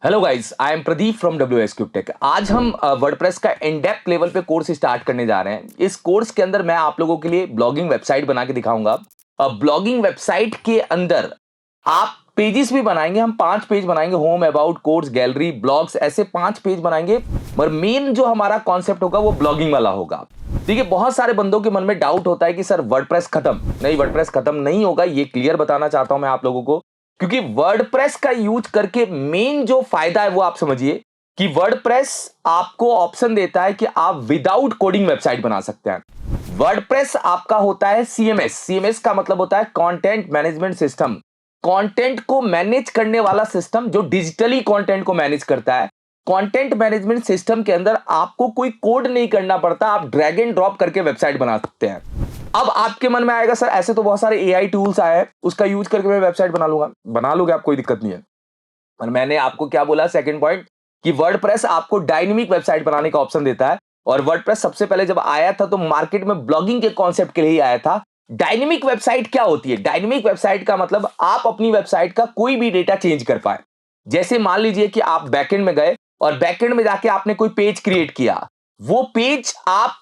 Hello guys, I am Pradeep from WS Tek। आज हम WordPress का इन डेप्थ लेवल पे कोर्स स्टार्ट करने जा रहे हैं। इस कोर्स के अंदर मैं आप लोगों के लिए ब्लॉगिंग वेबसाइट बना के दिखाऊंगा। ब्लॉगिंग वेबसाइट के अंदर आप पेजेस भी बनाएंगे। हम 5 पेज बनाएंगे, home, about, course, gallery, blogs, ऐसे 5 पेज बनाएंगे। मगर मेन जो हमारा कॉन्सेप्ट होगा वो ब्लॉगिंग वाला होगा। देखिए, बहुत सारे बंदों के मन में डाउट होता है कि सर वर्डप्रेस खत्म नहीं, वर्डप्रेस खत्म नहीं होगा। ये क्लियर बताना चाहता हूं मैं आप लोगों को, क्योंकि वर्डप्रेस का यूज करके मेन जो फायदा है वो आप समझिए कि वर्डप्रेस आपको ऑप्शन देता है कि आप विदाउट कोडिंग वेबसाइट बना सकते हैं। वर्डप्रेस आपका होता है सीएमएस। सीएमएस का मतलब होता है कंटेंट मैनेजमेंट सिस्टम। कंटेंट को मैनेज करने वाला सिस्टम जो डिजिटली कंटेंट को मैनेज करता है। कंटेंट मैनेजमेंट सिस्टम के अंदर आपको कोई कोड नहीं करना पड़ता, आप ड्रैग एंड ड्रॉप करके वेबसाइट बना सकते हैं। अब आपके मन में आएगा, सर ऐसे तो बहुत सारे एआई टूल्स आए हैं, उसका यूज करके मैं वेबसाइट बना लूंगा। बना लोगे आप, कोई दिक्कत नहीं है। और मैंने आपको क्या बोला, सेकंड पॉइंट, कि वर्डप्रेस आपको डायनेमिक वेबसाइट बनाने का ऑप्शन देता है। और वर्डप्रेस सबसे पहले जब आया था तो मार्केट में ब्लॉगिंग के कॉन्सेप्ट के लिए ही आया था। डायनेमिक वेबसाइट क्या होती है? डायनेमिक वेबसाइट का मतलब आप अपनी वेबसाइट का कोई भी डेटा चेंज कर पाए। जैसे मान लीजिए कि आप बैकएंड में गए और बैकएंड में जाके आपने कोई पेज क्रिएट किया। वो पेज आप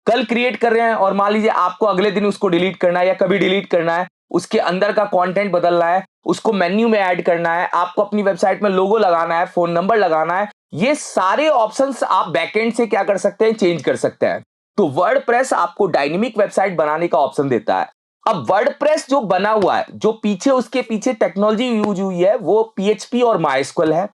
कल क्रिएट कर रहे हैं और मान लीजिए आपको अगले दिन उसको डिलीट करना है या कभी डिलीट करना है, उसके अंदर का कंटेंट बदलना है, उसको मेन्यू में ऐड करना है, आपको अपनी वेबसाइट में लोगो लगाना है, फोन नंबर लगाना है, ये सारे ऑप्शंस आप बैकएंड से क्या कर सकते हैं, चेंज कर सकते हैं। तो वर्डप्रेस आपको डायनेमिक वेबसाइट बनाने का ऑप्शन देता है। अब वर्डप्रेस जो बना हुआ है, जो पीछे उसके पीछे टेक्नोलॉजी यूज हुई है वो पीएचपी और माइस्क्ल है।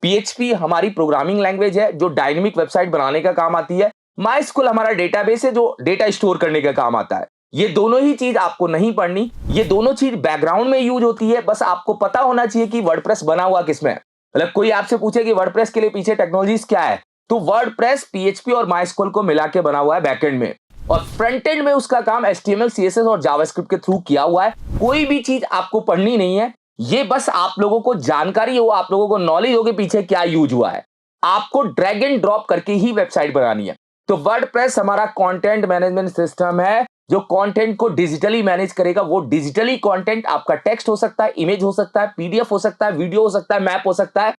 पीएचपी हमारी प्रोग्रामिंग लैंग्वेज है जो डायनेमिक वेबसाइट बनाने का काम आती है। माइस्क्ल हमारा डेटाबेस है जो डेटा स्टोर करने का काम आता है। ये दोनों ही चीज आपको नहीं पढ़नी, ये दोनों चीज बैकग्राउंड में यूज होती है। बस आपको पता होना चाहिए कि वर्डप्रेस बना हुआ किसमें है। मतलब कोई आपसे पूछे कि वर्डप्रेस के लिए पीछे टेक्नोलॉजीज क्या है, तो वर्डप्रेस पीएचपी और माइस्क्ल को मिला के बना हुआ है बैकएंड में। और फ्रंट एंड में उसका काम एचटीएमएल, सीएसएस और जावास्क्रिप्ट के थ्रू किया हुआ है। कोई भी चीज आपको पढ़नी नहीं है, ये बस आप लोगों को जानकारी हो, आप लोगों को नॉलेज हो कि पीछे क्या यूज हुआ है। आपको ड्रैग एंड ड्रॉप करके ही वेबसाइट बनानी है। तो वर्डप्रेस हमारा कंटेंट मैनेजमेंट सिस्टम है जो कंटेंट को डिजिटली मैनेज करेगा। वो डिजिटली कंटेंट आपका टेक्स्ट हो सकता है, इमेज हो सकता है, पीडीएफ हो सकता है, वीडियो हो सकता है, मैप हो सकता है,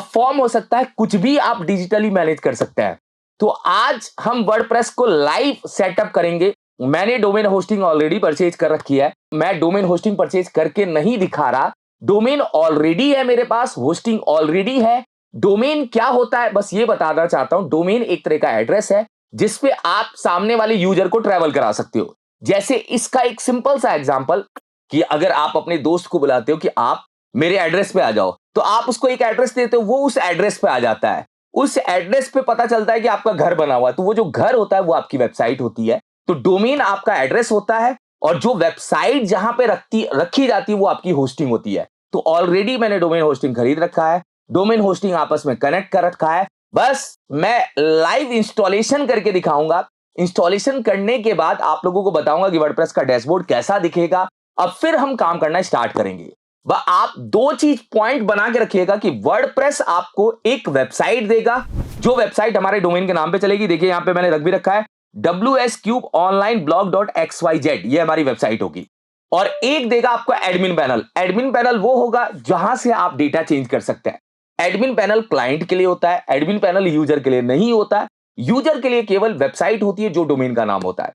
फॉर्म हो सकता है, कुछ भी आप डिजिटली मैनेज कर सकते हैं। तो आज हम वर्डप्रेस को लाइव सेटअप करेंगे। मैंने डोमेन होस्टिंग ऑलरेडी परचेज कर रखी है। मैं डोमेन होस्टिंग परचेज करके नहीं दिखा रहा, डोमेन ऑलरेडी है मेरे पास, होस्टिंग ऑलरेडी है। डोमेन क्या होता है बस ये बताना चाहता हूं। डोमेन एक तरह का एड्रेस है जिसपे आप सामने वाले यूजर को ट्रैवल करा सकते हो। जैसे इसका एक सिंपल सा एग्जांपल, कि अगर आप अपने दोस्त को बुलाते हो कि आप मेरे एड्रेस पे आ जाओ, तो आप उसको एक एड्रेस देते हो, वो उस एड्रेस पे आ जाता है। उस एड्रेस पे पता चलता है कि आपका घर बना हुआ है, तो वो जो घर होता है वो आपकी वेबसाइट होती है। तो डोमेन आपका एड्रेस होता है और जो वेबसाइट जहां पे रखी जाती है वो आपकी होस्टिंग होती है। तो ऑलरेडी मैंने डोमेन होस्टिंग खरीद रखा है, डोमेन होस्टिंग आपस में कनेक्ट कर रखा है। बस मैं लाइव इंस्टॉलेशन करके दिखाऊंगा। इंस्टॉलेशन करने के बाद आप लोगों को बताऊंगा कि वर्डप्रेस का डैशबोर्ड कैसा दिखेगा। अब फिर हम काम करना स्टार्ट करेंगे। आप दो चीज पॉइंट बना के रखिएगा कि वर्डप्रेस आपको एक वेबसाइट देगा, जो वेबसाइट हमारे डोमेन के नाम पे चलेगी। देखिए यहां पे मैंने रख भी रखा है WSCubeOnlineBlog.xyz, ये हमारी वेबसाइट होगी। और एक देगा आपको एडमिन पैनल। एडमिन पैनल वो होगा जहां से आप डेटा चेंज कर सकते हैं। एडमिन पैनल क्लाइंट के लिए होता है, एडमिन पैनल यूजर के लिए नहीं होता है। यूजर के लिए केवल वेबसाइट होती है जो डोमेन का नाम होता है।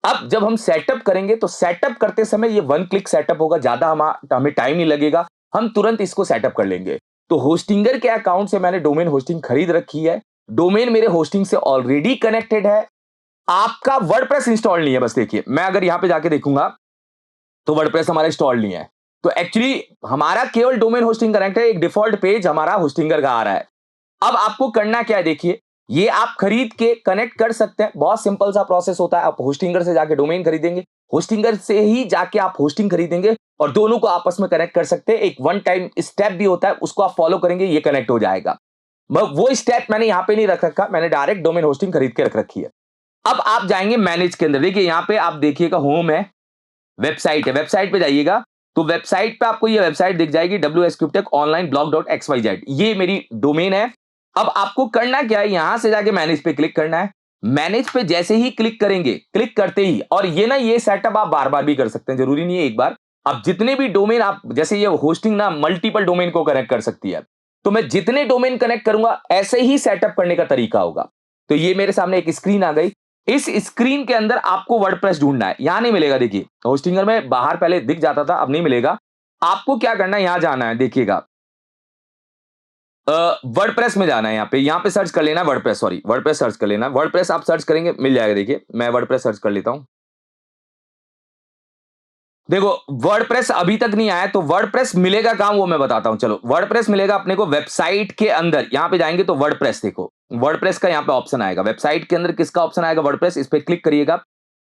अब जब हम सेटअप करेंगे तो सेटअप करते समय ये वन क्लिक सेटअप होगा, ज्यादा हमें टाइम नहीं लगेगा, हम तुरंत इसको सेटअप कर लेंगे। तो होस्टिंगर के अकाउंट से मैंने डोमेन होस्टिंग खरीद रखी है। डोमेन मेरे होस्टिंग से ऑलरेडी कनेक्टेड है। आपका वर्डप्रेस इंस्टॉल नहीं है। बस देखिए, मैं अगर यहां पे जाके देखूंगा तो वर्डप्रेस हमारा इंस्टॉल नहीं है। तो एक्चुअली हमारा केवल डोमेन होस्टिंग कनेक्ट है। एक डिफॉल्ट पेज हमारा होस्टिंगर का आ रहा है। अब आपको करना क्या है, देखिए ये आप खरीद के कनेक्ट कर सकते हैं। बहुत सिंपल सा प्रोसेस होता है। आप होस्टिंगर से जाके डोमेन खरीदेंगे, होस्टिंगर से ही जाके आप होस्टिंग खरीदेंगे और दोनों को आपस में कनेक्ट कर सकते हैं। एक वन टाइम स्टेप भी होता है, उसको आप फॉलो करेंगे, ये कनेक्ट हो जाएगा। वो स्टेप मैंने यहां पे नहीं रख रखा, मैंने डायरेक्ट डोमेन होस्टिंग खरीद के रख रखी है। अब आप जाएंगे मैनेज के अंदर। देखिए यहां पे आप देखिएगा होम है, वेबसाइट है, वेबसाइट पे जाइएगा तो वेबसाइट पे आपको ये वेबसाइट दिख जाएगी WSCubeOnlineBlog.xyz, ये मेरी डोमेन है। अब आपको करना क्या है, यहां से जाके मैनेज पे क्लिक करना है। मैनेज पे जैसे ही क्लिक करेंगे, क्लिक करते ही, और ये सेटअप आप बार बार भी कर सकते हैं, जरूरी नहीं है एक बार। अब जितने भी डोमेन आप, जैसे ये होस्टिंग ना मल्टीपल डोमेन को कनेक्ट कर सकती है। तो मैं जितने डोमेन कनेक्ट करूंगा ऐसे ही सेटअप करने का तरीका होगा। तो ये मेरे सामने एक स्क्रीन आ गई। इस स्क्रीन के अंदर आपको वर्डप्रेस ढूंढना है। यहां नहीं मिलेगा, देखिए होस्टिंगर में बाहर पहले दिख जाता था, अब नहीं मिलेगा। आपको क्या करना है, यहां जाना है, देखिएगा वर्डप्रेस में जाना है। यहाँ पे सर्च कर लेना वर्डप्रेस, सॉरी वर्डप्रेस सर्च कर लेना। वर्डप्रेस आप सर्च करेंगे मिल जाएगा। देखिए मैं वर्डप्रेस सर्च कर लेता हूं। देखो वर्डप्रेस अभी तक नहीं आया, तो वर्डप्रेस मिलेगा कहां वो मैं बताता हूं। चलो वर्डप्रेस मिलेगा अपने को वेबसाइट के अंदर। यहां पे जाएंगे तो वर्डप्रेस, देखो वर्डप्रेस का यहां पे ऑप्शन आएगा। वेबसाइट के अंदर किसका ऑप्शन आएगा, वर्डप्रेस। इस पे क्लिक करिएगा।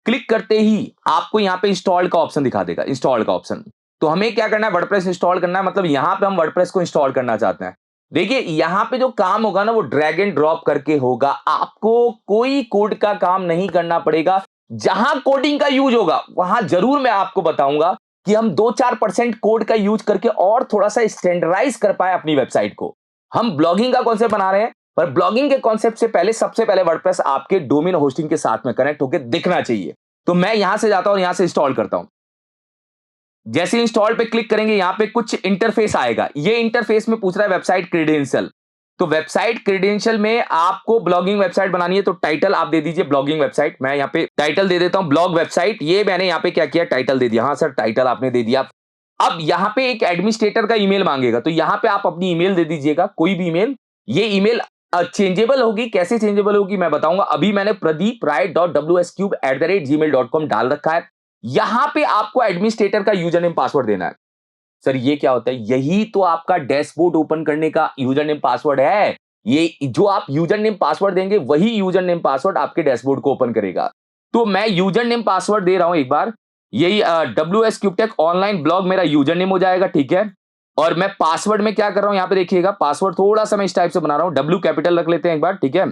क्लिक करते ही आपको यहां पे इंस्टॉल का ऑप्शन दिखा देगा, इंस्टॉल का ऑप्शन। तो हमें क्या करना है, वर्डप्रेस इंस्टॉल करना है। मतलब यहां पे हम वर्डप्रेस को इंस्टॉल करना चाहते हैं। देखिए यहां पे जो काम होगा ना वो ड्रैग एंड ड्रॉप करके होगा। आपको कोई कोड का काम नहीं करना पड़ेगा। जहां कोडिंग का यूज होगा वहां जरूर मैं आपको बताऊंगा कि हम 2-4% कोड का यूज करके और थोड़ा सा स्टैंडर्डाइज कर पाए अपनी वेबसाइट को। हम ब्लॉगिंग का कॉन्सेप्ट बना रहे हैं, पर ब्लॉगिंग के कॉन्सेप्ट से पहले सबसे पहले वर्डप्रेस आपके डोमेन होस्टिंग के साथ में कनेक्ट होकर दिखना चाहिए। तो मैं यहां से जाता हूं, यहां से इंस्टॉल करता हूं। जैसे इंस्टॉल पे क्लिक करेंगे यहां पे कुछ इंटरफेस आएगा। ये इंटरफेस में पूछ रहा है वेबसाइट क्रेडेंशियल। तो वेबसाइट क्रेडेंशियल में आपको ब्लॉगिंग वेबसाइट बनानी है, तो टाइटल आप दे दीजिए ब्लॉगिंग वेबसाइट। मैं यहां पे टाइटल दे देता हूं ब्लॉग वेबसाइट। ये मैंने यहां पे क्या किया, टाइटल दे दिया। हाँ सर टाइटल आपने दे दिया। अब यहां पे एक एडमिनिस्ट्रेटर का ईमेल मांगेगा, तो यहां पे आप अपनी ईमेल दे दीजिएगा, कोई भी ईमेल। ये ईमेल चेंजेबल होगी। कैसे चेंजेबल होगी मैं बताऊंगा। अभी मैंने pradeep.rscube@gmail.com डाल रखा है। यहां पे आपको एडमिनिस्ट्रेटर का यूजर नेम पासवर्ड देना है। सर ये क्या होता है, यही तो आपका डैशबोर्ड ओपन करने का यूजर नेम पासवर्ड है। ये जो आप यूजर नेम पासवर्ड देंगे वही यूजर नेम पासवर्ड आपके डैशबोर्ड को ओपन करेगा। तो मैं यूजर नेम पासवर्ड दे रहा हूं एक बार। यही WS क्यूबटेक ऑनलाइन ब्लॉग मेरा यूजर नेम हो जाएगा, ठीक है। और मैं पासवर्ड में क्या कर रहा हूं, यहां पे देखिएगा पासवर्ड थोड़ा सा मैं इस टाइप से बना रहा हूं। डब्ल्यू कैपिटल रख लेते हैं एक बार, ठीक है।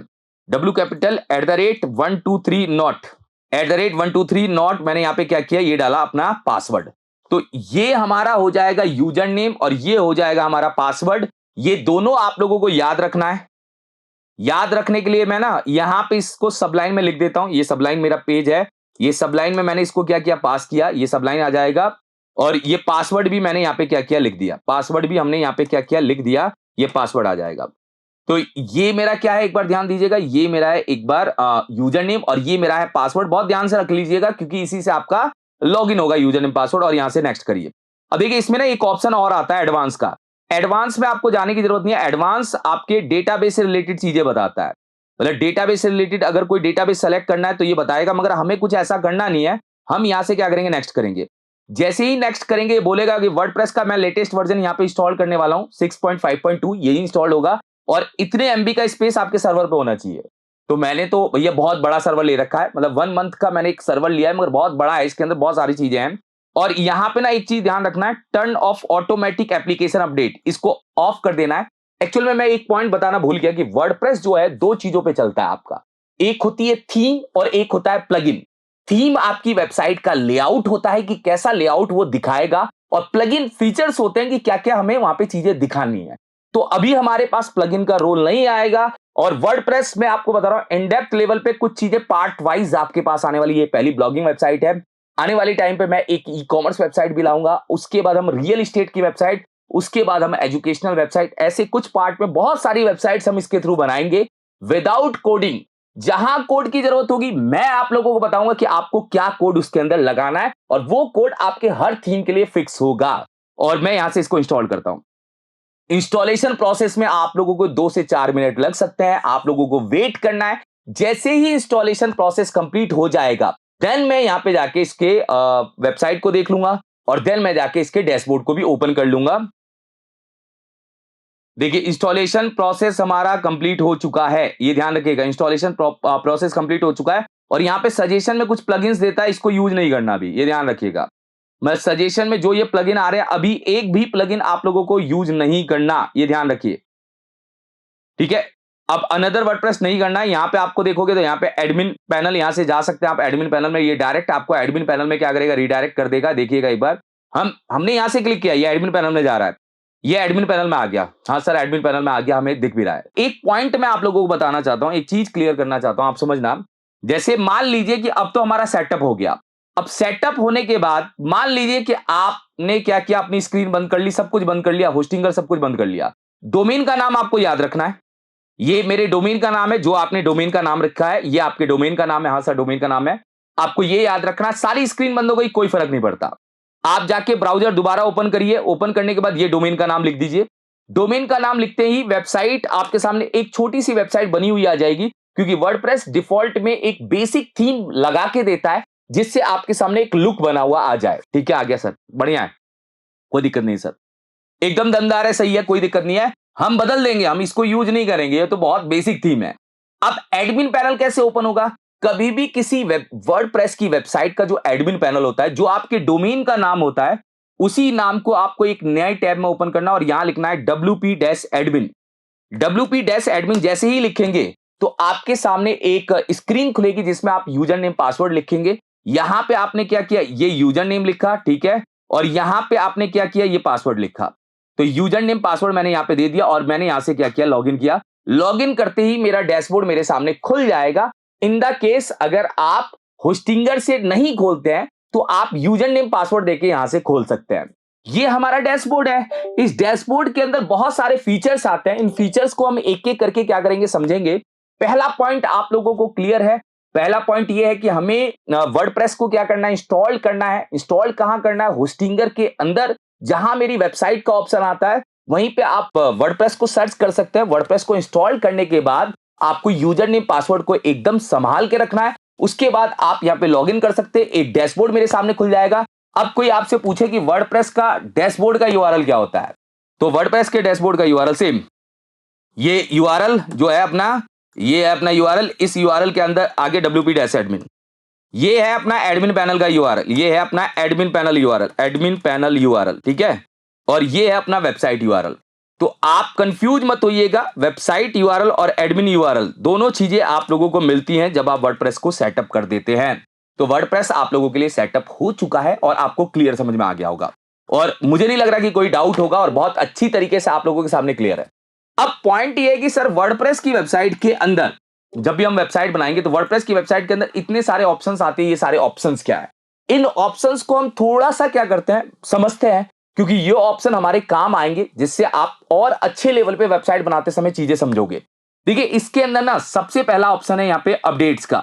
डब्ल्यू कैपिटल @123 नॉट, @123 नॉट मैंने यहां पे क्या किया, ये डाला अपना पासवर्ड। तो ये हमारा हो जाएगा यूजर नेम और ये हो जाएगा हमारा पासवर्ड। ये दोनों आप लोगों को याद रखना है। याद रखने के लिए मैं ना यहां पे इसको सबलाइन में लिख देता हूं। ये सबलाइन मेरा पेज है। ये सबलाइन में मैंने इसको क्या किया, पास किया। ये सबलाइन आ जाएगा। और ये पासवर्ड भी मैंने यहां पे क्या किया, लिख दिया। पासवर्ड भी हमने यहां पे क्या किया, लिख दिया। ये पासवर्ड आ जाएगा। तो ये मेरा क्या है, एक बार ध्यान दीजिएगा। ये मेरा है एक बार यूजर नेम और ये मेरा है पासवर्ड। बहुत ध्यान से रख लीजिएगा क्योंकि इसी से आपका लॉगिन होगा, यूजर नेम पासवर्ड। और यहां से नेक्स्ट करिए। अब देखिए इसमें ना एक ऑप्शन और आता है एडवांस का। एडवांस में आपको जाने की जरूरत नहीं है। एडवांस आपके डेटाबेस से रिलेटेड चीजें बताता है। मतलब डेटाबेस से रिलेटेड अगर कोई डेटाबेस सेलेक्ट करना है तो ये बताएगा, मगर हमें कुछ ऐसा करना नहीं है। हम यहां से क्या करेंगे, नेक्स्ट करेंगे। जैसे ही नेक्स्ट करेंगे बोलेगा कि वर्डप्रेस का मैं लेटेस्ट वर्जन यहां पे इंस्टॉल करने वाला हूं 6.5.2, यही इंस्टॉल होगा और इतने एमबी का स्पेस आपके सर्वर पे होना चाहिए। तो मैंने तो भैया बहुत बड़ा सर्वर ले रखा है, मतलब 1 मंथ का मैंने एक सर्वर लिया है, मगर बहुत बड़ा है, इसके अंदर बहुत सारी चीजें हैं। और यहां पे ना एक चीज ध्यान रखना है, turn off automatic application update, इसको ऑफ कर देना है। एक्चुअल में मैं एक पॉइंट बताना भूल गया कि वर्डप्रेस जो है दो चीजों पे चलता है आपका। एक होती है थीम और एक होता है प्लगइन। थीम आपकी वेबसाइट का लेआउट होता है कि कैसा लेआउट वो दिखाएगा, और प्लगइन फीचर्स होते हैं कि क्या क्या हमें वहां पे चीजें दिखानी है। तो अभी हमारे पास प्लगइन का रोल नहीं आएगा। और वर्डप्रेस में आपको बता रहा हूं इन डेप्थ लेवल पे कुछ चीजें पार्ट वाइज आपके पास आने वाली है। पहली ब्लॉगिंग वेबसाइट है। आने वाली टाइम पे मैं एक ई कॉमर्स वेबसाइट भी लाऊंगा, उसके बाद हम रियल एस्टेट की वेबसाइट, उसके बाद हम एजुकेशनल वेबसाइट, ऐसे कुछ पार्ट में बहुत सारी वेबसाइट्स हम इसके थ्रू बनाएंगे विदाउट कोडिंग। जहां कोड की जरूरत होगी मैं आप लोगों को बताऊंगा कि आपको क्या कोड उसके अंदर लगाना है, और वो कोड आपके हर थीम के लिए फिक्स होगा। और मैं यहां से इसको इंस्टॉल करता हूं। इंस्टॉलेशन प्रोसेस में आप लोगों को 2 से 4 मिनट लग सकते हैं। आप लोगों को वेट करना है। जैसे ही इंस्टॉलेशन प्रोसेस कंप्लीट हो जाएगा देन मैं यहां पे जाके इसके वेबसाइट को देख लूंगा, और देन मैं जाके इसके डैशबोर्ड को भी ओपन कर लूंगा। देखिए इंस्टॉलेशन प्रोसेस हमारा कंप्लीट हो चुका है, ये ध्यान रखिएगा। इंस्टॉलेशन प्रोसेस कंप्लीट हो चुका है। और यहां पे सजेशन में कुछ प्लगइन्स देता है, इसको यूज नहीं करना अभी, ये ध्यान रखिएगा। मैं सजेशन में जो ये प्लगइन आ रहे हैं अभी एक भी प्लगइन आप लोगों को यूज नहीं करना, ये ध्यान रखिए, ठीक है। अब अनदर वर्डप्रेस नहीं करना है। यहां पे आपको देखोगे तो यहां पे एडमिन पैनल, यहां से जा सकते हैं आप एडमिन पैनल में। ये डायरेक्ट आपको एडमिन पैनल में क्या करेगा, रिडायरेक्ट कर देगा। देखिएगा एक बार, हमने यहां से क्लिक किया, ये एडमिन पैनल में जा रहा है। ये एडमिन पैनल में आ गया। हाँ सर एडमिन पैनल में आ गया, हमें दिख भी रहा है। एक पॉइंट मैं आप लोगों को बताना चाहता हूं, एक चीज क्लियर करना चाहता हूं, आप समझना। जैसे मान लीजिए कि अब तो हमारा सेटअप हो गया। अब सेटअप होने के बाद मान लीजिए कि आपने क्या किया, अपनी स्क्रीन बंद कर ली, सब कुछ बंद कर लिया, होस्टिंग का सब कुछ बंद कर लिया। डोमेन का नाम आपको याद रखना है। ये मेरे डोमेन का नाम है, जो आपने डोमेन का नाम रखा है, ये आपके डोमेन का नाम है। हाँ सर, डोमेन का नाम है। आपको ये याद रखना है। सारी स्क्रीन बंद हो गई, कोई फर्क नहीं पड़ता। आप जाके ब्राउज़र दोबारा ओपन करिए। ओपन करने के बाद ये डोमेन का नाम लिख दीजिए। डोमेन का नाम लिखते ही वेबसाइट आपके सामने एक छोटी-सी वेबसाइट बनी हुई आ जाएगी, क्योंकि वर्डप्रेस डिफ़ॉल्ट में एक बेसिक थीम लगा के देता है, जिससे आपके सामने एक लुक बना हुआ आ जाए। ठीक है, आ गया सर, बढ़िया है, कोई दिक्कत नहीं सर। एकदम दमदार है, सही है, कोई दिक्कत नहीं है। हम बदल देंगे, हम इसको यूज़ नहीं करेंगे, ये तो बहुत बेसिक थीम है। अब एडमिन पैनल कैसे ओपन होगा? कभी भी किसी वेब वर्डप्रेस की वेबसाइट का जो एडमिन पैनल होता है, जो आपके डोमेन का नाम होता है, उसी नाम को आपको एक नए टैब में ओपन करना और यहां लिखना है wp-admin। wp-admin जैसे ही लिखेंगे तो आपके सामने एक स्क्रीन खुलेगी जिसमें आप यूजर नेम पासवर्ड लिखेंगे। यहां पे आपने क्या किया, ये यूजर नेम लिखा, ठीक है, और यहां पे आपने क्या किया, ये पासवर्ड लिखा। तो यूजर नेम पासवर्ड मैंने यहां पे दे दिया और मैंने यहां से क्या किया, लॉगिन किया। लॉगिन करते ही मेरा डैशबोर्ड मेरे सामने खुल जाएगा। इन द केस अगर आप होस्टिंगर से नहीं खोलते हैं तो आप यूजर नेम पासवर्ड देके यहां से खोल सकते हैं। ये हमारा डैशबोर्ड है। इस डैशबोर्ड के अंदर बहुत सारे फीचर्स आते हैं। इन फीचर्स को हम एक एक करके क्या करेंगे, समझेंगे। पहला पॉइंट आप लोगों को क्लियर है। पहला पॉइंट ये है कि हमें वर्डप्रेस को क्या करना है, इंस्टॉल करना है। इंस्टॉल कहां करना है, होस्टिंगर के अंदर जहां मेरी वेबसाइट का ऑप्शन आता है वहीं पे आप वर्डप्रेस को सर्च कर सकते हैं। वर्डप्रेस को इंस्टॉल करने के बाद आपको यूजर नेम पासवर्ड को एकदम संभाल के रखना है। उसके बाद आप यहां पे लॉगिन कर सकते हैं। एक डैशबोर्ड मेरे सामने खुल जाएगा। अब कोई आपसे पूछे कि वर्डप्रेस का डैशबोर्ड का यूआरएल क्या होता है, तो वर्डप्रेस के डैशबोर्ड का यूआरएल सेम, ये यूआरएल जो है अपना, ये है अपना यूआरएल। इस यूआरएल के अंदर आगे wp-admin, ये है अपना एडमिन पैनल का यूआरएल, ये है अपना admin panel URL, admin panel URL, ठीक है, और ये है अपना वेबसाइट यूआरएल। तो आप कंफ्यूज मत होइएगा, वेबसाइट यूआरएल और एडमिन यूआरएल दोनों चीजें आप लोगों को मिलती हैं जब आप वर्डप्रेस को सेटअप कर देते हैं। तो वर्डप्रेस आप लोगों के लिए सेटअप हो चुका है और आपको क्लियर समझ में आ गया होगा, और मुझे नहीं लग रहा कि कोई डाउट होगा, और बहुत अच्छी तरीके से आप लोगों के सामने क्लियर है। अब पॉइंट ये है कि सर वर्डप्रेस की वेबसाइट के अंदर जब भी हम वेबसाइट बनाएंगे तो वर्डप्रेस की वेबसाइट के अंदर इतने सारे ऑप्शंस आते हैं। ये सारे ऑप्शंस क्या है, इन ऑप्शंस को हम थोड़ा सा क्या करते हैं, समझते हैं, क्योंकि ये ऑप्शन हमारे काम आएंगे, जिससे आप और अच्छे लेवल पे वेबसाइट बनाते समय चीजें समझोगे। देखिए इसके अंदर ना सबसे पहला ऑप्शन है यहाँ पे अपडेट्स का।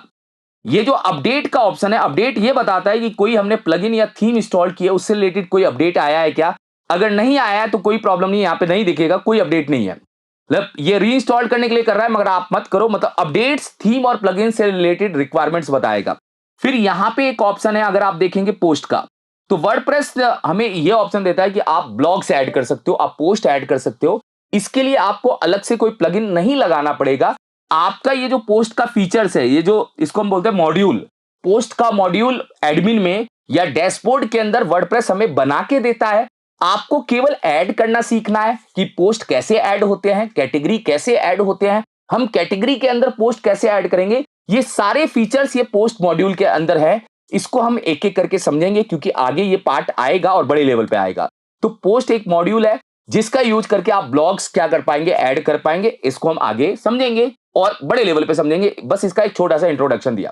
ये जो अपडेट का ऑप्शन है, अपडेट ये बताता है कि कोई हमने प्लगइन या थीम इंस्टॉल किया, उससे रिलेटेड कोई अपडेट आया है क्या। अगर नहीं आया है तो कोई प्रॉब्लम नहीं, यहाँ पे नहीं दिखेगा, कोई अपडेट नहीं है, मतलब ये रीइंस्टॉल करने के लिए कर रहा है, मगर आप मत करो। मतलब अपडेट्स थीम और प्लगइन से रिलेटेड रिक्वायरमेंट्स बताएगा। फिर यहां पे एक ऑप्शन है, अगर आप देखेंगे पोस्ट का, तो वर्डप्रेस हमें यह ऑप्शन देता है कि आप ब्लॉग्स ऐड कर सकते हो, आप पोस्ट ऐड कर सकते हो। इसके लिए आपको अलग से कोई प्लगइन नहीं लगाना पड़ेगा। आपका ये जो पोस्ट का फीचर्स है, ये जो इसको हम बोलते हैं मॉड्यूल, पोस्ट का मॉड्यूल एडमिन में या डैशबोर्ड के अंदर वर्डप्रेस हमें बना के देता है। आपको केवल ऐड करना सीखना है कि पोस्ट कैसे ऐड होते हैं, कैटेगरी कैसे ऐड होते हैं, हम कैटेगरी के अंदर पोस्ट कैसे ऐड करेंगे। ये सारे फीचर्स ये पोस्ट मॉड्यूल के अंदर है। इसको हम एक एक करके समझेंगे, क्योंकि आगे ये पार्ट आएगा और बड़े लेवल पे आएगा। तो पोस्ट एक मॉड्यूल है जिसका यूज करके आप ब्लॉग्स क्या कर पाएंगे, ऐड कर पाएंगे। इसको हम आगे समझेंगे और बड़े लेवल पे समझेंगे। बस इसका एक छोटा सा इंट्रोडक्शन दिया।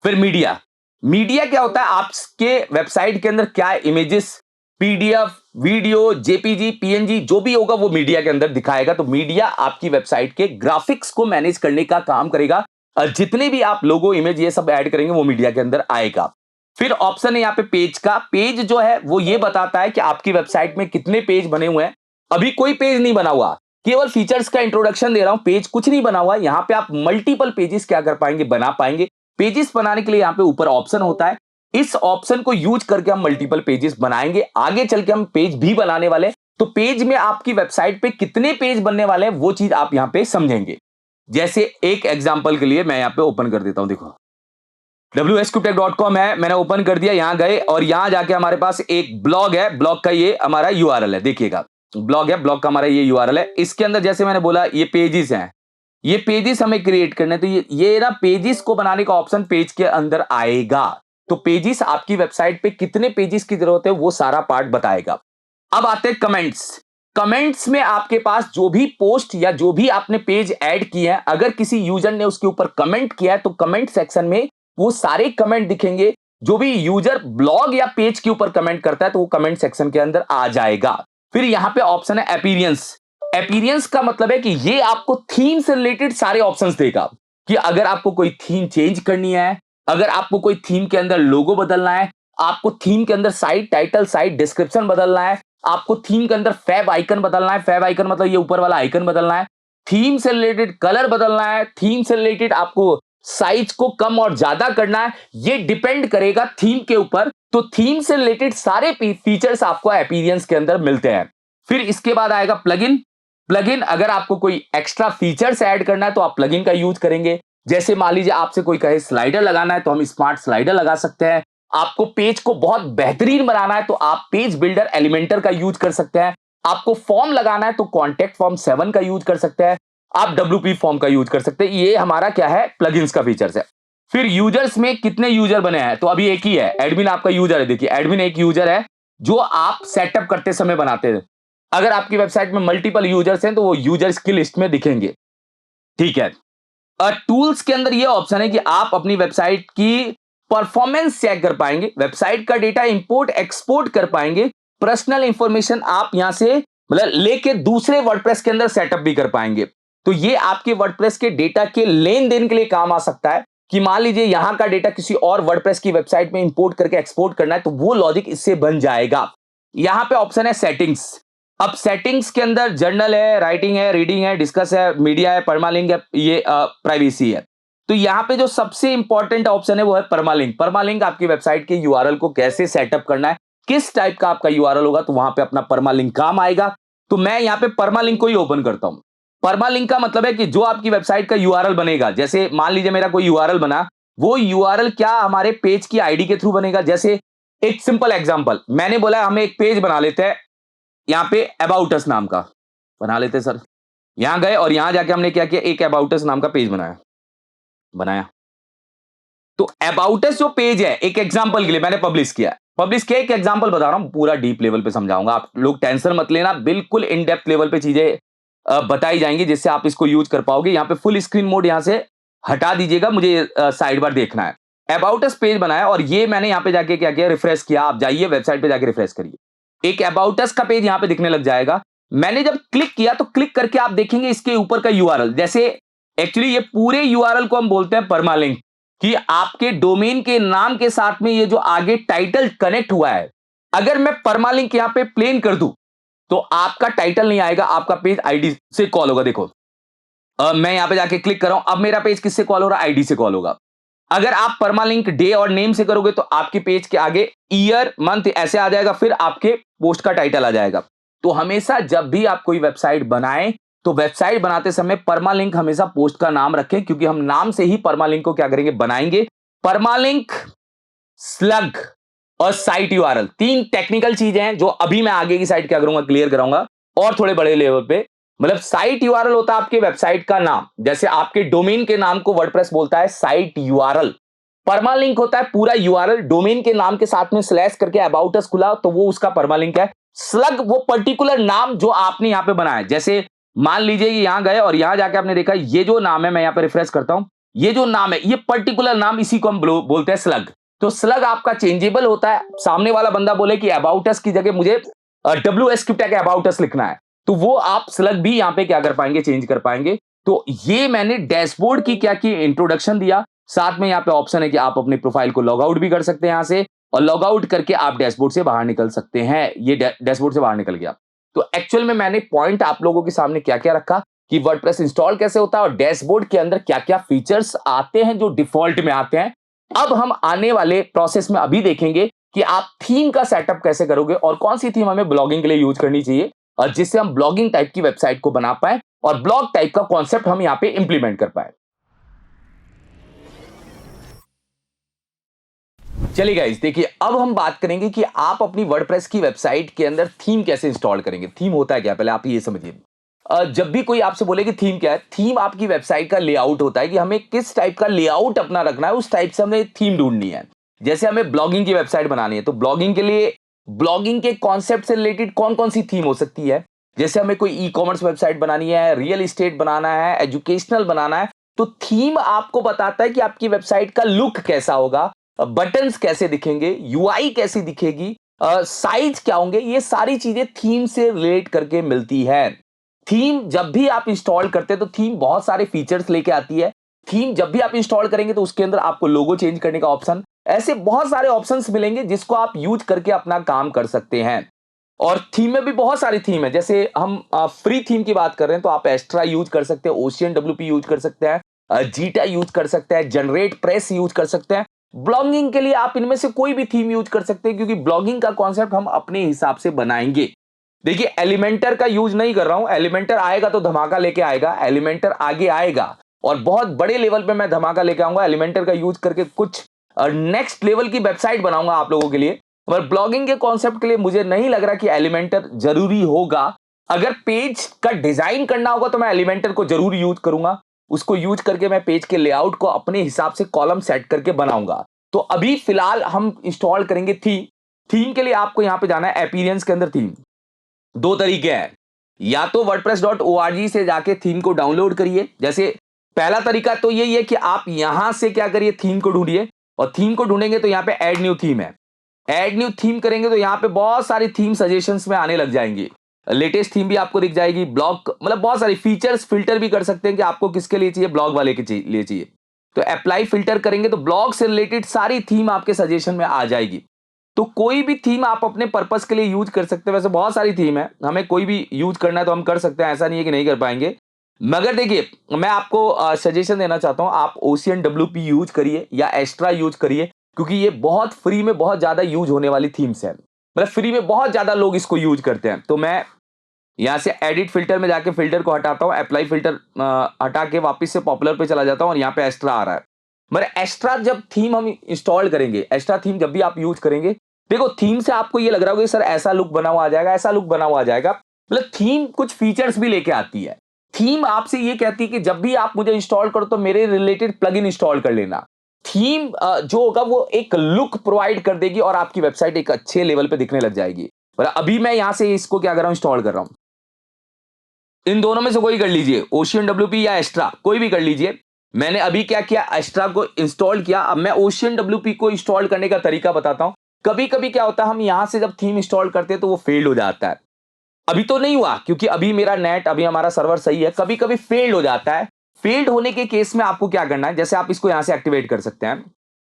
फिर मीडिया, मीडिया क्या होता है, आपके वेबसाइट के अंदर क्या images, PDF, video, JPG, PNG जो भी होगा वो मीडिया के अंदर दिखाएगा। तो मीडिया आपकी वेबसाइट के ग्राफिक्स को मैनेज करने का काम करेगा। जितने भी आप लोगो, इमेज ये सब ऐड करेंगे वो मीडिया के अंदर आएगा। फिर ऑप्शन है यहाँ पे पेज का। पेज जो है वो ये बताता है कि आपकी वेबसाइट में कितने पेज बने हुए हैं। अभी कोई पेज नहीं बना हुआ, केवल फीचर्स का इंट्रोडक्शन दे रहा हूं, पेज कुछ नहीं बना हुआ। यहां पे आप मल्टीपल पेजेस क्या कर पाएंगे, बना पाएंगे। पेजेस बनाने के लिए यहां पे ऊपर ऑप्शन होता है, इस ऑप्शन को यूज करके हम मल्टीपल पेजेस बनाएंगे। आगे चल के हम पेज भी बनाने वाले हैं। तो पेज में आपकी वेबसाइट पे कितने पेज बनने वाले हैं वो चीज आप यहां पे समझेंगे। जैसे एक एग्जांपल के लिए मैं यहां पे ओपन कर देता हूं, देखो wsqtech.com है, मैंने ओपन कर दिया, यहां गए और यहां जाके हमारे पास एक ब्लॉग है। ब्लॉग का ये हमारा यूआरएल है, देखिएगा ब्लॉग है, ब्लॉग का हमारा ये यूआरएल है। इसके अंदर जैसे मैंने बोला ये पेजेस हैं, ये पेजेस हमें क्रिएट करने, तो ये ना पेजेस को बनाने का ऑप्शन पेज के अंदर आएगा। तो पेजेस आपकी वेबसाइट पे कितने पेजेस की जरूरत है वो सारा पार्ट बताएगा। अब आते हैं कमेंट्स। कमेंट्स में आपके पास जो भी पोस्ट या जो भी आपने पेज ऐड किए हैं, अगर किसी यूजर ने उसके ऊपर कमेंट किया है तो कमेंट सेक्शन में वो सारे कमेंट दिखेंगे। जो भी यूजर ब्लॉग या पेज के ऊपर कमेंट करता है तो वो कमेंट सेक्शन के अंदर आ जाएगा। फिर यहां पे ऑप्शन है अपीयरेंस। अपीयरेंस का मतलब है कि ये आपको थीम से रिलेटेड सारे ऑप्शंस देगा कि अगर आपको कोई थीम चेंज करनी है, अगर आपको कोई थीम के अंदर लोगो बदलना है, आपको थीम के अंदर साइट टाइटल, साइट डिस्क्रिप्शन बदलना है, आपको थीम के अंदर फैब आइकन बदलना है, फैब आइकन मतलब ये ऊपर वाला आइकन बदलना है, थीम से रिलेटेड कलर बदलना है, थीम से रिलेटेड आपको साइज को कम और ज्यादा करना है, ये डिपेंड करेगा थीम के ऊपर। तो थीम से रिलेटेड सारे फीचर्स आपको अपीयरेंस के अंदर मिलते हैं। फिर इसके बाद आएगा प्लगइन। प्लगइन, अगर आपको कोई एक्स्ट्रा फीचर्स ऐड करना है तो आप प्लगइन का यूज करेंगे। जैसे मान लीजिए आपसे कोई कहे स्लाइडर लगाना है तो हम स्मार्ट स्लाइडर लगा सकते हैं। आपको पेज को बहुत बेहतरीन बनाना है तो आप पेज बिल्डर एलिमेंटर का यूज कर सकते हैं। आपको फॉर्म लगाना है तो कॉन्टेक्ट फॉर्म 7 का यूज कर सकते हैं। आप WP फॉर्म का यूज कर सकते हैं। ये हमारा क्या है, प्लगइन्स का फीचर्स है। फिर यूजर्स में कितने यूजर बने हैं, तो अभी एक ही है, एडमिन आपका यूजर है। देखिए एडमिन एक यूजर है जो आप सेटअप करते समय बनाते हैं। अगर आपकी वेबसाइट में मल्टीपल यूजर्स हैं तो वो यूजर्स की लिस्ट में दिखेंगे। ठीक है। टूल्स के अंदर ये ऑप्शन है कि आप अपनी वेबसाइट की परफॉर्मेंस चेक कर पाएंगे, वेबसाइट का डेटा इंपोर्ट एक्सपोर्ट कर पाएंगे, पर्सनल इंफॉर्मेशन आप यहां से मतलब लेके दूसरे वर्डप्रेस के अंदर सेटअप भी कर पाएंगे। तो ये आपके वर्डप्रेस के डेटा के लेन देन के लिए काम आ सकता है कि मान लीजिए यहां का डेटा किसी और वर्डप्रेस की वेबसाइट में इंपोर्ट करके एक्सपोर्ट करना है तो वो लॉजिक इससे बन जाएगा। यहां पे ऑप्शन है सेटिंग्स। अब सेटिंग्स के अंदर जर्नल है, राइटिंग है, रीडिंग है, डिस्कस है, मीडिया है, परमालिंक है, ये प्राइवेसी है। तो यहां पे जो सबसे इंपॉर्टेंट ऑप्शन है वो है परमालिंक। परमालिंक आपकी वेबसाइट के यूआरएल को कैसे सेटअप करना है, किस टाइप का आपका यूआरएल होगा तो वहां पे अपना परमालिंक काम आएगा। तो मैं यहां पे परमालिंक को ही ओपन करता हूं। परमालिंक का मतलब है कि जो आपकी वेबसाइट का यूआरएल बनेगा, जैसे मान लीजिए मेरा कोई यूआरएल बना, वो यूआरएल क्या हमारे पेज की आईडी के थ्रू बनेगा। जैसे एक सिंपल एग्जांपल मैंने बोला, हमें एक पेज बना लेते हैं यहां पे अबाउट अस नाम का, बना लेते सर। यहां गए और यहां जाके हमने क्या किया, एक अबाउट अस नाम का पेज बनाया। तो अबाउट अस जो पेज है, एक एग्जांपल के लिए मैंने पब्लिश किया एक एग्जांपल बता रहा हूं, पूरा डीप लेवल पे समझाऊंगा। आप लोग टेंशन मत लेना, बिल्कुल इन डेप्थ लेवल पे चीजें बताई जाएंगी जिससे आप इसको यूज कर पाओगे। यहां पे फुल स्क्रीन मोड यहां से हटा दीजिएगा, मुझे साइड बार देखना है। अबाउट अस पेज बनाया और ये मैंने यहां पे जाके क्या किया, रिफ्रेश किया। आप जाइए वेबसाइट पे जाके रिफ्रेश करिए, एक अबाउट अस का पेज यहां पे दिखने लग जाएगा। मैंने जब क्लिक किया तो क्लिक करके आप देखेंगे इसके ऊपर का यूआरएल, जैसे एक्चुअली ये पूरे यूआरएल को हम बोलते हैं परमालिंक, कि आपके डोमेन के नाम के साथ में ये जो आगे टाइटल कनेक्ट हुआ है, अगर मैं परमालिंक यहां पे प्लेन कर दूं तो आपका टाइटल नहीं आएगा, आपका पेज आईडी से कॉल होगा। देखो मैं यहां पे जाके क्लिक कर रहा हूं, अब मेरा पेज किससे कॉल हो रहा है, आईडी से कॉल होगा। अगर आप परमालिंक डे और नेम से करोगे तो आपके पेज के आगे ईयर मंथ ऐसे आ जाएगा, फिर आपके पोस्ट का टाइटल आ जाएगा। तो हमेशा जब भी आप कोई वेबसाइट बनाएं तो वेबसाइट बनाते समय परमालिंक हमेशा पोस्ट का नाम रखें, क्योंकि हम नाम से ही परमालिंक को क्या करेंगे, बनाएंगे। परमालिंक, स्लग और साइट यूआरएल, तीन टेक्निकल चीजें हैं जो अभी मैं आगे की साइट क्या करूंगा, क्लियर कराऊंगा और थोड़े बड़े लेवल पे। मतलब साइट यूआरएल होता है आपके वेबसाइट का नाम, जैसे आपके डोमेन के नाम को वर्डप्रेस बोलता है साइट यूआरएल। परमालिंक होता है पूरा यूआरएल, डोमेन के नाम के साथ में स्लैश करके अबाउट अस खुला तो वो उसका परमालिंक है। स्लग वो पर्टिकुलर नाम जो आपने यहां पे बनाया, जैसे मान लीजिए यहां गए और यहां जाके आपने देखा ये जो नाम है, मैं यहां पे रिफ्रेश करता हूं, ये जो नाम है ये पर्टिकुलर नाम, इसी को हम बोलते हैं स्लग। तो स्लग आपका चेंजेबल होता है। सामने वाला बंदा बोले कि अबाउट अस की जगह मुझे WSQ टैग अबाउट अस लिखना है, तो वो आप स्लग भी यहां पे क्या कर पाएंगे, चेंज कर पाएंगे। तो ये मैंने डैशबोर्ड की क्या की इंट्रोडक्शन दिया। साथ में यहां पे ऑप्शन है कि आप अपनी प्रोफाइल को लॉग आउट भी कर सकते हैं यहां से, और लॉग आउट करके आप डैशबोर्ड से बाहर निकल सकते हैं। ये डैशबोर्ड से बाहर निकल गया। तो एक्चुअल में मैंने पॉइंट आप लोगों के सामने क्या क्या रखा कि वर्डप्रेस इंस्टॉल कैसे होता है और डैशबोर्ड के अंदर क्या क्या फीचर्स आते हैं जो डिफॉल्ट में आते हैं। अब हम आने वाले प्रोसेस में अभी देखेंगे कि आप थीम का सेटअप कैसे करोगे और कौन सी थीम हमें ब्लॉगिंग के लिए यूज करनी चाहिए, और जिससे हम ब्लॉगिंग टाइप की वेबसाइट को बना पाए और ब्लॉग टाइप का कॉन्सेप्ट हम यहां पे इंप्लीमेंट कर पाए। चलिए गाइस, देखिए अब हम बात करेंगे कि आप अपनी वर्डप्रेस की वेबसाइट के अंदर थीम कैसे इंस्टॉल करेंगे। थीम होता है क्या, पहले आप ये समझिए। जब भी कोई आपसे बोले कि थीम क्या है, थीम आपकी वेबसाइट का लेआउट होता है कि हमें किस टाइप का लेआउट अपना रखना है, उस टाइप से हमें थीम ढूंढनी है। जैसे हमें ब्लॉगिंग की वेबसाइट बनानी है तो ब्लॉगिंग के लिए ब्लॉगिंग के कॉन्सेप्ट से रिलेटेड कौन कौन सी थीम हो सकती है। जैसे हमें कोई ई कॉमर्स वेबसाइट बनानी है, रियल एस्टेट बनाना है, एजुकेशनल बनाना है, तो थीम आपको बताता है कि आपकी वेबसाइट का लुक कैसा होगा, बटन्स कैसे दिखेंगे, यूआई कैसी दिखेगी, साइज क्या होंगे, ये सारी चीजें थीम से रिलेट करके मिलती है। थीम जब भी आप इंस्टॉल करते हैं तो थीम बहुत सारे फीचर्स लेके आती है। थीम जब भी आप इंस्टॉल करेंगे तो उसके अंदर आपको लोगो चेंज करने का ऑप्शन, ऐसे बहुत सारे ऑप्शंस मिलेंगे जिसको आप यूज करके अपना काम कर सकते हैं। और थीम में भी बहुत सारी थीम है, जैसे हम फ्री थीम की बात कर रहे हैं तो आप एस्ट्रा यूज कर सकते हैं, ओशियन डब्ल्यूपी यूज कर सकते हैं, जीटा यूज कर सकते हैं, जनरेट प्रेस यूज कर सकते हैं। ब्लॉगिंग के लिए आप इनमें से कोई भी थीम यूज कर सकते हैं, क्योंकि ब्लॉगिंग का कॉन्सेप्ट हम अपने हिसाब से बनाएंगे। देखिए, एलिमेंटर का यूज नहीं कर रहा हूं, एलिमेंटर आएगा तो धमाका लेके आएगा, एलिमेंटर आगे आएगा और बहुत बड़े लेवल पे मैं धमाका लेके आऊंगा। एलिमेंटर का यूज करके कुछ नेक्स्ट लेवल की वेबसाइट बनाऊंगा आप लोगों के लिए। पर ब्लॉगिंग के कॉन्सेप्ट के लिए मुझे नहीं लग रहा कि एलिमेंटर जरूरी होगा। अगर पेज का डिजाइन करना होगा तो मैं एलिमेंटर को जरूर यूज करूंगा, उसको यूज करके मैं पेज के लेआउट को अपने हिसाब से कॉलम सेट करके बनाऊंगा। तो अभी फिलहाल हम इंस्टॉल करेंगे थीम। थीम के लिए आपको यहां पे जाना है अपीयरेंस के अंदर। थीम दो तरीके हैं, या तो wordpress.org से जाके थीम को डाउनलोड करिए। जैसे पहला तरीका तो यही है कि आप यहां से क्या करिए, थीम को ढूंढिए, और थीम को ढूंढेंगे तो यहां पे ऐड न्यू थीम है। ऐड न्यू थीम करेंगे तो यहां पे बहुत सारी थीम सजेशंस में आने लग जाएंगी, लेटेस्ट थीम भी आपको दिख जाएगी, ब्लॉग मतलब बहुत सारी फीचर्स फिल्टर भी कर सकते हैं कि आपको किसके लिए चाहिए, ब्लॉग वाले के लिए चाहिए। तो अप्लाई फिल्टर करेंगे तो ब्लॉग से रिलेटेड सारी थीम आपके सजेशन में आ जाएगी। तो कोई भी थीम आप अपने पर्पस के लिए यूज कर सकते हैं। वैसे बहुत सारी थीम है, हमें कोई भी यूज करना है तो हम कर सकते हैं, ऐसा नहीं है कि नहीं कर पाएंगे। मगर देखिए, मैं आपको सजेशन देना चाहता हूं, आप ओशियन डब्ल्यूपी यूज करिए या एक्स्ट्रा यूज करिए, क्योंकि ये बहुत फ्री में बहुत ज्यादा यूज होने वाली थीम्स है। मतलब फ्री में बहुत ज्यादा लोग इसको यूज करते हैं। तो मैं यहां से एडिट फिल्टर में जाके फिल्टर को हटाता हूं, अप्लाई फिल्टर हटा के वापस से पॉपुलर पे चला जाता हूं और यहाँ पे एक्स्ट्रा आ रहा है। मगर एक्स्ट्रा जब थीम हम इंस्टॉल करेंगे, एक्स्ट्रा थीम जब भी आप यूज करेंगे, देखो थीम से आपको ये लग रहा होगा कि सर ऐसा लुक बना हुआ आ जाएगा, ऐसा लुक बना हुआ आ जाएगा। मतलब थीम कुछ फीचर्स भी लेके आती है। थीम आपसे ये कहती है कि जब भी आप मुझे इंस्टॉल करो तो मेरे रिलेटेड प्लगइन इंस्टॉल कर लेना। थीम जो होगा वो एक लुक प्रोवाइड कर देगी और आपकी वेबसाइट एक अच्छे लेवल पे दिखने लग जाएगी। पर अभी मैं यहां से इसको क्या कर रहा हूं, इंस्टॉल कर रहा हूं। इन दोनों में से कोई कर लीजिए, ओशियन डब्ल्यूपी या एक्स्ट्रा, कोई भी कर लीजिए। मैंने अभी क्या किया, एक्स्ट्रा को इंस्टॉल किया। अब मैं ओशियन डब्ल्यूपी को इंस्टॉल करने का तरीका बताता हूं। कभी कभी क्या होता है, हम यहां से जब थीम इंस्टॉल करते हैं तो वो फेल्ड हो जाता है। अभी तो नहीं हुआ क्योंकि अभी मेरा नेट, अभी हमारा सर्वर सही है। कभी कभी फेल्ड हो जाता है। फेल्ड होने के केस में आपको क्या करना है, जैसे आप इसको यहां से एक्टिवेट कर सकते हैं।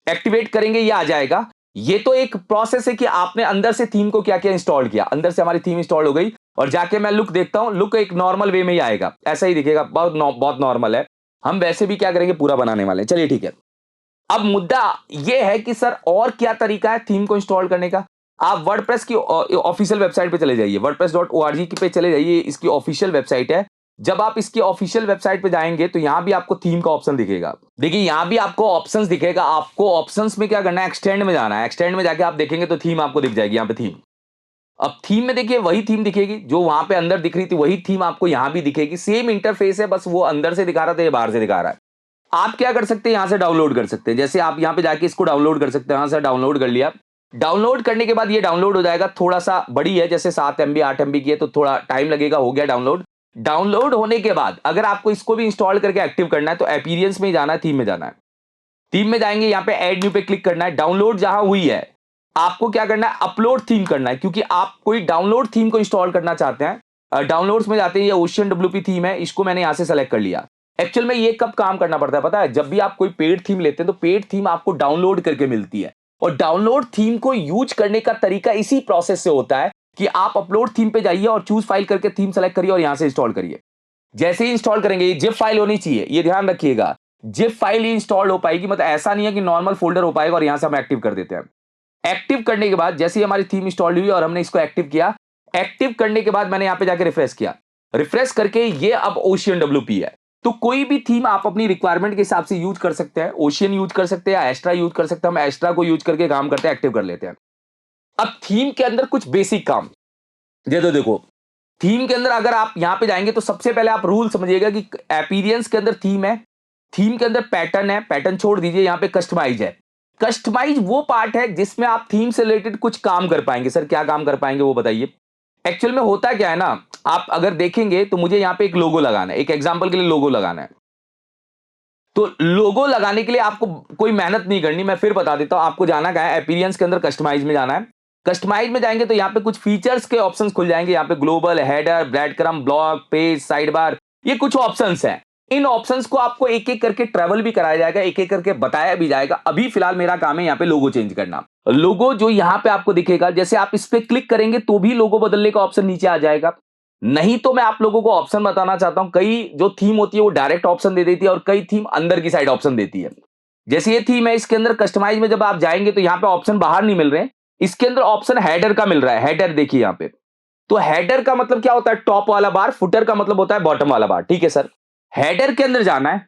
एक्टिवेट करेंगे ये आ जाएगा। ये तो एक प्रोसेस है कि आपने अंदर से थीम को क्या किया, इंस्टॉल किया। अंदर से हमारी थीम इंस्टॉल हो गई और जाके मैं लुक देखता हूं, लुक एक नॉर्मल वे में ही आएगा, ऐसा ही दिखेगा, बहुत नॉर्मल है। हम वैसे भी क्या करेंगे, पूरा बनाने वाले हैं। चलिए ठीक है। अब मुद्दा यह है कि सर और क्या तरीका है थीम को इंस्टॉल करने का। आप वर्डप्रेस की ऑफिशियल वेबसाइट पे चले जाइए, wordpress.org पे चले जाइए, इसकी ऑफिशियल वेबसाइट है। जब आप इसकी ऑफिशियल वेबसाइट पे जाएंगे तो यहां भी आपको थीम का ऑप्शन दिखेगा। देखिए यहां भी आपको ऑप्शंस दिखेगा। आपको ऑप्शंस में क्या करना है, एक्सटेंड में जाना है। एक्सटेंड में जाके आप देखेंगे तो थीम आपको दिख जाएगी, यहां पे थीम। अब थीम में देखिए वही थीम दिखेगी जो वहां पे अंदर दिख रही थी, वही थीम आपको यहां भी दिखेगी। सेम इंटरफेस है, बस वो अंदर से दिखा रहा था, ये बाहर से दिखा रहा है। आप क्या कर सकते हैं, यहां से डाउनलोड कर सकते हैं। जैसे आप यहां पे जाके इसको डाउनलोड कर सकते हैं। यहां से डाउनलोड कर लिया। डाउनलोड करने के बाद ये डाउनलोड हो जाएगा। थोड़ा सा बड़ी है, जैसे 7 MB 8 MB की है, तो थोड़ा टाइम लगेगा। हो गया डाउनलोड। डाउनलोड होने के बाद अगर आपको इसको भी इंस्टॉल करके एक्टिव करना है तो अपीयरेंस में ही जाना है, थीम में जाना है। थीम में जाएंगे, यहां पे ऐड न्यू पे क्लिक करना है। डाउनलोड जहां हुई है आपको क्या करना है, अपलोड थीम करना है, क्योंकि आप कोई डाउनलोड थीम को इंस्टॉल करना चाहते हैं। डाउनलोड्स में जाते हैं, ये ओशियन डब्ल्यूपी थीम है, इसको मैंने यहां से सेलेक्ट कर लिया। एक्चुअल में ये कब काम करना पड़ता है पता है, जब भी आप कोई पेड थीम लेते हैं तो पेड थीम आपको डाउनलोड करके मिलती है। और डाउनलोड थीम को यूज करने का तरीका इसी प्रोसेस से होता है कि आप अपलोड थीम पे जाइए और चूज फाइल करके थीम सेलेक्ट करिए और यहां से इंस्टॉल करिए। जैसे ही इंस्टॉल करेंगे, ये जिप फाइल होनी चाहिए, ये ध्यान रखिएगा। जिप फाइल ही इंस्टॉल हो पाएगी, मतलब ऐसा नहीं है कि नॉर्मल फोल्डर हो पाएगा। और यहां से हम एक्टिव कर देते हैं। एक्टिव करने के बाद जैसे ही हमारी थीम इंस्टॉल हुई और हमने इसको एक्टिव किया, एक्टिव करने के बाद मैंने यहां पे जाके रिफ्रेश किया। रिफ्रेश करके ये अब ओशियन डब्ल्यूपी है। तो कोई भी थीम आप अपनी रिक्वायरमेंट के हिसाब से यूज कर सकते हैं। ओशियन यूज कर सकते हैं या एस्ट्रा यूज कर सकते हैं। हम एस्ट्रा को यूज करके काम करते हैं, एक्टिव कर लेते हैं। अब थीम के अंदर कुछ बेसिक काम, ये तो देखो, थीम के अंदर अगर आप यहां पे जाएंगे तो सबसे पहले आप रूल समझिएगा कि अपीयरेंस के अंदर थीम है, थीम के अंदर पैटर्न है, पैटर्न छोड़ दीजिए, यहां पे कस्टमाइज है। कस्टमाइज वो पार्ट है जिसमें आप थीम से रिलेटेड कुछ काम कर पाएंगे। सर क्या काम कर पाएंगे वो बताइए। एक्चुअल में होता क्या है ना, आप अगर देखेंगे तो मुझे यहां पे एक लोगो लगाना है, एक एग्जांपल के लिए लोगो लगाना है। तो लोगो लगाने के लिए आपको कोई मेहनत नहीं करनी, मैं फिर बता देता हूं। आपको जाना क्या है, अपीयरेंस के अंदर कस्टमाइज में जाना है। कस्टमाइज में जाएंगे तो यहाँ पे कुछ फीचर्स के ऑप्शंस खुल जाएंगे। यहाँ पे global, header, breadcrumb, block, page, side bar, ये कुछ ऑप्शंस हैं। इन ऑप्शंस को आपको एक एक करके ट्रेवल भी कराया जाएगा, एक एक करके बताया भी जाएगा। अभी फिलहाल मेरा काम है यहाँ पे लोगो चेंज करना। लोगो जो यहाँ पे आपको दिखेगा, जैसे आप इस पे क्लिक करेंगे तो भी लोगो बदलने का ऑप्शन नीचे आ जाएगा। नहीं तो मैं आप लोगों को ऑप्शन बताना चाहता हूं। कई जो थीम होती है वो डायरेक्ट ऑप्शन दे देती है और कई थीम अंदर की साइड ऑप्शन देती है। जैसे ये थीम है, इसके अंदर कस्टमाइज में जब आप जाएंगे तो यहाँ पे ऑप्शन बाहर नहीं मिल रहे हैं, इसके अंदर ऑप्शन हेडर का मिल रहा है। हेडर देखिए यहाँ पे, तो हेडर का मतलब क्या होता है? टॉप वाला बार। फुटर का मतलब होता है बॉटम वाला बार। ठीक है सर, हेडर के अंदर जाना है।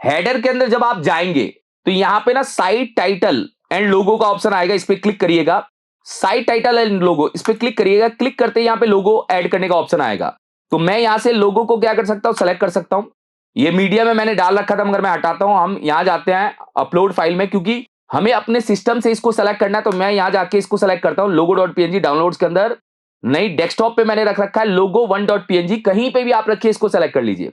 हेडर के अंदर जब आप जाएंगे तो यहां पे ना साइट टाइटल एंड लोगो का ऑप्शन आएगा, इस पे क्लिक करिएगा। साइट टाइटल एंड लोगो, इस पे क्लिक करिएगा। क्लिक करते ही यहां पे लोगो ऐड करने का ऑप्शन आएगा। तो मैं यहां से लोगो को क्या कर सकता हूं? सेलेक्ट कर सकता हूं। ये मीडिया में मैंने डाल रखा था मगर मैं हटाता हूं। हम यहां जाते हैं अपलोड फाइल में, क्योंकि हमें अपने सिस्टम से इसको सेलेक्ट करना है। तो मैं यहां जाके इसको सेलेक्ट करता हूं logo.png डाउनलोड्स के अंदर। नई डेस्कटॉप पे मैंने रख रखा है logo1.png। कहीं पे भी आप रखिए, इसको सेलेक्ट कर लीजिए।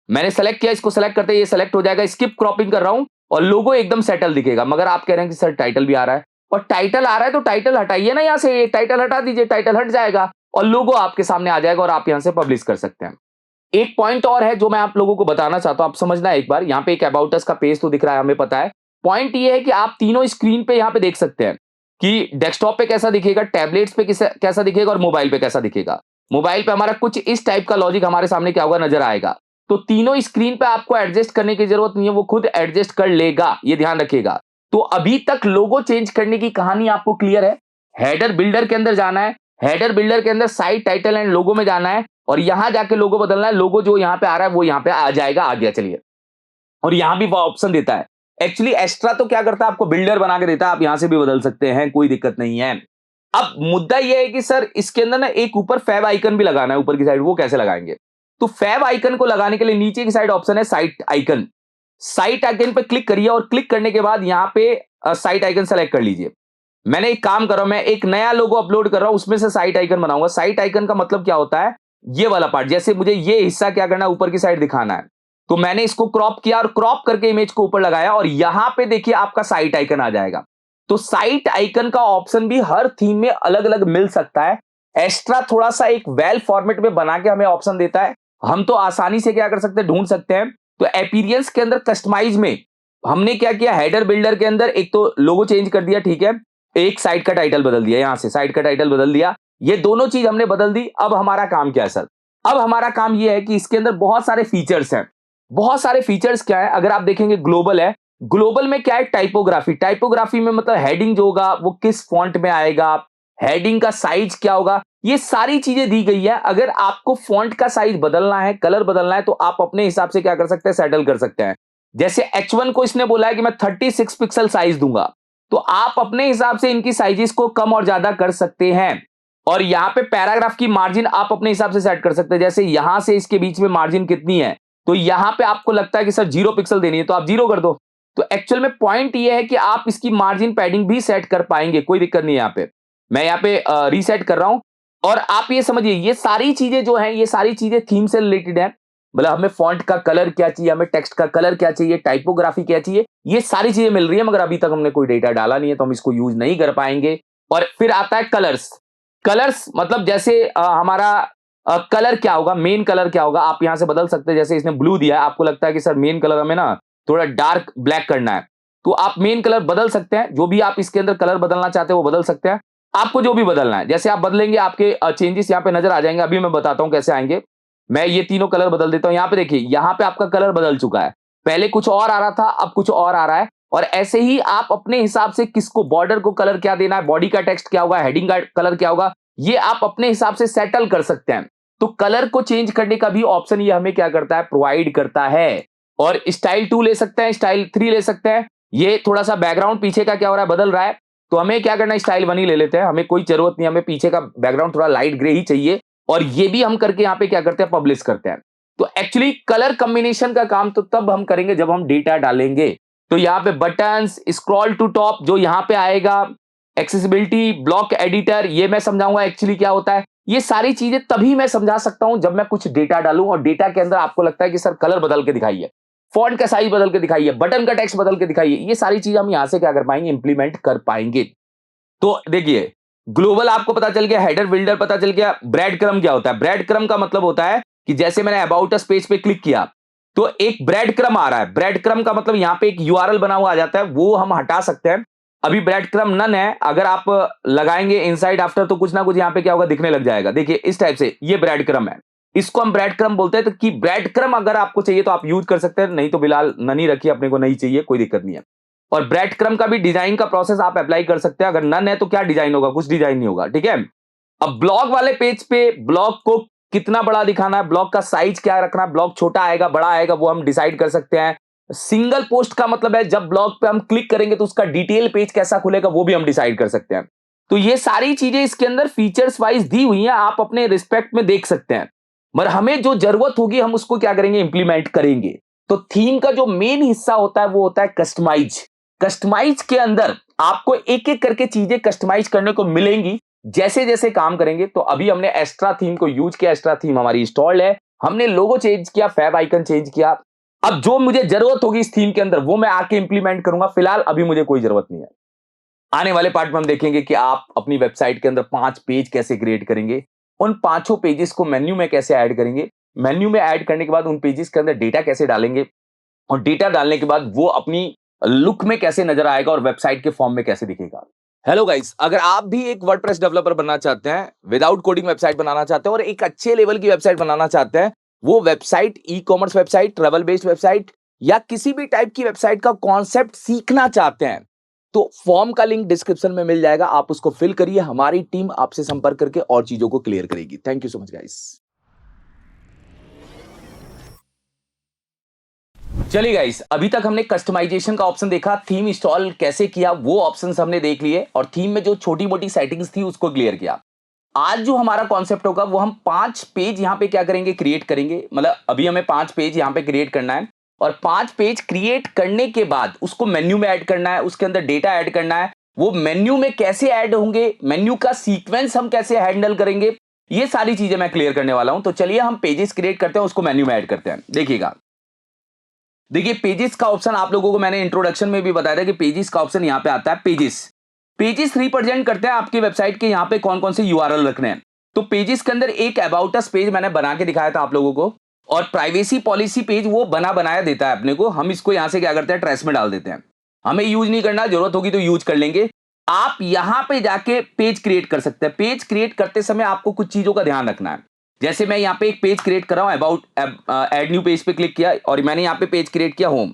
मैंने सेलेक्ट किया, इसको सेलेक्ट करते ही ये सेलेक्ट हो जाएगा। स्किप क्रॉपिंग कर रहा हूं और लोगो एकदम सेटल दिखेगा। मगर आप कह रहे हैं कि सर टाइटल भी आ रहा है, और टाइटल आ रहा है तो टाइटल हटाइए ना यहां से। टाइटल हटा दीजिए, टाइटल हट जाएगा और लोगो आपके सामने आ जाएगा और आप यहां से पब्लिश कर सकते हैं। एक पॉइंट और है जो मैं आप लोगों को बताना चाहता हूं, आप समझना एक बार। यहां पे एक अबाउट अस का पेज तो दिख रहा है, हमें पता है। पॉइंट ये है कि आप तीनों स्क्रीन पे यहां पे देख सकते हैं कि डेस्कटॉप पे कैसा दिखेगा, टैबलेट्स पे कैसा दिखेगा और मोबाइल पे कैसा दिखेगा। मोबाइल पे हमारा कुछ इस टाइप का लॉजिक हमारे सामने क्या होगा, नजर आएगा। तो तीनों स्क्रीन पे आपको एडजस्ट करने की जरूरत नहीं है, वो खुद एडजस्ट कर लेगा, ये ध्यान रखिएगा। तो अभी तक लोगो चेंज करने की कहानी आपको क्लियर है। हेडर बिल्डर के अंदर जाना है, हेडर बिल्डर के अंदर साइट टाइटल एंड लोगो में जाना है और यहां जाके लोगो बदलना है। लोगो जो यहां पे आ रहा है वो यहां पे आ जाएगा, आ गया। चलिए, और यहां भी वो ऑप्शन देता है। एक्चुअली एक्स्ट्रा तो क्या करता है, आपको बिल्डर बना के देता है, आप यहां से भी बदल सकते हैं, कोई दिक्कत नहीं है। अब मुद्दा यह है कि सर इसके अंदर ना एक ऊपर फैब आइकन भी लगाना है, ऊपर की साइड, वो कैसे लगाएंगे? तो फैब आइकन को लगाने के लिए नीचे की साइड ऑप्शन है साइट आइकन। साइट आइकन पे क्लिक करिए और क्लिक करने के बाद यहां पे साइट आइकन सेलेक्ट कर लीजिए। मैंने एक काम कर रहा हूं, मैं एक नया लोगो अपलोड कर रहा हूं, उसमें से साइट आइकन बनाऊंगा। साइट आइकन का मतलब क्या होता है? ये वाला पार्ट। जैसे मुझे ये हिस्सा क्या करना है, ऊपर की साइड दिखाना है, तो मैंने इसको क्रॉप किया और क्रॉप करके इमेज को ऊपर लगाया और यहां पे देखिए आपका साइट आइकन आ जाएगा। तो साइट आइकन का ऑप्शन भी हर थीम में अलग अलग मिल सकता है। एक्स्ट्रा थोड़ा सा एक वेल फॉर्मेट में बना के हमें ऑप्शन देता है। हम तो आसानी से क्या कर सकते हैं, ढूंढ सकते हैं। तो एपीरियंस के अंदर कस्टमाइज में हमने क्या किया, हेडर बिल्डर के अंदर एक तो लोगो चेंज कर दिया, ठीक है, एक साइट का टाइटल बदल दिया, यहां से साइट का टाइटल बदल दिया। ये दोनों चीज हमने बदल दी। अब हमारा काम क्या है सर? अब हमारा काम यह है कि इसके अंदर बहुत सारे फीचर्स हैं। बहुत सारे फीचर्स क्या है, अगर आप देखेंगे ग्लोबल है। ग्लोबल में क्या है, टाइपोग्राफी। टाइपोग्राफी में मतलब हेडिंग जो होगा वो किस फॉन्ट में आएगा, हेडिंग का साइज क्या होगा, ये सारी चीजें दी गई है। अगर आपको फॉन्ट का साइज बदलना है, कलर बदलना है, तो आप अपने हिसाब से क्या कर सकते हैं, सेटल कर सकते हैं। जैसे H1 को इसने बोला है कि मैं 36 पिक्सल साइज दूंगा, तो आप अपने हिसाब से इनकी साइजेस को कम और ज्यादा कर सकते हैं। और यहां पे पैराग्राफ की मार्जिन आप अपने हिसाब से सेट कर सकते हैं। जैसे यहां से इसके बीच में मार्जिन कितनी है, तो यहां पे आपको लगता है कि सर 0 पिक्सल देनी है, तो आप 0 कर दो। तो एक्चुअल में पॉइंट ये है कि आप इसकी मार्जिन पैडिंग भी सेट कर पाएंगे, कोई दिक्कत नहीं है। यहां पे मैं यहां पे रीसेट कर रहा हूं और आप ये समझिए, ये सारी चीजें जो हैं, ये सारी चीजें थीम से रिलेटेड है। मतलब हमें फॉन्ट का कलर क्या चाहिए, हमें टेक्स्ट का कलर क्या चाहिए, टाइपोग्राफी क्या चाहिए, ये सारी चीजें मिल रही है। मगर अभी तक हमने कोई डेटा डाला नहीं है, तो हम इसको यूज नहीं कर पाएंगे। और फिर आता है कलर्स। कलर्स मतलब जैसे हमारा कलर क्या होगा, मेन कलर क्या होगा, आप यहां से बदल सकते हैं। जैसे इसने ब्लू दिया है, आपको लगता है कि सर मेन कलर हमें ना थोड़ा डार्क ब्लैक करना है, तो आप मेन कलर बदल सकते हैं। जो भी आप इसके अंदर कलर बदलना चाहते हैं वो बदल सकते हैं। आपको जो भी बदलना है, जैसे आप बदलेंगे आपके चेंजेस यहाँ पे नजर आ जाएंगे। अभी मैं बताता हूं कैसे आएंगे। मैं ये तीनों कलर बदल देता हूं। यहाँ पे देखिए, यहाँ पे आपका कलर बदल चुका है। पहले कुछ और आ रहा था, अब कुछ और आ रहा है। और ऐसे ही आप अपने हिसाब से किसको, बॉर्डर को कलर क्या देना है, बॉडी का टेक्स्ट क्या होगा, हेडिंग का कलर क्या होगा, ये आप अपने हिसाब से सेटल कर सकते हैं। तो कलर को चेंज करने का भी ऑप्शन ये हमें क्या करता है, प्रोवाइड करता है। और स्टाइल 2 ले सकते हैं, स्टाइल 3 ले सकते हैं। ये थोड़ा सा बैकग्राउंड पीछे का क्या हो रहा है, बदल रहा है, तो हमें क्या करना है, स्टाइल 1 ही ले लेते हैं। हमें कोई जरूरत नहीं, हमें पीछे का बैकग्राउंड थोड़ा लाइट ग्रे ही चाहिए। और ये भी हम करके यहाँ पे क्या करते हैं, पब्लिश करते हैं। तो एक्चुअली कलर कॉम्बिनेशन का काम तो तब हम करेंगे जब हम डेटा डालेंगे। तो यहाँ पे बटन्स, स्क्रॉल टू टॉप जो यहाँ पे आएगा, एक्सेसिबिलिटी, ब्लॉक एडिटर, ये मैं समझाऊंगा एक्चुअली क्या होता है। ये सारी चीजें तभी मैं समझा सकता हूं जब मैं कुछ डेटा डालूं और डेटा के अंदर आपको लगता है कि सर कलर बदल के दिखाइए, फॉन्ट का साइज बदल के दिखाइए, बटन का टेक्स्ट बदल के दिखाइए। ये सारी चीज हम यहां से क्या कर पाएंगे, इंप्लीमेंट कर पाएंगे। तो देखिए, ग्लोबल आपको पता चल गया, हेडर बिल्डर पता चल गया। ब्रेड क्रम क्या होता है? ब्रेड क्रम का मतलब होता है कि जैसे मैंने अबाउट अस पेज पे क्लिक किया तो एक ब्रेड क्रम आ रहा है। ब्रेड क्रम का मतलब यहां पे एक यूआरएल बना हुआ आ जाता है, वो हम हटा सकते हैं। अभी ब्रेड क्रम नन है, अगर आप लगाएंगे इनसाइड आफ्टर तो कुछ ना कुछ यहां पे क्या होगा, दिखने लग जाएगा। देखिए इस टाइप से ये ब्रेड क्रम है, इसको हम ब्रेड क्रम बोलते हैं। तो कि ब्रेड क्रम अगर आपको चाहिए तो आप यूज कर सकते हैं, नहीं तो फिलहाल नन ही रखिए, अपने को नहीं चाहिए, कोई दिक्कत नहीं है। और ब्रेड क्रम का भी डिजाइन का प्रोसेस आप अप्लाई कर सकते हैं। अगर नन है तो क्या डिजाइन होगा, कुछ डिजाइन नहीं होगा, ठीक है। अब ब्लॉग वाले पेज पे ब्लॉग को कितना बड़ा दिखाना है, ब्लॉग का साइज क्या रखना है, ब्लॉग छोटा आएगा बड़ा आएगा वो हम डिसाइड कर सकते हैं। सिंगल पोस्ट का मतलब है जब ब्लॉग पे हम क्लिक करेंगे तो उसका डिटेल पेज कैसा खुलेगा वो भी हम डिसाइड कर सकते हैं। तो ये सारी चीजें इसके अंदर फीचर्स वाइज दी हुई हैं, आप अपने रिस्पेक्ट में देख सकते हैं। मगर हमें जो जरूरत होगी हम उसको क्या करेंगे, इंप्लीमेंट करेंगे। तो थीम का जो मेन हिस्सा होता है वो होता है कस्टमाइज। कस्टमाइज के अंदर आपको एक एक करके चीजें कस्टमाइज करने को मिलेंगी जैसे जैसे काम करेंगे। तो अभी हमने एक्स्ट्रा थीम को यूज किया, एक्स्ट्रा थीम हमारी इंस्टॉल्ड है, हमने लोगो चेंज किया, फैब आइकन चेंज किया। अब जो मुझे जरूरत होगी इस थीम के अंदर वो मैं आके इंप्लीमेंट करूंगा, फिलहाल अभी मुझे कोई जरूरत नहीं है। आने वाले पार्ट में हम देखेंगे कि आप अपनी वेबसाइट के अंदर 5 पेज कैसे क्रिएट करेंगे, उन पांचों पेजेस को मेन्यू में कैसे ऐड करेंगे, मेन्यू में ऐड करने के बाद उन पेजेस के अंदर डेटा कैसे डालेंगे, और डेटा डालने के बाद वो अपनी लुक में कैसे नजर आएगा और वेबसाइट के फॉर्म में कैसे दिखेगा। हेलो गाइस, अगर आप भी एक वर्डप्रेस डेवलपर बनना चाहते हैं, विदाउट कोडिंग वेबसाइट बनाना चाहते हैं और एक अच्छे लेवल की वेबसाइट बनाना चाहते हैं, वो website e commerce website, travel based website या किसी भी टाइप की वेबसाइट का कॉन्सेप्ट सीखना चाहते हैं, तो फॉर्म का लिंक डिस्क्रिप्शन में मिल जाएगा, आप उसको फिल करिए, हमारी टीम आपसे संपर्क करके और चीजों को क्लियर करेगी। Thank you so much guys. चलिए गाइस, अभी तक हमने कस्टमाइजेशन का ऑप्शन देखा, थीम इंस्टॉल कैसे किया वो ऑप्शंस हमने देख लिए, और थीम में जो छोटी मोटी सेटिंग्स थी उसको क्लियर किया। आज जो हमारा कॉन्सेप्ट होगा वो हम 5 पेज यहां पे क्या करेंगे, क्रिएट करेंगे। मतलब अभी हमें 5 पेज यहां पे क्रिएट करना है, और 5 पेज क्रिएट करने के बाद उसको मेन्यू में ऐड करना है, उसके अंदर डेटा ऐड करना है। वो मेन्यू में कैसे ऐड होंगे, मेन्यू का सीक्वेंस हम कैसे हैंडल करेंगे, ये सारी चीजें मैं क्लियर करने वाला हूं। तो चलिए हम पेजेस क्रिएट करते हैं, उसको मेन्यू में ऐड करते हैं। देखिएगा, देखिए पेजेस का ऑप्शन आप लोगों को मैंने इंट्रोडक्शन में भी बताया था कि पेजेस का ऑप्शन यहां पे आता है। पेजेस पेजेस रिप्रेजेंट करते हैं आपकी वेबसाइट के यहां पे कौन कौन से यूआरएल रखने हैं। तो पेजेस के अंदर एक अबाउट अस पेज मैंने बना के दिखाया था आप लोगों को, और प्राइवेसी पॉलिसी पेज वो बनाया देता है अपने को। हम इसको यहां से क्या करते हैं, ट्रेस में डाल देते हैं, हमें यूज नहीं करना, जरूरत होगी तो यूज कर लेंगे। आप यहां पे जाके पेज क्रिएट कर सकते हैं। पेज क्रिएट करते समय आपको कुछ चीजों का ध्यान रखना है। जैसे मैं यहाँ पे एक पेज क्रिएट कर रहा हूं, अबाउट ऐड न्यू पेज पे क्लिक किया और मैंने यहाँ पे पेज क्रिएट किया होम।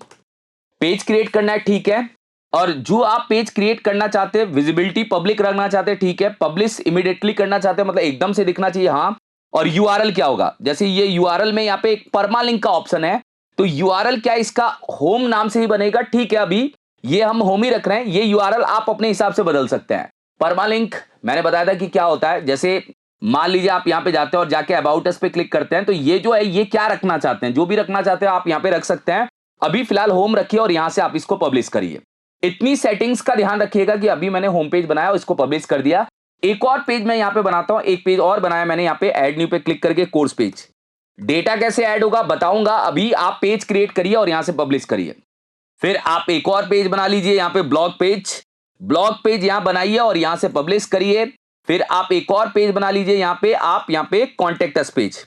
पेज क्रिएट करना है, ठीक है। और जो आप पेज क्रिएट करना चाहते हैं, विजिबिलिटी पब्लिक रखना चाहते हैं, ठीक है। पब्लिश इमीडिएटली करना चाहते हैं, मतलब एकदम से दिखना चाहिए, हाँ। और यूआरएल क्या होगा, जैसे ये यूआरएल में यहाँ पे एक परमालिंक का ऑप्शन है, तो यूआरएल क्या इसका होम नाम से ही बनेगा, ठीक है। अभी ये हम होम ही रख रहे हैं, ये यूआरएल आप अपने हिसाब से बदल सकते हैं। परमालिंक मैंने बताया था कि क्या होता है, जैसे मान लीजिए आप यहां पे जाते हैं और जाके अबाउट अस पे क्लिक करते हैं, तो ये जो है ये क्या रखना चाहते हैं, जो भी रखना चाहते हैं आप यहां पे रख सकते हैं। अभी फिलहाल होम रखिए और यहां से आप इसको पब्लिश करिए। इतनी सेटिंग्स का ध्यान रखिएगा कि अभी मैंने होम पेज बनाया और इसको पब्लिश कर दिया। एक और पेज मैं यहां पे बनाता हूं, एक पेज और बनाया मैंने यहां पे ऐड न्यू पे क्लिक करके, कोर्स पेज। डेटा कैसे ऐड होगा बताऊंगा, अभी आप पेज क्रिएट करिए और यहां से पब्लिश करिए। फिर आप एक और पेज बना लीजिए, यहां पे ब्लॉग पेज, ब्लॉग पेज यहां बनाइए और यहां से पब्लिश करिए। फिर आप एक और पेज बना लीजिए, यहां पे आप यहां पे कॉन्टेक्ट अस पेज,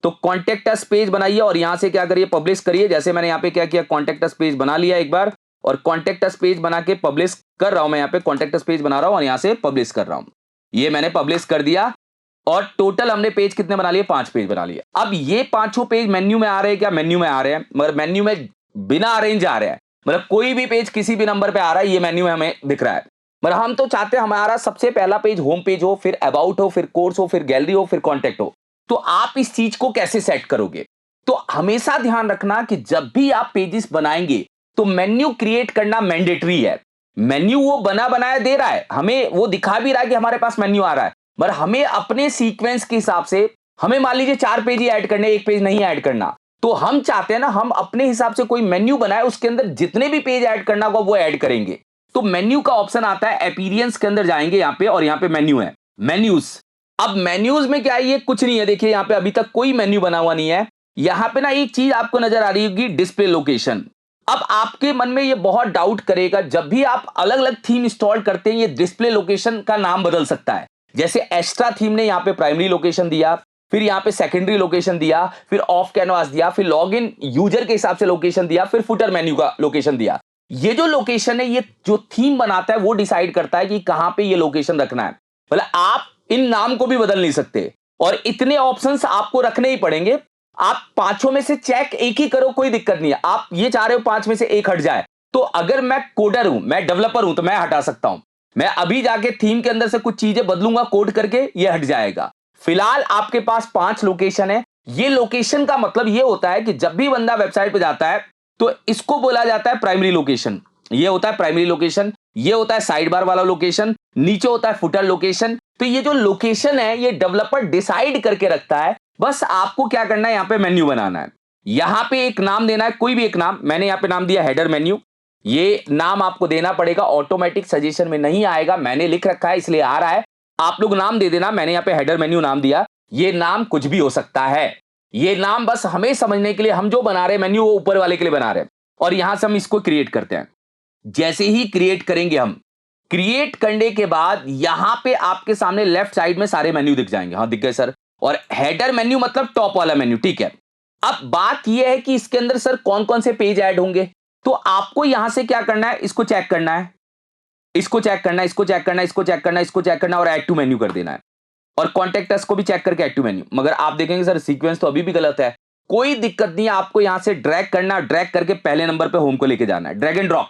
तो कॉन्टेक्ट अस पेज बनाइए और यहां से क्या करिए, पब्लिश करिए। जैसे मैंने यहां पे क्या किया, कॉन्टेक्ट अस पेज बना लिया एक बार, और कॉन्टेक्ट अस पेज बना के पब्लिश कर रहा हूं। मैं यहां पे कॉन्टेक्ट अस पेज बना रहा हूं और यहां से पब्लिश कर रहा हूं। ये मैंने पब्लिश कर दिया, और टोटल हमने पेज कितने बना लिए, 5 पेज बना लिए। अब ये पांचों पेज मेन्यू में आ रहे हैं क्या, मेन्यू में आ रहे हैं, मगर मेन्यू में बिना अरेंज आ रहे हैं। मतलब कोई भी पेज किसी भी नंबर पे आ रहा है, ये मेन्यू में हमें दिख रहा है। मगर हम तो चाहते हैं हमारा सबसे पहला पेज होम पेज हो, फिर अबाउट हो, फिर कोर्स हो, फिर गैलरी हो, फिर कॉन्टेक्ट हो। तो आप इस चीज को कैसे सेट करोगे, तो हमेशा ध्यान रखना कि जब भी आप पेजेस बनाएंगे तो मेन्यू क्रिएट करना मैंडेटरी है। मेन्यू वो बना बनाया दे रहा है, हमें वो दिखा भी रहा है कि हमारे पास मेन्यू आ रहा है, पर हमें अपने सीक्वेंस के हिसाब से, हमें मान लीजिए 4 पेज ही ऐड करने, एक पेज नहीं ऐड करना, तो हम चाहते हैं ना हम अपने हिसाब से कोई मेन्यू बनाए, उसके अंदर जितने भी पेज ऐड करना होगा वो ऐड करेंगे। तो मेन्यू का ऑप्शन आता है, अपीयरेंस के अंदर जाएंगे यहां पे, और यहां पे मेन्यू है, मेन्यूज। अब मेन्यूज में क्या है, ये कुछ नहीं है, देखिए यहां पे अभी तक कोई मेन्यू बना हुआ नहीं है। यहां पे ना एक चीज आपको नजर आ रही होगी, डिस्प्ले लोकेशन। अब आपके मन में ये बहुत डाउट करेगा, जब भी आप अलग अलग थीम इंस्टॉल करते हैं ये डिस्प्ले लोकेशन का नाम बदल सकता है। जैसे एक्स्ट्रा थीम ने यहाँ पे प्राइमरी लोकेशन दिया, फिर यहाँ पे सेकेंडरी लोकेशन दिया, फिर ऑफ कैनवास दिया, फिर लॉग इन यूजर के हिसाब से लोकेशन दिया, फिर फुटर मेन्यू का लोकेशन दिया। ये जो लोकेशन है, ये जो थीम बनाता है वो डिसाइड करता है कि कहां पे ये लोकेशन रखना है। मतलब आप इन नाम को भी बदल नहीं सकते और इतने ऑप्शंस आपको रखने ही पड़ेंगे। आप पांचों में से चेक एक ही करो, कोई दिक्कत नहीं है। आप ये चाह रहे हो पांच में से एक हट जाए, तो अगर मैं कोडर हूं, मैं डेवलपर हूं, तो मैं हटा सकता हूं। मैं अभी जाके थीम के अंदर से कुछ चीजें बदलूंगा कोड करके, ये हट जाएगा। फिलहाल आपके पास 5 लोकेशन है। ये लोकेशन का मतलब ये होता है कि जब भी बंदा वेबसाइट पे जाता है तो इसको बोला जाता है प्राइमरी लोकेशन। ये होता है प्राइमरी लोकेशन, ये होता है साइड बार वाला लोकेशन, नीचे होता है फुटर लोकेशन। तो ये जो लोकेशन है ये डेवलपर डिसाइड करके रखता है। बस आपको क्या करना है, यहां पे मेन्यू बनाना है। यहां पे एक नाम देना है, कोई भी एक नाम। मैंने यहां पे नाम दिया हेडर मेन्यू। ये नाम आपको देना पड़ेगा, ऑटोमेटिक सजेशन में नहीं आएगा, मैंने लिख रखा है इसलिए आ रहा है। आप लोग नाम दे देना। मैंने यहां पे हेडर मेन्यू नाम दिया। ये नाम कुछ भी हो सकता है। ये नाम बस हमें समझने के लिए, हम जो बना रहे हैं मेन्यू वो ऊपर वाले के लिए बना रहे हैं, और यहां से हम इसको क्रिएट करते हैं। जैसे ही क्रिएट करेंगे हम, क्रिएट करने के बाद यहां पे आपके सामने लेफ्ट साइड में सारे मेन्यू दिख जाएंगे। हाँ दिख गए सर। और हेडर मेन्यू मतलब टॉप वाला मेन्यू, ठीक है। अब बात यह है कि इसके अंदर सर कौन कौन से पेज ऐड होंगे, तो आपको यहां से क्या करना है, इसको चेक करना है, इसको चेक करना है, इसको चेक करना है, इसको चेक करना है, इसको चेक करना है, और ऐड टू मेन्यू कर देना है। और कॉन्टेक्ट अस को भी चेक करके ऐड टू मेन्यू। मगर आप देखेंगे सर सीक्वेंस तो अभी भी गलत है। कोई दिक्कत नहीं है, आपको यहां से ड्रैग करना है, ड्रैग करके पहले नंबर पे होम को लेके जाना है, ड्रैग एंड ड्रॉप।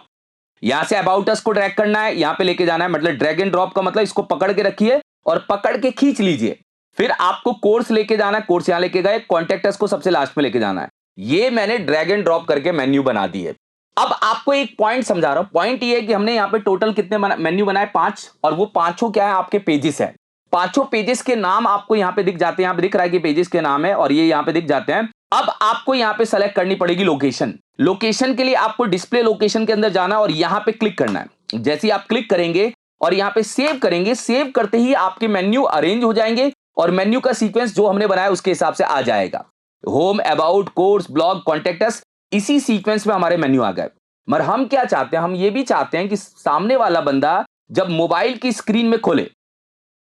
यहां से अबाउट अस को ड्रैग करना है, यहां पे लेके जाना है। मतलब ड्रैग एंड ड्रॉप का मतलब इसको पकड़ के रखिए और पकड़ के खींच लीजिए। फिर आपको कोर्स लेके जाना है, कोर्स यहां लेके गए, कॉन्टेक्ट अस को सबसे लास्ट में लेके जाना है। ये मैंने ड्रैग एंड ड्रॉप करके मेन्यू बना दी है। अब आपको एक पॉइंट समझा रहा हूं। पॉइंट ये है कि हमने यहां पे टोटल कितने मेन्यू बनाए, 5, और वो पांचों क्या है, आपके पेजेस है। पांचों पेजेस के नाम आपको यहां पे दिख जाते हैं। यहां पे दिख रहा है कि पेजेस के नाम है, और ये यहां पे दिख जाते हैं। अब आपको यहां पे सेलेक्ट करनी पड़ेगी लोकेशन। लोकेशन के लिए आपको डिस्प्ले लोकेशन के अंदर जाना है और यहां पे क्लिक करना है। जैसे ही आप क्लिक करेंगे और यहां पे सेव करेंगे, सेव करते ही आपके मेन्यू अरेंज हो जाएंगे और मेन्यू का सीक्वेंस जो हमने बनाया उसके हिसाब से आ जाएगा। Home, about, course, blog, contact us, इसी सीक्वेंस में हमारे मेन्यू आ गए। मगर हम क्या चाहते हैं, हम ये भी चाहते हैं कि सामने वाला बंदा जब मोबाइल की स्क्रीन में खोले,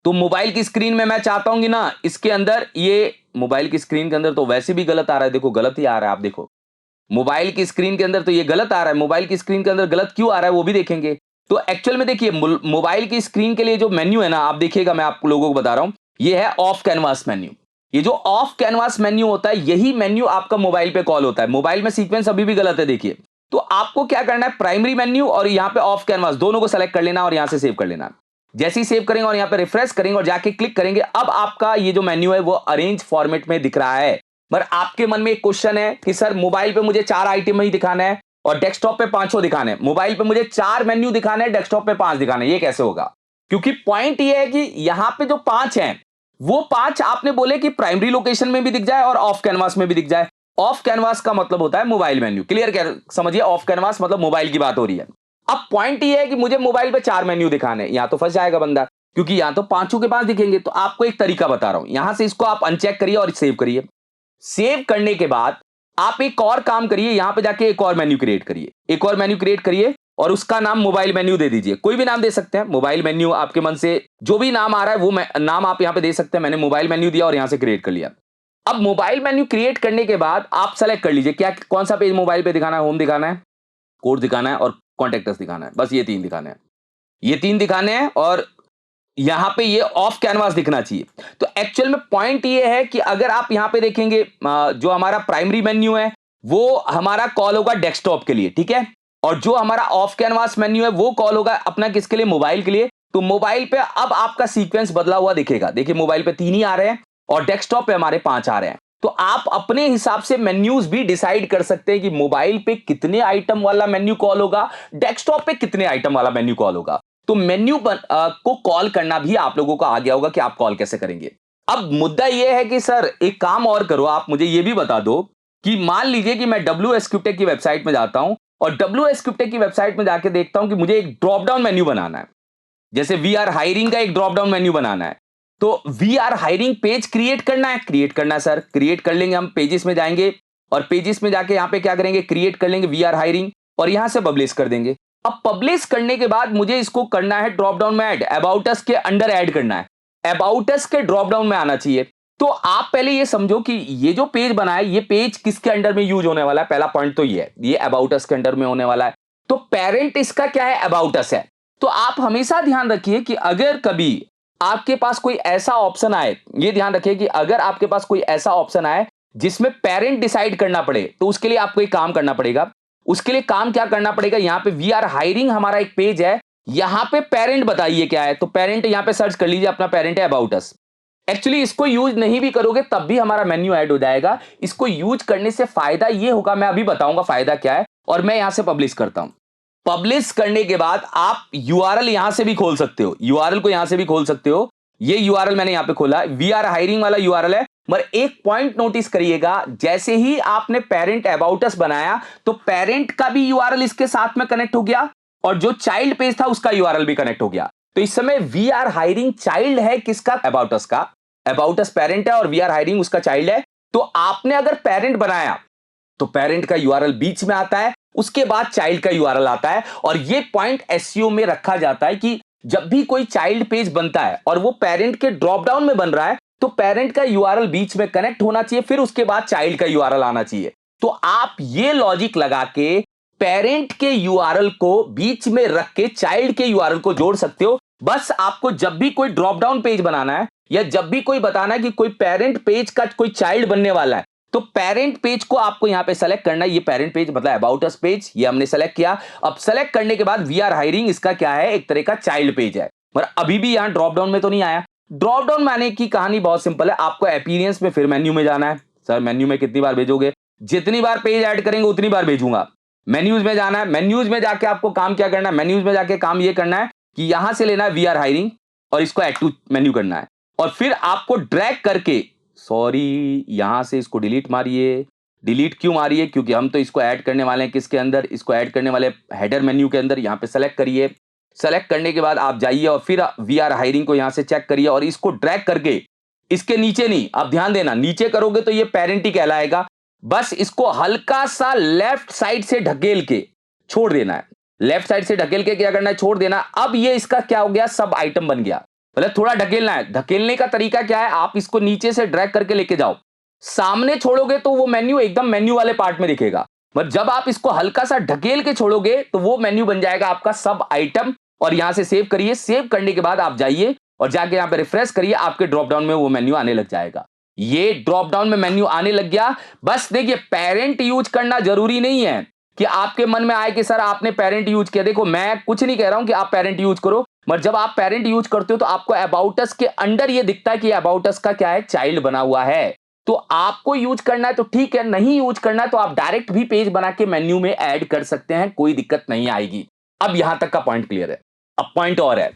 तो मोबाइल की स्क्रीन में मैं चाहता हूं कि ना इसके अंदर, ये मोबाइल की स्क्रीन के अंदर तो वैसे भी गलत आ रहा है, देखो गलत ही आ रहा है। आप देखो मोबाइल की स्क्रीन के अंदर तो ये गलत आ रहा है। मोबाइल की स्क्रीन के अंदर गलत क्यों आ रहा है वो भी देखेंगे। तो एक्चुअल में देखिए मोबाइल की स्क्रीन के लिए जो मेन्यू है ना, आप देखिएगा, मैं आप लोगों को बता रहा हूं, ये है ऑफ कैनवास मेन्यू। ये जो ऑफ कैनवास मेन्यू होता है, यही मेन्यू आपका मोबाइल पे कॉल होता है। मोबाइल में सीक्वेंस अभी भी गलत है, देखिए। तो आपको क्या करना है, प्राइमरी मेन्यू और यहां पे ऑफ कैनवास दोनों को सेलेक्ट कर लेना और यहां से सेव कर लेना। जैसे ही सेव करेंगे और यहां पे रिफ्रेश करेंगे और जाके क्लिक करेंगे, अब आपका ये जो मेन्यू है वो अरेंज फॉर्मेट में दिख रहा है। पर आपके मन में एक क्वेश्चन है कि सर मोबाइल पे मुझे 4 आइटम ही दिखाना है और डेस्कटॉप पे 5 दिखाने हैं। मोबाइल पे मुझे 4 मेन्यू दिखाने हैं, डेस्कटॉप पे 5 दिखाने हैं, ये कैसे होगा? क्योंकि पॉइंट ये है कि यहां पे जो 5 हैं, वो 5 आपने बोले कि प्राइमरी लोकेशन में भी दिख जाए और ऑफ कैनवास में भी दिख जाए। ऑफ कैनवास का मतलब होता है मोबाइल मेन्यू। क्लियर समझिए, ऑफ कैनवास मतलब मोबाइल की बात हो रही है। अब पॉइंट ये है कि मुझे मोबाइल पे 4 मेन्यू दिखाने हैं, यहां तो फंस जाएगा बंदा, क्योंकि यहां तो पांचों के पास दिखेंगे। तो आपको एक तरीका बता रहा हूं, यहां से इसको आप अनचेक करिए और सेव करिए। सेव करने के बाद आप एक और काम करिए, यहां पे जाके एक और मेन्यू क्रिएट करिए, एक और मेन्यू क्रिएट करिए और उसका नाम मोबाइल मेन्यू दे दीजिए। कोई भी नाम दे सकते हैं, मोबाइल मेन्यू, आपके मन से जो भी नाम आ रहा है वो नाम आप यहां पे दे सकते हैं। मैंने मोबाइल मेन्यू दिया और यहां से क्रिएट कर लिया। अब मोबाइल मेन्यू क्रिएट करने के बाद आप सेलेक्ट कर लीजिए क्या, कौन सा पेज मोबाइल पे दिखाना है। होम दिखाना है, कोर्स दिखाना है और कॉन्टेक्ट अस दिखाना है। बस ये 3 दिखाने हैं, ये 3 दिखाने हैं और यहां पे ये ऑफ कैनवास दिखना चाहिए। तो एक्चुअल में पॉइंट ये है कि अगर आप यहां पे देखेंगे, जो हमारा प्राइमरी मेन्यू है वो हमारा कॉल होगा डेस्कटॉप के लिए, ठीक है। और जो हमारा ऑफ कैनवास मेन्यू है वो कॉल होगा अपना किसके लिए, मोबाइल के लिए। तो मोबाइल पे अब आपका सीक्वेंस बदला हुआ दिखेगा। देखिए मोबाइल पे 3 ही आ रहे हैं और डेस्कटॉप पे हमारे 5 आ रहे हैं। तो आप अपने हिसाब से मेन्यूज भी डिसाइड कर सकते हैं कि मोबाइल पे कितने आइटम वाला मेन्यू कॉल होगा, डेस्कटॉप पे कितने आइटम वाला मेन्यू कॉल होगा। तो मेन्यू को कॉल करना भी आप लोगों को आ गया होगा कि आप कॉल कैसे करेंगे। अब मुद्दा यह है कि सर एक काम और करो, आप मुझे यह भी बता दो कि मान लीजिए कि मैं WSQTech की वेबसाइट में जाता हूं और WSQTech की वेबसाइट में जाके देखता हूं कि मुझे एक ड्रॉप डाउन मेन्यू बनाना है। जैसे वी आर हायरिंग का एक ड्रॉप डाउन मेन्यू बनाना है। तो we are hiring page create करना है, क्रिएट करना है सर, क्रिएट कर लेंगे। हम पेजेस में जाएंगे और पेजेस में जाके यहां पे क्या करेंगे, क्रिएट कर लेंगे वी आर हायरिंग और यहां से पब्लिश कर देंगे। अब पब्लिश करने के बाद मुझे इसको करना है ड्रॉप डाउन में ऐड, अबाउट अस के अंडर ऐड करना है। अबाउट अस के ड्रॉप डाउन में आना चाहिए। तो आप पहले ये समझो कि ये जो पेज बना है, ये पेज किसके अंडर में यूज होने वाला है। पहला पॉइंट तो ये है, ये अबाउट अस के अंडर में होने वाला है। तो पेरेंट इसका क्या है, अबाउट अस है। तो आप हमेशा ध्यान रखिए कि अगर कभी आपके पास कोई ऐसा ऑप्शन आए, ये ध्यान रखिए कि अगर आपके पास कोई ऐसा ऑप्शन आए जिसमें पेरेंट डिसाइड करना पड़े, तो उसके लिए आपको एक काम करना पड़ेगा। उसके लिए काम क्या करना पड़ेगा, यहां पे वी आर हायरिंग हमारा एक पेज है, यहां पे पेरेंट बताइए क्या है। तो पेरेंट यहां पे सर्च कर लीजिए, अपना पेरेंट है अबाउट अस। एक्चुअली इसको यूज नहीं भी करोगे तब भी हमारा मेन्यू ऐड हो जाएगा। इसको यूज करने से फायदा ये होगा, मैं अभी बताऊंगा फायदा क्या है। और मैं यहां से पब्लिश करता हूं। पब्लिश करने के बाद आप यूआरएल यहां से भी खोल सकते हो, यूआरएल को यहां से भी खोल सकते हो। ये यूआरएल मैंने यहां पे खोला, वी आर हायरिंग वाला यूआरएल है। मगर एक पॉइंट नोटिस करिएगा, जैसे ही आपने पेरेंट अबाउट अस बनाया तो पेरेंट का भी यूआरएल इसके साथ में कनेक्ट हो गया और जो चाइल्ड पेज था उसका यूआरएल भी कनेक्ट हो गया। तो इस समय वी आर हायरिंग चाइल्ड है किसका, अबाउट अस का। अबाउट अस पेरेंट है और वी आर हायरिंग उसका चाइल्ड है। तो आपने अगर पेरेंट बनाया तो पेरेंट का यूआरएल बीच में आता है, उसके बाद चाइल्ड का यूआरएल आता है। और ये पॉइंट एसईओ में रखा जाता है कि जब भी कोई चाइल्ड पेज बनता है और वो पेरेंट के ड्रॉप डाउन में बन रहा है, तो पेरेंट का यूआरएल बीच में कनेक्ट होना चाहिए, फिर उसके बाद चाइल्ड का यूआरएल आना चाहिए। तो आप ये लॉजिक लगा के पेरेंट के यूआरएल को बीच में रख के चाइल्ड के यूआरएल को जोड़ सकते हो। बस आपको जब भी कोई ड्रॉप डाउन पेज बनाना है या जब भी कोई बताना है कि कोई पेरेंट पेज का कोई चाइल्ड बनने वाला है, तो पेरेंट पेज को आपको यहां पे सेलेक्ट करना है। ये पेरेंट पेज मतलब अबाउट अस पेज, ये हमने सेलेक्ट किया। अब सेलेक्ट करने के बाद वी आर हायरिंग इसका क्या है, एक तरह का चाइल्ड पेज है। मगर अभी भी यहां ड्रॉप डाउन में तो नहीं आया। ड्रॉप डाउन में आने की कहानी बहुत सिंपल है, आपको अपीयरेंस में फिर मेन्यू में जाना है। सर मेन्यू में कितनी बार भेजोगे, जितनी बार पेज ऐड करेंगे उतनी बार भेजूंगा। मेन्यूज में जाना है, मेन्यूज में जाके आपको काम क्या करना है, मेन्यूज में जाके काम ये करना है कि यहां से लेना है वी आर हायरिंग और इसको ऐड टू मेन्यू करना है। और फिर आपको ड्रैग करके, सॉरी यहां से इसको डिलीट मारिए। डिलीट क्यों मारिए, क्योंकि हम तो इसको ऐड करने वाले हैं किसके अंदर, इसको ऐड करने वाले हेडर मेन्यू के अंदर। यहां पे सेलेक्ट करिए, सेलेक्ट करने के बाद आप जाइए और फिर वी आर हायरिंग को यहां से चेक करिए और इसको ड्रैग करके इसके नीचे नहीं, आप ध्यान देना नीचे करोगे तो ये पेरेंट ही कहलाएगा। बस इसको हल्का सा लेफ्ट साइड से ढकेल के छोड़ देना है। लेफ्ट साइड से ढकेल के क्या करना है, छोड़ देना। अब ये इसका क्या हो गया, सब आइटम बन गया। मतलब थोड़ा ढकेलना है। ढकेलने का तरीका क्या है, आप इसको नीचे से ड्रैग करके लेके जाओ, सामने छोड़ोगे तो वो मेन्यू एकदम मेन्यू वाले पार्ट में दिखेगा। बट जब आप इसको हल्का सा ढकेल के छोड़ोगे तो वो मेन्यू बन जाएगा आपका सब आइटम। और यहां से सेव करिए, सेव करने के बाद आप जाइए और जाके यहां पे रिफ्रेश करिए, आपके ड्रॉप डाउन में वो मेन्यू आने लग जाएगा। ये ड्रॉप डाउन में मेन्यू आने लग गया। बस देखिए, पेरेंट यूज करना जरूरी नहीं है कि आपके मन में आए कि सर आपने पेरेंट यूज किया। देखो मैं कुछ नहीं कह रहा हूं कि आप पेरेंट यूज करो, मगर जब आप पेरेंट यूज करते हो तो आपको अबाउट अस के अंडर ये दिखता है कि अबाउट अस का क्या है, चाइल्ड बना हुआ है। तो आपको यूज करना है तो ठीक है, नहीं यूज करना है तो आप डायरेक्ट भी पेज बना के मेन्यू में ऐड कर सकते हैं, कोई दिक्कत नहीं आएगी। अब यहां तक का पॉइंट क्लियर है। अब पॉइंट और है,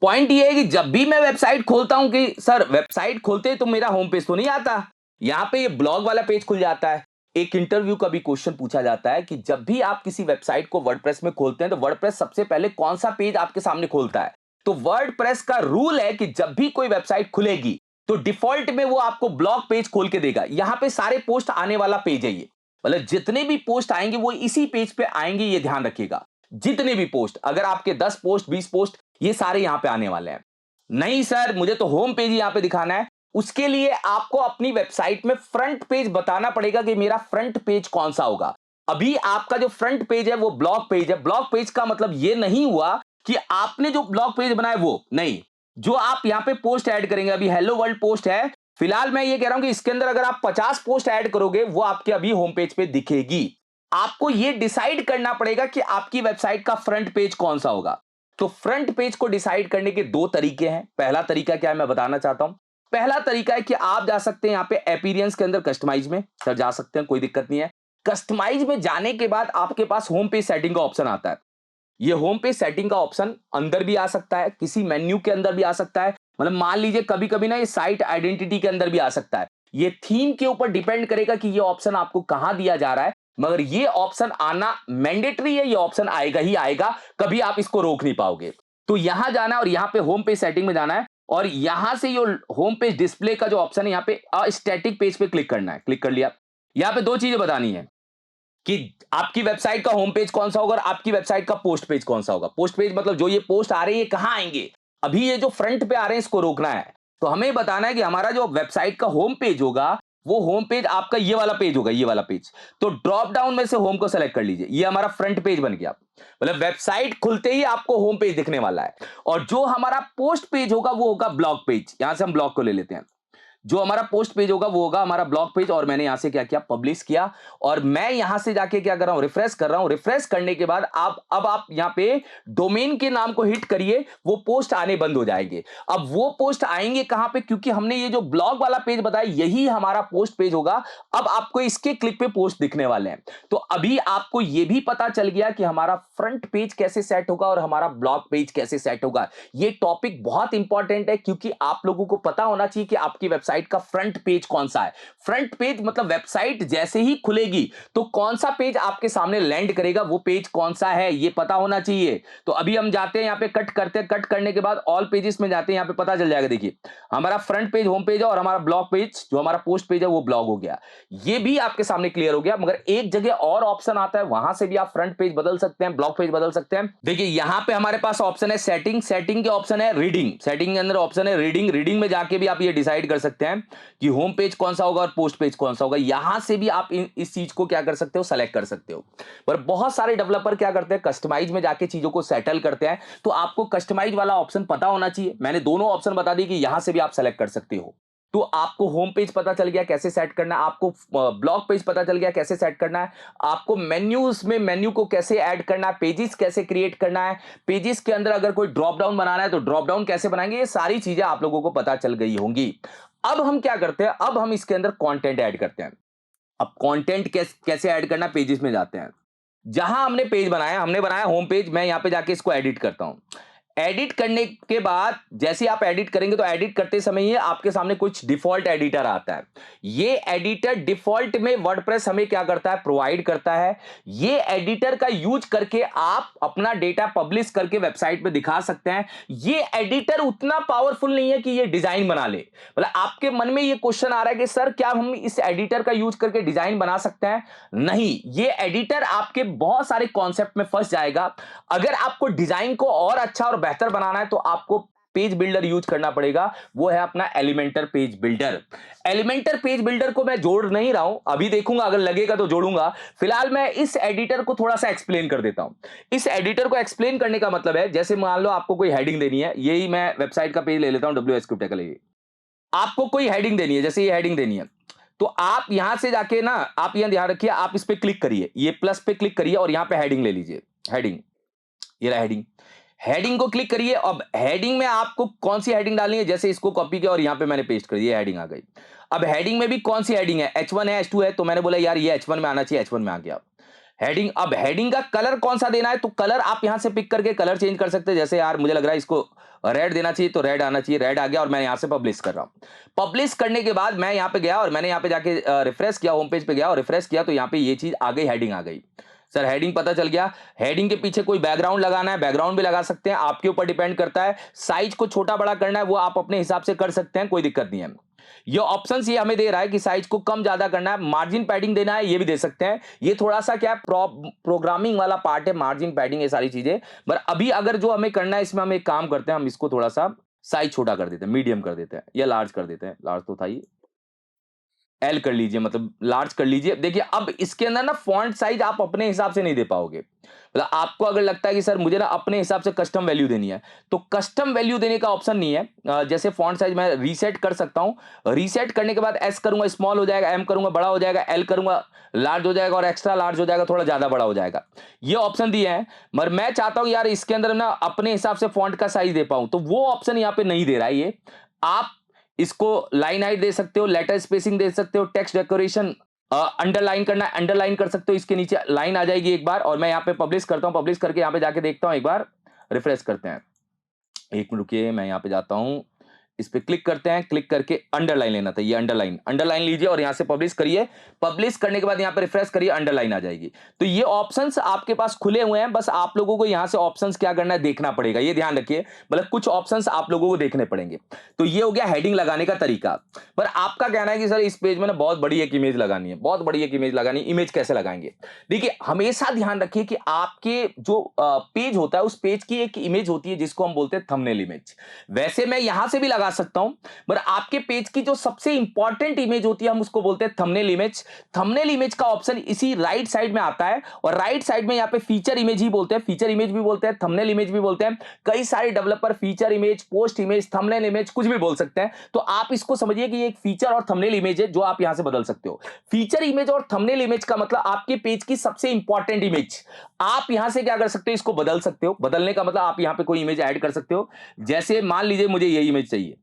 पॉइंट ये है कि जब भी मैं वेबसाइट खोलता हूं कि सर वेबसाइट खोलते तो मेरा होम पेज तो नहीं आता, यहां पे ये ब्लॉग वाला पेज खुल जाता है। एक इंटरव्यू का भी क्वेश्चन पूछा जाता है कि जब भी आप किसी वेबसाइट को वर्डप्रेस में खोलते हैं तो वर्डप्रेस सबसे पहले कौन सा पेज आपके सामने खोलता है। तो वर्डप्रेस का रूल है कि जब भी कोई वेबसाइट खुलेगी तो डिफॉल्ट में वो आपको ब्लॉग पेज खोल के देगा। यहां पे सारे पोस्ट आने वाला पेज है ये, मतलब जितने भी पोस्ट आएंगे वो इसी पेज पे आएंगे, ये ध्यान रखिएगा। जितने भी पोस्ट, अगर आपके 10 पोस्ट 20 पोस्ट, ये सारे यहां पे आने वाले हैं। नहीं सर मुझे तो होम पेज ही यहां पे दिखाना है, उसके लिए आपको अपनी वेबसाइट में फ्रंट पेज बताना पड़ेगा कि मेरा फ्रंट पेज कौन सा होगा। अभी आपका जो फ्रंट पेज है वो ब्लॉग पेज है। ब्लॉग पेज का मतलब ये नहीं हुआ कि आपने जो ब्लॉग पेज बनाया वो नहीं, जो आप यहां पे पोस्ट ऐड करेंगे। अभी हेलो वर्ल्ड पोस्ट है, फिलहाल मैं ये कह रहा हूं कि इसके अंदर अगर आप 50 पोस्ट ऐड करोगे वो आपके अभी होम पेज पे दिखेगी। आपको ये डिसाइड करना पड़ेगा कि आपकी वेबसाइट का फ्रंट पेज कौन सा होगा। तो फ्रंट पेज को डिसाइड करने के दो तरीके हैं। पहला तरीका क्या है मैं बताना चाहता हूं। पहला तरीका है कि आप जा सकते हैं यहां पे अपीयरेंस के अंदर कस्टमाइज में, सर जा सकते हैं कोई दिक्कत नहीं है। कस्टमाइज में जाने के बाद आपके पास होम पेज सेटिंग का ऑप्शन आता है। ये होम पेज सेटिंग का ऑप्शन अंदर भी आ सकता है, किसी मेन्यू के अंदर भी आ सकता है। मतलब मान लीजिए कभी कभी ना ये साइट आइडेंटिटी के अंदर भी आ सकता है। ये थीम के ऊपर डिपेंड करेगा कि ये ऑप्शन आपको कहां दिया जा रहा है, मगर ये ऑप्शन आना मैंडेटरी है, ये ऑप्शन आएगा ही आएगा, कभी आप इसको रोक नहीं पाओगे। तो यहां जाना है और यहां पे होम पेज सेटिंग में जाना है और यहां से ये होम पेज डिस्प्ले का जो ऑप्शन है यहां पे स्टैटिक पेज पे क्लिक करना है। क्लिक कर लिया। यहां पे दो चीजें बतानी है कि आपकी वेबसाइट का होम पेज कौन सा होगा और आपकी वेबसाइट का पोस्ट पेज कौन सा होगा। पोस्ट पेज मतलब जो ये पोस्ट आ रहे हैं ये कहां आएंगे, अभी ये जो फ्रंट पे आ रहे हैं इसको रोकना है। तो हमें बताना है कि हमारा जो वेबसाइट का होम पेज होगा, वो होम पेज आपका ये वाला पेज होगा, ये वाला पेज। तो ड्रॉप डाउन में से होम को सेलेक्ट कर लीजिए, ये हमारा फ्रंट पेज बन गया। मतलब वेबसाइट खुलते ही आपको होम पेज दिखने वाला है। और जो हमारा पोस्ट पेज होगा वो होगा ब्लॉग पेज। यहां से हम ब्लॉग को ले लेते हैं। जो हमारा पोस्ट पेज होगा वो होगा हमारा ब्लॉग पेज, और मैंने यहां से क्या किया, पब्लिश किया। और मैं यहां से जाके क्या कर रहा हूं, रिफ्रेश कर रहा हूं। रिफ्रेश करने के बाद आप यहां पे डोमेन के नाम को हिट करिए, वो पोस्ट आने बंद हो जाएंगे। अब वो पोस्ट आएंगे कहां पे, क्योंकि हमने ये जो ब्लॉग वाला पेज बताया यही हमारा पोस्ट पेज होगा। अब आपको इसके क्लिक पे पोस्ट दिखने वाले हैं। तो अभी आपको ये भी पता चल गया कि हमारा फ्रंट पेज कैसे सेट होगा और हमारा ब्लॉग पेज कैसे सेट होगा। ये टॉपिक बहुत इंपॉर्टेंट है, क्योंकि आप लोगों को पता होना चाहिए कि आपकी वेबसाइट का फ्रंट पेज कौन सा है। फ्रंट पेज मतलब वेबसाइट जैसे ही खुलेगी तो कौन सा पेज आपके सामने लैंड करेगा, वो पेज कौन सा है, ये पता होना चाहिए। तो अभी हम जाते हैं यहां पे, कट करते हैं। कट करने के बाद ऑल पेजेस में जाते हैं, यहां पे पता चल जाएगा। देखिए हमारा फ्रंट पेज होम पेज है, और हमारा ब्लॉग पेज जो हमारा पोस्ट पेज है वो ब्लॉग हो गया। ये भी आपके सामने क्लियर हो गया। मगर एक जगह और ऑप्शन आता है, वहां से भी आप फ्रंट पेज बदल सकते हैं, ब्लॉग पेज बदल सकते हैं। देखिए यहां पे हमारे पास ऑप्शन है सेटिंग। सेटिंग के ऑप्शन है रीडिंग। सेटिंग के अंदर ऑप्शन है रीडिंग। रीडिंग में जाके भी आप ये डिसाइड कर सकते हैं कि होम पेज कौन सा होगा और पोस्ट पेज कौन सा होगा। यहां से भी आप इस चीज को क्या कर सकते हो, सेलेक्ट कर सकते हो। पर बहुत सारे डेवलपर क्या करते हैं, कस्टमाइज में जाके चीजों को सेटल करते हैं। तो आपको कस्टमाइज वाला ऑप्शन पता होना चाहिए। मैंने दोनों ऑप्शन बता दी कि यहां से भी आप सेलेक्ट कर सकते हो। तो आपको होम पेज पता चल गया कैसे सेट करना है, आपको ब्लॉग पेज पता चल गया कैसे सेट करना है, आपको मेन्यूज में मेन्यू को कैसे ऐड करना है, पेजेस कैसे क्रिएट करना है, पेजेस के अंदर अगर कोई ड्रॉप डाउन बनाना है तो ड्रॉप डाउन कैसे बनाएंगे, ये सारी चीजें आप लोगों को पता चल गई होंगी। अब हम क्या करते हैं, अब हम इसके अंदर कंटेंट ऐड करते हैं। अब कंटेंट कैसे ऐड करना, पेजेस में जाते हैं। जहां हमने पेज बनाया, हमने बनाया होम पेज। मैं यहां पे जाके इसको एडिट करता हूं। एडिट करने के बाद जैसे आप एडिट करेंगे तो एडिट करते समय ये आपके सामने कुछ डिफॉल्ट एडिटर आता है। ये एडिटर डिफॉल्ट में वर्डप्रेस हमें क्या करता है, प्रोवाइड करता है। ये एडिटर का यूज करके आप अपना डेटा पब्लिश करके वेबसाइट पे दिखा सकते हैं। ये एडिटर उतना पावरफुल नहीं है कि ये डिजाइन बना ले। मतलब आपके मन में ये क्वेश्चन आ रहा है कि सर क्या हम इस एडिटर का यूज करके डिजाइन बना सकते हैं? नहीं, ये एडिटर आपके बहुत सारे कॉन्सेप्ट में फंस जाएगा। अगर आपको डिजाइन को और अच्छा और बेहतर बनाना है तो आपको पेज बिल्डर यूज करना पड़ेगा। वो है अपना Elementor page builder. Elementor page builder को मैं जोड़ नहीं रहा हूं, अभी देखूंगा अगर लगेगा तो जोड़ूंगा। फिलहाल मैं इस एडिटर को थोड़ा सा एक्सप्लेन कर देता हूं। इस एडिटर को एक्सप्लेन करने का मतलब है, जैसे मान लो आपको कोई हेडिंग देनी है। यही मैं वेबसाइट का पेज ले लेता हूं, WSQT का लिए। आपको कोई हेडिंग देनी है, जैसे ये हेडिंग देनी है, तो आप यहां से जाके ना, आप यहां ध्यान रखिए, आप इस पे क्लिक करिए, ये प्लस पे क्लिक करिए और यहां पे हेडिंग ले लीजिए। हेडिंग, ये रहा हेडिंग। हेडिंग को क्लिक करिए। अब हेडिंग में आपको कौन सी हेडिंग डालनी है, जैसे इसको कॉपी किया और यहां पे मैंने पेस्ट कर दिया, हेडिंग आ गई। अब हेडिंग में भी कौन सी हेडिंग है, H1 है H2 है, तो मैंने बोला यार ये H1 में आना चाहिए, H1 में आ गया हेडिंग। अब हेडिंग का कलर कौन सा देना है, तो कलर आप यहां से पिक करके कलर चेंज कर सकते हैं। जैसे यार मुझे लग रहा है इसको रेड देना चाहिए, तो रेड आना चाहिए, रेड आ गया और मैं यहां से पब्लिश कर रहा हूं। पब्लिश करने के बाद मैं यहां पे गया और मैंने यहां पे जाके रिफ्रेश किया, होम पेज पे गया और रिफ्रेश किया, तो यहां पे ये चीज आ गई, हेडिंग आ गई। सर हेडिंग पता चल गया। हेडिंग के पीछे कोई बैकग्राउंड लगाना है, बैकग्राउंड भी लगा सकते हैं, आपके ऊपर डिपेंड करता है। साइज को छोटा बड़ा करना है वो आप अपने हिसाब से कर सकते हैं, कोई दिक्कत नहीं है। ये ऑप्शंस ये हमें दे रहा है कि साइज को कम ज्यादा करना है, मार्जिन पैडिंग देना है, ये भी दे सकते हैं। ये थोड़ा सा क्या है, प्रोग्रामिंग वाला पार्ट है, मार्जिन पैडिंग ये सारी चीजें। पर अभी अगर जो हमें करना है, इसमें हम एक काम करते हैं, हम इसको थोड़ा सा साइज छोटा कर देते हैं, मीडियम कर देते हैं या लार्ज कर देते हैं। लार्ज तो था ही, एल कर लीजिए, मतलब लार्ज कर लीजिए। देखिए अब इसके अंदर ना फॉन्ट साइज आप अपने हिसाब से नहीं दे पाओगे। मतलब आपको अगर लगता है कि सर मुझे ना अपने हिसाब से कस्टम वैल्यू देनी है, तो कस्टम वैल्यू देने का ऑप्शन नहीं है। जैसे फॉन्ट साइज मैं रीसेट कर सकता हूं। रीसेट करने के बाद एस करूंगा स्मॉल हो जाएगा, एम करूंगा बड़ा हो जाएगा, एल करूंगा लार्ज हो जाएगा और एक्स्ट्रा लार्ज हो जाएगा, थोड़ा ज्यादा बड़ा हो जाएगा। ये ऑप्शन दिए हैं। मगर मैं चाहता हूं यार इसके अंदर ना अपने हिसाब से फॉन्ट का साइज दे पाऊं, तो वो ऑप्शन यहां पे नहीं दे रहा है ये। आप इसको लाइन हाइट दे सकते हो, लेटर स्पेसिंग दे सकते हो, टेक्स्ट डेकोरेशन अंडरलाइन करना है अंडरलाइन कर सकते हो, इसके नीचे लाइन आ जाएगी एक बार। और मैं यहां पे पब्लिश करता हूं, पब्लिश करके यहां पे जाके देखता हूं, एक बार रिफ्रेश करते हैं। एक मिनट रुकिए, मैं यहां पे जाता हूं, इस पे क्लिक करते हैं, क्लिक करके अंडरलाइन लेना था, ये अंडरलाइन अंडरलाइन लीजिए और यहां से पब्लिश करिए। पब्लिश करने के बाद यहां पे रिफ्रेश करिए, अंडरलाइन आ जाएगी। तो ये ऑप्शंस आपके पास खुले हुए हैं, बस आप लोगों को यहां से ऑप्शंस क्या करना है, देखना पड़ेगा। ये ध्यान रखिए, मतलब कुछ ऑप्शंस आप लोगों को देखने पड़ेंगे। तो ये हो गया हेडिंग लगाने का तरीका। पर आपका कहना है कि सर इस पेज में ना बहुत बड़ी एक इमेज लगानी है, बहुत बड़ी एक इमेज लगानी है, इमेज कैसे लगाएंगे? देखिए हमेशा ध्यान रखिए कि आपके जो पेज होता है, उस पेज की एक इमेज होती है जिसको हम बोलते हैं थंबनेल इमेज। वैसे मैं यहां से भी लगा लगा सकता हूं, मगर आपके पेज की जो सबसे इंपॉर्टेंट इमेज होती है हम उसको बोलते हैं थंबनेल इमेज। थंबनेल इमेज का ऑप्शन इसी राइट साइड में आता है, और राइट साइड में यहाँ पे फीचर इमेज ही बोलते हैं, फीचर इमेज भी बोलते हैं, थंबनेल इमेज भी बोलते हैं। कई सारे developer feature image, post image, thumbnail image कुछ भी बोल सकते हैं। तो आप इसको समझिए कि ये एक फीचर और थंबनेल इमेज है जो आप यहां से बदल सकते हो। फीचर इमेज और थंबनेल इमेज का मतलब आपके पेज की सबसे इंपॉर्टेंट इमेज। आप यहां से क्या कर सकते हो, इसको बदल सकते हो। बदलने का मतलब आप यहां पे कोई इमेज ऐड कर सकते हो। जैसे मान लीजिए मुझे ये इमेज चाहिए,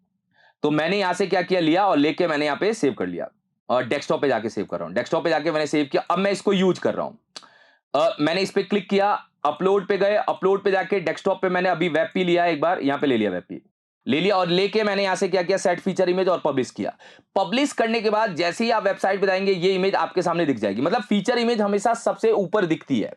तो मैंने यहां से क्या किया, लिया और लेके मैंने यहां पे सेव कर लिया, और डेस्कटॉप पे जाके सेव कर रहा हूं। डेस्कटॉप पे जाके मैंने सेव किया, अब मैं इसको यूज कर रहा हूं। मैंने इस पे क्लिक किया, अपलोड पे गए, अपलोड पे जाके डेस्कटॉप पे मैंने अभी वेब पी लिया, एक बार यहां पे ले लिया, वेब पी ले लिया, और लेके मैंने यहां से क्या किया, सेट फीचर इमेज और पब्लिश किया। पब्लिश करने के बाद जैसे ही आप वेबसाइट पे जाएंगे ये इमेज आपके सामने दिख जाएगी। मतलब फीचर इमेज हमेशा सबसे ऊपर दिखती है,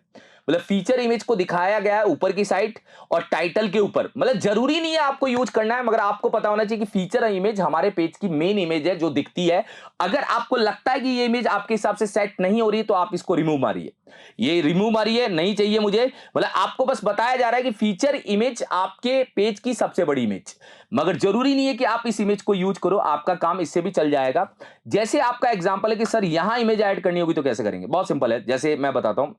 मतलब फीचर इमेज को दिखाया गया है ऊपर की साइड और टाइटल के ऊपर। मतलब जरूरी नहीं है आपको यूज करना है, मगर आपको पता होना चाहिए कि फीचर इमेज हमारे पेज की मेन इमेज है जो दिखती है। अगर आपको लगता है कि ये इमेज आपके हिसाब से सेट नहीं हो रही तो आप इसको रिमूव मारिए, ये रिमूव मारिए, नहीं चाहिए मुझे। मतलब आपको बस बताया जा रहा है कि फीचर इमेज आपके पेज की सबसे बड़ी इमेज, मगर जरूरी नहीं है कि आप इस इमेज को यूज करो, आपका काम इससे भी चल जाएगा। जैसे आपका एग्जांपल है कि सर यहां इमेज ऐड करनी होगी तो कैसे करेंगे, बहुत सिंपल है। जैसे मैं बताता हूं,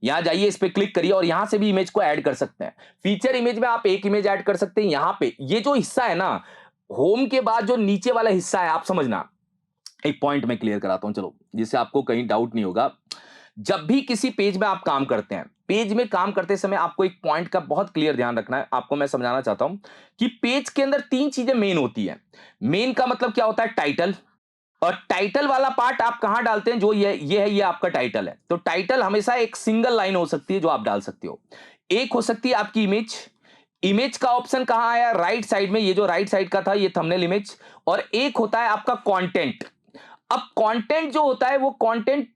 यहां जाइए, इस पे क्लिक करिए और यहां से भी इमेज को ऐड कर सकते हैं। फीचर इमेज में आप एक इमेज ऐड कर सकते हैं। यहां पे ये जो हिस्सा है ना, होम के बाद जो नीचे वाला हिस्सा है, आप समझना, एक पॉइंट में क्लियर कराता हूं चलो, जिससे आपको कहीं डाउट नहीं होगा। जब भी किसी पेज में आप काम करते हैं, पेज में काम करते समय आपको एक पॉइंट का बहुत क्लियर ध्यान रखना है। आपको मैं समझाना चाहता हूं कि पेज के अंदर तीन चीजें मेन होती है। मेन का मतलब क्या होता है, टाइटल। और टाइटल वाला पार्ट आप कहां डालते हैं, जो ये है, ये आपका टाइटल है। तो टाइटल हमेशा एक सिंगल लाइन हो सकती है जो आप डाल सकते हो। एक हो सकती है आपकी इमेज। इमेज का ऑप्शन कहां आया, राइट साइड में, ये जो राइट साइड का था ये थंबनेल इमेज। और एक होता है आपका कंटेंट। अब कंटेंट जो होता है वो कंटेंट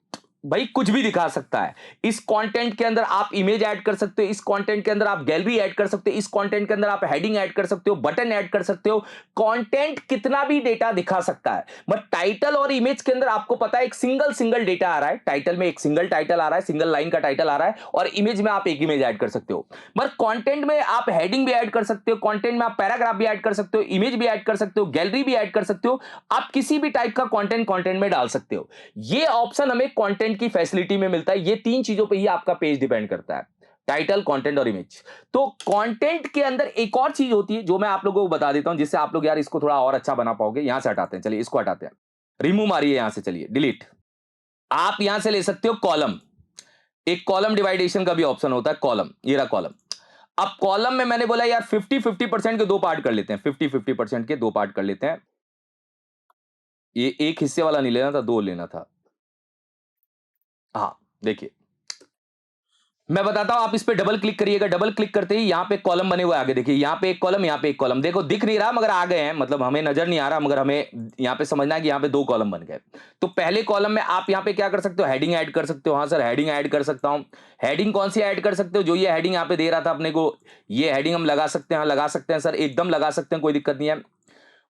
भाई कुछ भी दिखा सकता है। इस कंटेंट के अंदर आप इमेज ऐड कर सकते हो, इस कंटेंट के अंदर आप गैलरी ऐड कर सकते हो, इस कंटेंट के अंदर आप हेडिंग ऐड कर सकते हो, बटन ऐड कर सकते हो। कंटेंट कितना भी डेटा दिखा सकता है, बट टाइटल और इमेज के अंदर आपको पता है एक सिंगल सिंगल डेटा आ रहा है। टाइटल में एक सिंगल टाइटल आ रहा है, सिंगल लाइन का टाइटल आ रहा है, और इमेज में आप एक इमेज ऐड कर सकते हो। मगर कंटेंट में आप हेडिंग भी ऐड कर सकते हो, कंटेंट में आप पैराग्राफ भी ऐड कर सकते हो, इमेज भी ऐड कर सकते हो, गैलरी भी ऐड कर सकते हो। आप किसी भी टाइप का कंटेंट में डाल सकते हो। ये ऑप्शन हमें कंटेंट की फैसिलिटी में मिलता है। ये तीन चीजों पे ही आपका पेज डिपेंड करता है, टाइटल, कंटेंट और इमेज। तो कंटेंट के अंदर एक और चीज होती है जो मैं आप लोगों को बता देता हूं, जिससे आप लोग यार इसको थोड़ा और अच्छा बना पाओगे। यहां से हटाते हैं, चलिए इसको हटाते हैं, रिमूव मारिए यहां से, चलिए डिलीट। आप यहां से ले सकते हो कॉलम। एक कॉलम डिवाइडेशन का भी ऑप्शन होता है, कॉलम, ये रहा कॉलम। अब कॉलम में मैंने बोला यार 50-50% के दो पार्ट कर लेते हैं, 50-50% के दो पार्ट कर लेते हैं। ये एक हिस्से वाला नहीं लेना था, दो लेना था। हाँ देखिए, मैं बताता हूं, आप इस पे डबल क्लिक करिएगा। डबल क्लिक करते ही यहां पे कॉलम बने हुए आगे देखिए, यहां पे एक कॉलम, यहां पे एक कॉलम। देखो दिख नहीं रहा मगर आ गए हैं, मतलब हमें नजर नहीं आ रहा, मगर हमें यहां पे समझना है कि यहां पे दो कॉलम बन गए। तो पहले कॉलम में आप यहां पे क्या कर सकते हो, हेडिंग ऐड कर सकते हो। हाँ सर, हेडिंग ऐड कर सकता हूं। हेडिंग कौन सी ऐड कर सकते हो, जो ये हेडिंग यहां पे दे रहा था अपने को, ये हेडिंग हम लगा सकते हैं। हाँ, लगा सकते हैं सर, एकदम लगा सकते हैं, कोई दिक्कत नहीं है।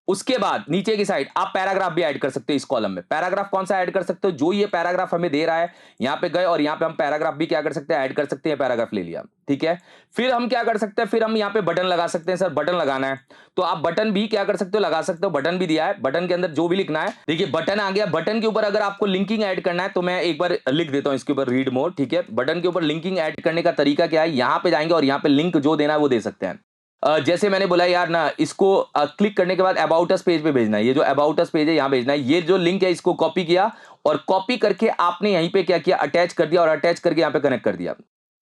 उसके बाद नीचे की साइड आप पैराग्राफ भी ऐड कर सकते हैं। इस कॉलम में पैराग्राफ कौन सा ऐड कर सकते हो, जो ये पैराग्राफ हमें दे रहा है। यहां पे गए और यहां पे हम पैराग्राफ भी क्या कर सकते हैं, ऐड कर सकते हैं। पैराग्राफ ले लिया, ठीक है। फिर हम क्या कर सकते हैं, फिर हम यहां पे बटन लगा सकते हैं। सर बटन लगाना है तो आप बटन भी क्या कर सकते हो, लगा सकते हो। बटन भी दिया है, बटन के अंदर जो भी लिखना है, देखिए बटन आ गया। बटन के ऊपर अगर आपको लिंकिंग ऐड करना है तो मैं एक बार लिख देता हूं इसके ऊपर, रीड मोर, ठीक है। बटन के ऊपर लिंकिंग ऐड करने का तरीका क्या है, यहां पे जाएंगे और यहां पे लिंक जो देना है वो दे सकते हैं। जैसे मैंने बोला यार ना, इसको क्लिक करने के बाद अबाउट अस पेज पे भेजना है। ये जो अबाउट अस पेज है यहां भेजना है। ये जो लिंक है इसको कॉपी किया और कॉपी करके आपने यहीं पे क्या किया, अटैच कर दिया, और अटैच करके यहां पे कनेक्ट कर दिया।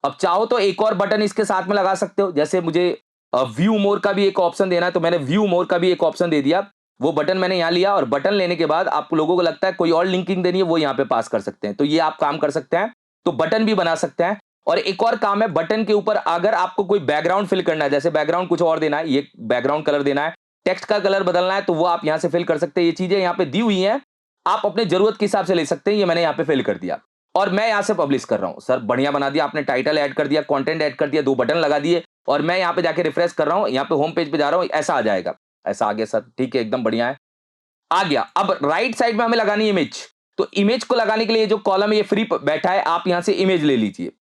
अब चाहो तो एक और बटन इसके साथ में लगा सकते हो। जैसे मुझे व्यू मोर का भी एक ऑप्शन देना है तो मैंने व्यू मोर का भी एक ऑप्शन दे दिया। वो बटन मैंने यहां लिया, और बटन लेने के बाद आप लोगों को लगता है कोई और लिंकिंग देनी है, वो यहां पे पास कर सकते हैं। तो ये आप काम कर सकते हैं, तो बटन भी बना सकते हैं। और एक और काम है, बटन के ऊपर अगर आपको कोई बैकग्राउंड फिल करना है, जैसे बैकग्राउंड कुछ और देना है, ये बैकग्राउंड कलर देना है, टेक्स्ट का कलर बदलना है, तो वो आप यहां से फिल कर सकते हैं। ये चीजें यहां पे दी हुई हैं, आप अपने जरूरत के हिसाब से ले सकते हैं। ये मैंने यहां पे फिल कर दिया और मैं यहां से पब्लिश कर रहा हूं। सर बढ़िया बना दिया आपने, टाइटल ऐड कर दिया, कंटेंट ऐड कर दिया, दो बटन लगा दिए, और मैं यहां पे जाके रिफ्रेश कर रहा हूं, यहां पे होम पेज पे जा रहा हूं, ऐसा आ जाएगा। ऐसा आ गया सर, ठीक है, एकदम बढ़िया है, आ गया। अब राइट साइड में हमें लगानी है इमेज। तो इमेज को लगाने के लिए जो कॉलम है ये फ्री बैठा है, आप यहां से इमेज ले लीजिए।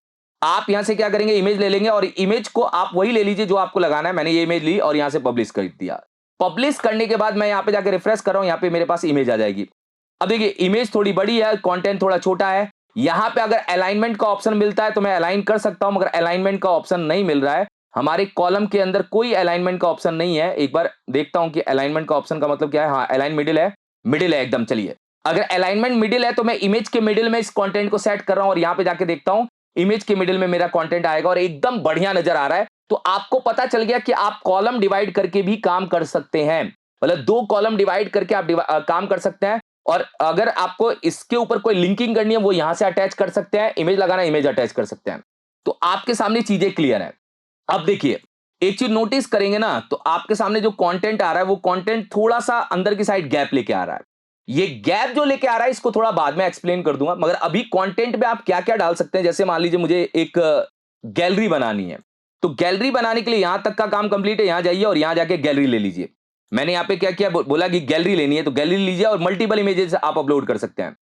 आप यहां से क्या करेंगे, इमेज ले लेंगे, और इमेज को आप वही ले लीजिए जो आपको लगाना है। मैंने ये इमेज ली और यहां से पब्लिश कर दिया। पब्लिश करने के बाद मैं यहां पे जाके रिफ्रेश कर रहा हूं, यहां पे मेरे पास इमेज आ जाएगी। अब देखिए इमेज थोड़ी बड़ी है, कंटेंट थोड़ा छोटा है। यहां पे अगर अलाइनमेंट का ऑप्शन मिलता है तो मैं अलाइन कर सकता हूं, मगर अलाइनमेंट का ऑप्शन नहीं मिल रहा है। हमारे कॉलम के अंदर कोई अलाइनमेंट का ऑप्शन नहीं है। एक बार देखता हूं कि अलाइनमेंट का ऑप्शन का मतलब क्या है। हाँ, अलाइन मिडिल है, मिडिल है एकदम। चलिए, अगर अलाइनमेंट मिडिल है तो मैं इमेज के मिडिल में इस कंटेंट को सेट कर रहा हूं और यहां पे जाके देखता हूं इमेज के मिडिल में मेरा कंटेंट आएगा और एकदम बढ़िया नजर आ रहा है। तो आपको पता चल गया कि आप कॉलम डिवाइड करके भी काम कर सकते हैं। मतलब 2 कॉलम डिवाइड करके आप काम कर सकते हैं। और अगर आपको इसके ऊपर कोई लिंकिंग करनी है वो यहां से अटैच कर सकते हैं, इमेज लगाना इमेज अटैच कर सकते हैं। तो आपके सामने चीजें क्लियर है। अब देखिए, एक चीज नोटिस करेंगे ना तो आपके सामने जो कंटेंट आ रहा है वो कंटेंट थोड़ा सा अंदर की साइड गैप लेके आ रहा है। ये गैप जो लेके आ रहा है इसको थोड़ा बाद में एक्सप्लेन कर दूंगा, मगर अभी कंटेंट में आप क्या क्या डाल सकते हैं। जैसे मान लीजिए मुझे एक गैलरी बनानी है, तो गैलरी बनाने के लिए यहां तक का काम कंप्लीट है। यहां जाइए और यहां जाके गैलरी ले लीजिए। मैंने यहां पे क्या किया, बोला कि गैलरी लेनी है तो गैलरी लीजिए और मल्टीपल इमेजेस आप अपलोड कर सकते हैं।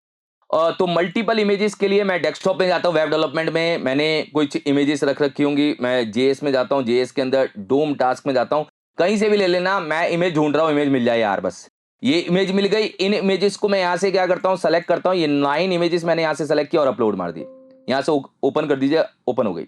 तो मल्टीपल इमेजेस के लिए मैं डेस्कटॉप में जाता हूँ। वेब डेवलपमेंट में मैंने कुछ इमेजेस रख रखी होंगी। मैं जेएस में जाता हूँ, जेएस के अंदर डोम टास्क में जाता हूँ। कहीं से भी ले लेना, मैं इमेज ढूंढ रहा हूँ, इमेज मिल जाए यार बस। ये इमेज मिल गई। इन इमेजेस को मैं यहाँ से क्या करता हूँ, सेलेक्ट करता हूँ। ये 9 इमेजेस मैंने यहाँ से सेलेक्ट किया और अपलोड मार दी। यहाँ से ओपन कर दीजिए, ओपन हो गई।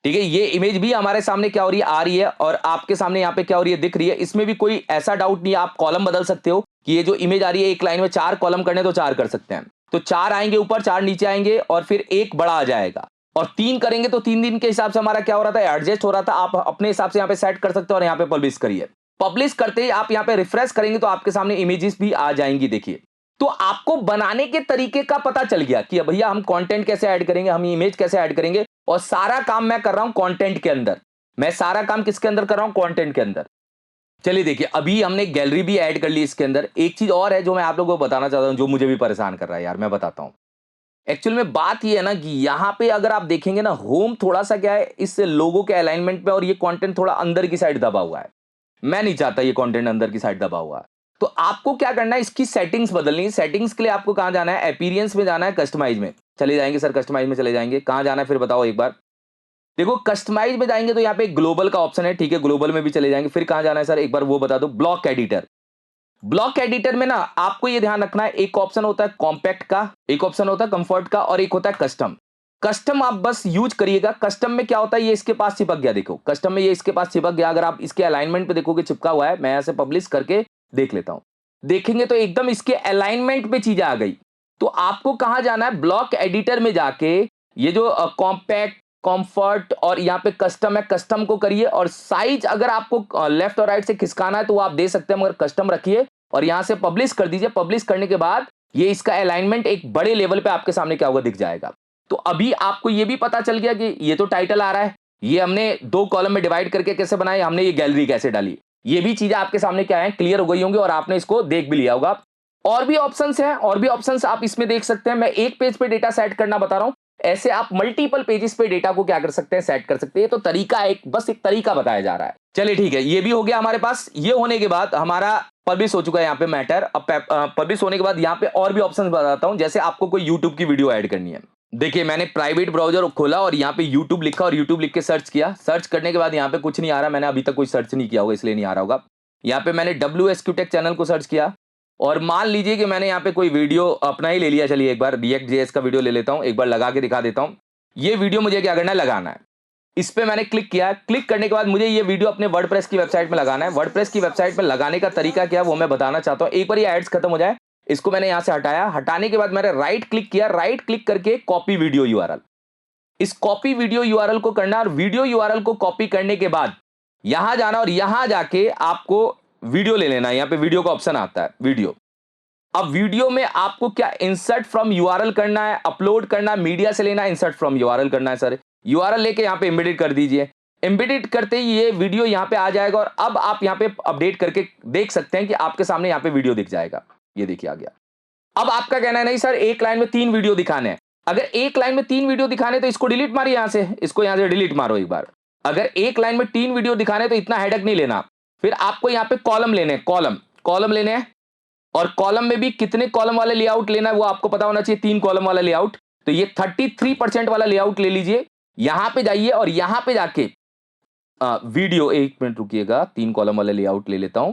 ठीक है, ये इमेज भी हमारे सामने क्या हो रही है, आ रही है। और आपके सामने यहाँ पे क्या हो रही है, दिख रही है। इसमें भी कोई ऐसा डाउट नहीं है, आप कॉलम बदल सकते हो कि ये जो इमेज आ रही है एक लाइन में 4 कॉलम करने तो 4 कर सकते हैं। तो 4 आएंगे ऊपर, 4 नीचे आएंगे और फिर एक बड़ा आ जाएगा। और 3 करेंगे तो 3 दिन के हिसाब से हमारा क्या हो रहा था, एडजस्ट हो रहा था। आप अपने हिसाब से यहाँ पे सेट कर सकते हो और यहाँ पे पब्लिश करिए। पब्लिश करते ही आप यहाँ पे रिफ्रेश करेंगे तो आपके सामने इमेजेस भी आ जाएंगी। देखिए, तो आपको बनाने के तरीके का पता चल गया कि भैया हम कंटेंट कैसे ऐड करेंगे, हम इमेज कैसे ऐड करेंगे। और सारा काम मैं कर रहा हूं कंटेंट के अंदर। मैं सारा काम किसके अंदर कर रहा हूं, कंटेंट के अंदर। चलिए देखिए, अभी हमने गैलरी भी ऐड कर ली इसके अंदर। एक चीज और है जो मैं आप लोगों को बताना चाहता हूं, जो मुझे भी परेशान कर रहा है यार, मैं बताता हूं। एक्चुअल में बात ये है ना कि यहां पे अगर आप देखेंगे ना, होम थोड़ा सा क्या है इस लोगों के अलाइनमेंट पे, और ये कंटेंट थोड़ा अंदर की साइड दबा हुआ है। मैं नहीं चाहता ये कंटेंट अंदर की साइड दबा हुआ है। तो आपको क्या करना है, इसकी सेटिंग्स बदलनी है। सेटिंग्स के लिए आपको कहां जाना है, अपीयरेंस में जाना है, कस्टमाइज में चले जाएंगे। सर कस्टमाइज में चले जाएंगे, कहां जाना है फिर बताओ एक बार। देखो, कस्टमाइज में जाएंगे तो यहाँ पे ग्लोबल का ऑप्शन है। ठीक है, ग्लोबल में भी चले जाएंगे। फिर कहां जाना है सर, एक बार वो बता दो। Block editor. ब्लॉक एडिटर में ना आपको ये ध्यान रखना है, एक ऑप्शन होता है कॉम्पैक्ट का, एक ऑप्शन होता है कंफर्ट का, और एक होता है कस्टम। कस्टम आप बस यूज करिएगा। कस्टम में क्या होता है, ये इसके पास चिपक गया। देखो, कस्टम में ये इसके पास चिपक गया। अगर आप इसके अलाइनमेंट पे देखोगे चिपका हुआ है। मैं यहां से पब्लिश करके देख लेता हूं। देखेंगे तो एकदम इसके अलाइनमेंट पे चीजें आ गई। तो आपको कहां जाना है, ब्लॉक एडिटर में जाके ये जो कॉम्पैक्ट, कॉम्फर्ट और यहाँ पे कस्टम है, कस्टम को करिए। और साइज अगर आपको लेफ्ट और राइट से खिसकाना है तो वो आप दे सकते हैं, मगर कस्टम रखिए और यहां से पब्लिश कर दीजिए। पब्लिश करने के बाद ये इसका अलाइनमेंट एक बड़े लेवल पे आपके सामने क्या होगा, दिख जाएगा। तो अभी आपको ये भी पता चल गया कि ये तो टाइटल आ रहा है, ये हमने 2 कॉलम में डिवाइड करके कैसे बनाए, हमने ये गैलरी कैसे डाली। ये भी चीजें आपके सामने क्या है, क्लियर हो गई होंगी और आपने इसको देख भी लिया होगा। और भी ऑप्शंस हैं, और भी ऑप्शंस आप इसमें देख सकते हैं। मैं एक पेज पे डेटा सेट करना बता रहा हूं, ऐसे आप मल्टीपल पेजेस पे डेटा को क्या कर सकते हैं, सेट कर सकते हैं। तो तरीका एक, बस एक तरीका बताया जा रहा है। चलिए ठीक है, ये भी हो गया हमारे पास। ये होने के बाद हमारा पब्लिश हो चुका है यहाँ पे मैटर। अब पब्लिश होने के बाद यहाँ पे और भी ऑप्शंस बताता हूं। जैसे आपको कोई यूट्यूब की वीडियो ऐड करनी है। देखिए, मैंने प्राइवेट ब्राउजर खोला और यहाँ पे यूट्यूब लिखा और यूट्यूब लिख के सर्च किया। सर्च करने के बाद यहाँ पे कुछ नहीं आ रहा। मैंने अभी तक कोई सर्च नहीं किया होगा, इसलिए नहीं आ रहा होगा। यहाँ पे मैंने WSQ टेक चैनल को सर्च किया और मान लीजिए कि मैंने यहाँ पे कोई वीडियो अपना ही ले लिया। चलिए एक बार React.js का वीडियो ले लेता हूँ, एक बार लगा के दिखा देता हूँ। ये वीडियो मुझे क्या करना है, लगाना है। इस पे मैंने क्लिक किया। क्लिक करने के बाद मुझे ये वीडियो अपने वर्डप्रेस की वेबसाइट में लगाना है। वर्डप्रेस की वेबसाइट में लगाने का तरीका क्या है वो मैं बताना चाहता हूँ। एक बार ये एड्स खत्म हो जाए, इसको मैंने यहां से हटाया। हटाने के बाद मैंने राइट क्लिक किया। राइट क्लिक करके कॉपी वीडियो यूआरएल, इस कॉपी वीडियो यूआरएल को करना है। और वीडियो यूआरएल को कॉपी करने के बाद यहां जाना और यहां जाके आपको वीडियो ले लेना है। यहां पे वीडियो का ऑप्शन आता है, वीडियो। अब वीडियो में आपको क्या इंसर्ट फ्रॉम यूआरएल करना है, अपलोड करना है, मीडिया से लेना है, इंसर्ट फ्रॉम यूआरएल करना है। सर यूआरएल लेके यहां पे एम्बेडेड कर दीजिए। एम्बेडेड करते ही ये वीडियो यहां पे आ जाएगा और अब आप यहां पे अपडेट करके देख सकते हैं कि आपके सामने यहां पे वीडियो दिख जाएगा। ये देखिए आ गया। अब आपका कहना है नहीं सर एक लाइन में 3 वीडियो दिखाने हैं। अगर एक लाइन में 3 वीडियो दिखाने तो इसको डिलीट मारिए, यहां से इसको यहां से डिलीट मारो एक बार। अगर एक लाइन में 3 वीडियो दिखाने तो इतना हेडक नहीं लेना। फिर आपको यहां पे कॉलम लेने हैं, कॉलम कॉलम लेने हैं। और कॉलम में भी कितने कॉलम वाले लेआउट लेना है वो आपको पता होना चाहिए, 3 कॉलम वाला लेआउट। तो ये 33% वाला लेआउट ले लीजिए। यहां पे जाइए और यहां पे जाके वीडियो, 1 मिनट रुकिएगा, 3 कॉलम वाला लेआउट ले लेता हूं।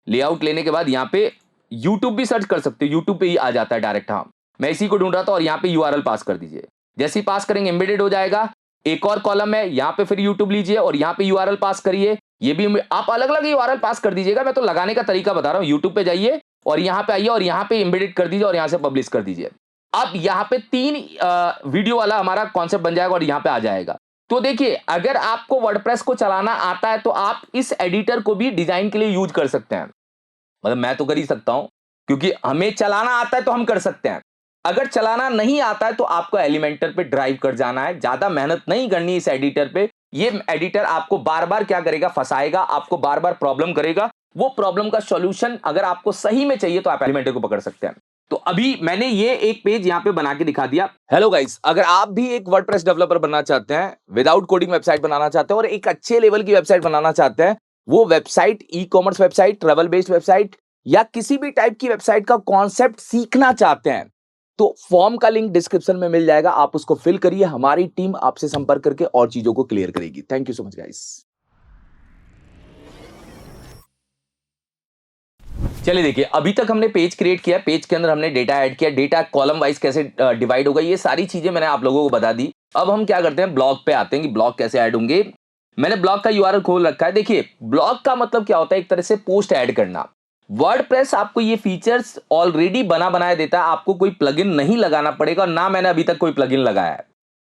लेआउट लेने के बाद यहाँ पे यूट्यूब भी सर्च कर सकते हो, यूट्यूब पे ही आ जाता है डायरेक्ट। हाँ, मैं इसी को ढूंढ रहा था और यहाँ पे यूआरएल पास कर दीजिए। जैसे ही पास करेंगे एम्बेडेड हो जाएगा। एक और कॉलम है, यहाँ पे फिर यूट्यूब लीजिए और यहाँ पे यूआरएल पास करिए। ये भी आप अलग अलग यूआरएल पास कर दीजिएगा, मैं तो लगाने का तरीका बता रहा हूँ। यूट्यूब पे जाइए और यहाँ पे आइए और यहाँ पे एम्बेडेड कर दीजिए और यहाँ से पब्लिश कर दीजिए। अब यहाँ पे 3 वीडियो वाला हमारा कॉन्सेप्ट बन जाएगा और यहाँ पे आ जाएगा। तो देखिए, अगर आपको वर्डप्रेस को चलाना आता है तो आप इस एडिटर को भी डिजाइन के लिए यूज कर सकते हैं। मतलब मैं तो कर ही सकता हूं, क्योंकि हमें चलाना आता है तो हम कर सकते हैं। अगर चलाना नहीं आता है तो आपको एलिमेंटर पे ड्राइव कर जाना है, ज्यादा मेहनत नहीं करनी इस एडिटर पे। ये एडिटर आपको बार बार क्या करेगा, फंसाएगा, आपको बार बार प्रॉब्लम करेगा। वो प्रॉब्लम का सॉल्यूशन अगर आपको सही में चाहिए तो आप एलिमेंटर को पकड़ सकते हैं। तो अभी मैंने ये एक पेज यहाँ पे बना के दिखा दिया। हेलो गाइस, अगर आप भी एक वर्डप्रेस डेवलपर बनना चाहते हैं, विदाउट कोडिंग वेबसाइट बनाना चाहते हैं और एक अच्छे लेवल की वेबसाइट बनाना चाहते हैं, वो website e commerce website, travel based website या किसी भी टाइप की वेबसाइट का कॉन्सेप्ट सीखना चाहते हैं, तो फॉर्म का लिंक डिस्क्रिप्शन में मिल जाएगा। आप उसको फिल करिए, हमारी टीम आपसे संपर्क करके और चीजों को क्लियर करेगी। Thank you so much guys. चलिए देखिए, अभी तक हमने पेज क्रिएट किया, पेज के अंदर हमने डेटा ऐड किया, डेटा कॉलम वाइज कैसे डिवाइड होगा, ये सारी चीजें मैंने आप लोगों को बता दी। अब हम क्या करते हैं, ब्लॉग पे आते हैं कि ब्लॉग कैसे ऐड होंगे। मैंने ब्लॉग का यूआरएल खोल रखा है। देखिए, ब्लॉग का मतलब क्या होता है, एक तरह से पोस्ट ऐड करना। वर्डप्रेस आपको ये फीचर्स ऑलरेडी बना बनाया देता है, आपको कोई प्लगइन नहीं लगाना पड़ेगा, ना मैंने अभी तक कोई प्लगइन लगाया है।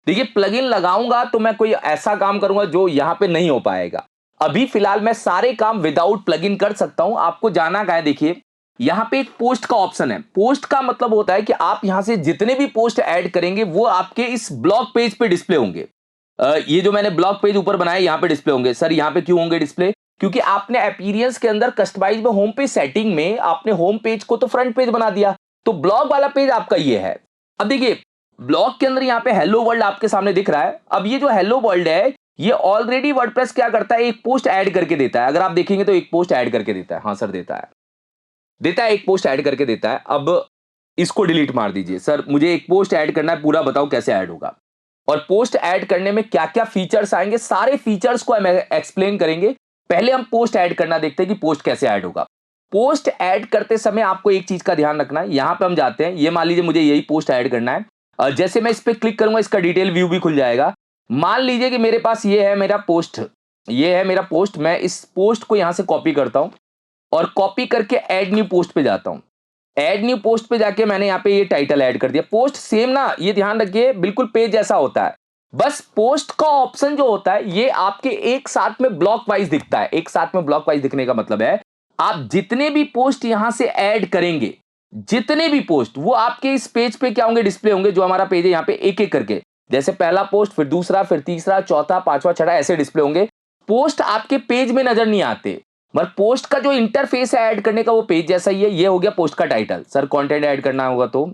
देखिए, प्लगइन लगाऊंगा तो मैं कोई ऐसा काम करूंगा जो यहां पे नहीं हो पाएगा। अभी फिलहाल मैं सारे काम विदाउट प्लगइन कर सकता हूं। आपको जाना क्या है, देखिए यहां पे एक पोस्ट का ऑप्शन है। पोस्ट का मतलब होता है कि आप यहां से जितने भी पोस्ट ऐड करेंगे वो आपके इस ब्लॉग पेज पे डिस्प्ले होंगे। ये जो मैंने ब्लॉग पेज ऊपर बनाया यहां पे डिस्प्ले होंगे। सर यहां पे क्यों होंगे डिस्प्ले? क्योंकि आपने अपीयरेंस के अंदर कस्टमाइज में होम पेज सेटिंग में आपने होम पेज को तो फ्रंट पेज बना दिया, तो ब्लॉग वाला पेज आपका ये है। अब देखिए, ब्लॉग के अंदर यहाँ पे हेलो वर्ल्ड आपके सामने दिख रहा है। अब ये जो हेलो वर्ल्ड है, ये ऑलरेडी वर्डप्रेस क्या करता है, एक पोस्ट ऐड करके देता है। अगर आप देखेंगे तो एक पोस्ट ऐड करके देता है। हाँ सर, देता है एक पोस्ट ऐड करके देता है। अब इसको डिलीट मार दीजिए। सर मुझे एक पोस्ट ऐड करना है, पूरा बताओ कैसे ऐड होगा और पोस्ट ऐड करने में क्या क्या फीचर्स आएंगे, सारे फीचर्स को हम एक्सप्लेन करेंगे। पहले हम पोस्ट ऐड करना देखते हैं कि पोस्ट कैसे ऐड होगा। पोस्ट ऐड करते समय आपको एक चीज का ध्यान रखना है। यहां पे हम जाते हैं, ये मान लीजिए मुझे यही पोस्ट ऐड करना है। जैसे मैं इस पे क्लिक करूंगा, इसका डिटेल व्यू भी खुल जाएगा। मान लीजिए कि मेरे पास ये है मेरा पोस्ट, ये है मेरा पोस्ट। मैं इस पोस्ट को यहां से कॉपी करता हूं और कॉपी करके ऐड न्यू पोस्ट पे जाता हूं। ऐड न्यू पोस्ट पे जाके मैंने यहाँ पे ये टाइटल ऐड कर दिया। पोस्ट सेम ना, ये ध्यान रखिए, बिल्कुल पेज जैसा होता है। बस पोस्ट का ऑप्शन जो होता है ये आपके एक साथ में ब्लॉक वाइज दिखता है। एक साथ में ब्लॉक वाइज दिखने का मतलब है आप जितने भी पोस्ट यहां से ऐड करेंगे, जितने भी पोस्ट, वो आपके इस पेज पे क्या होंगे, डिस्प्ले होंगे। जो हमारा पेज है यहाँ पे एक एक करके, जैसे पहला पोस्ट, फिर दूसरा, फिर तीसरा, चौथा, पांचवा, छठा, ऐसे डिस्प्ले होंगे। पोस्ट आपके पेज में नजर नहीं आते, मगर पोस्ट का जो इंटरफेस है ऐड करने का वो पेज जैसा ही है। ये हो गया पोस्ट का टाइटल। सर कंटेंट ऐड करना होगा तो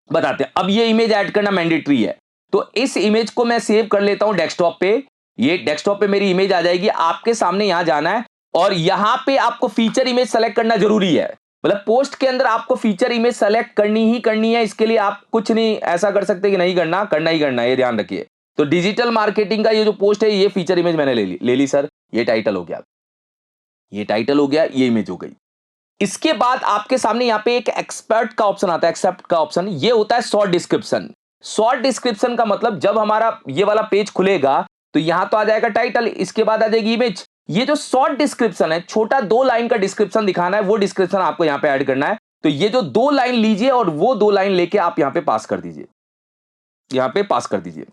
बताते हैं। अब ये इमेज ऐड करना मैंडेटरी है, तो इस इमेज को मैं सेव कर लेता हूं डेस्कटॉप पे। ये डेस्कटॉप पे मेरी इमेज आ जाएगी। आपके सामने यहां जाना है और यहां पे आपको फीचर इमेज सेलेक्ट करना जरूरी है। मतलब पोस्ट के अंदर आपको फीचर इमेज सेलेक्ट करनी ही करनी है। इसके लिए आप कुछ नहीं ऐसा कर सकते कि नहीं करना, करना ही करना है, ये ध्यान रखिए। तो डिजिटल मार्केटिंग का ये जो पोस्ट है, ये फीचर इमेज मैंने ले ली सर। ये टाइटल हो गया, ये टाइटल हो गया, ये इमेज हो गई। इसके बाद आपके सामने यहां पे एक एक्सपर्ट का ऑप्शन आता है, एक्सेप्ट का ऑप्शन। ये होता है शॉर्ट डिस्क्रिप्शन। शॉर्ट डिस्क्रिप्शन का मतलब जब हमारा ये वाला पेज खुलेगा तो यहां तो आ जाएगा टाइटल, इसके बाद आ जाएगी इमेज। ये जो शॉर्ट डिस्क्रिप्शन है, छोटा 2 लाइन का डिस्क्रिप्शन दिखाना है, वो डिस्क्रिप्शन आपको यहां पे ऐड करना है। तो ये जो 2 लाइन लीजिए और वो 2 लाइन लेके आप यहां पे पास कर दीजिए, यहां पे पास कर दीजिए।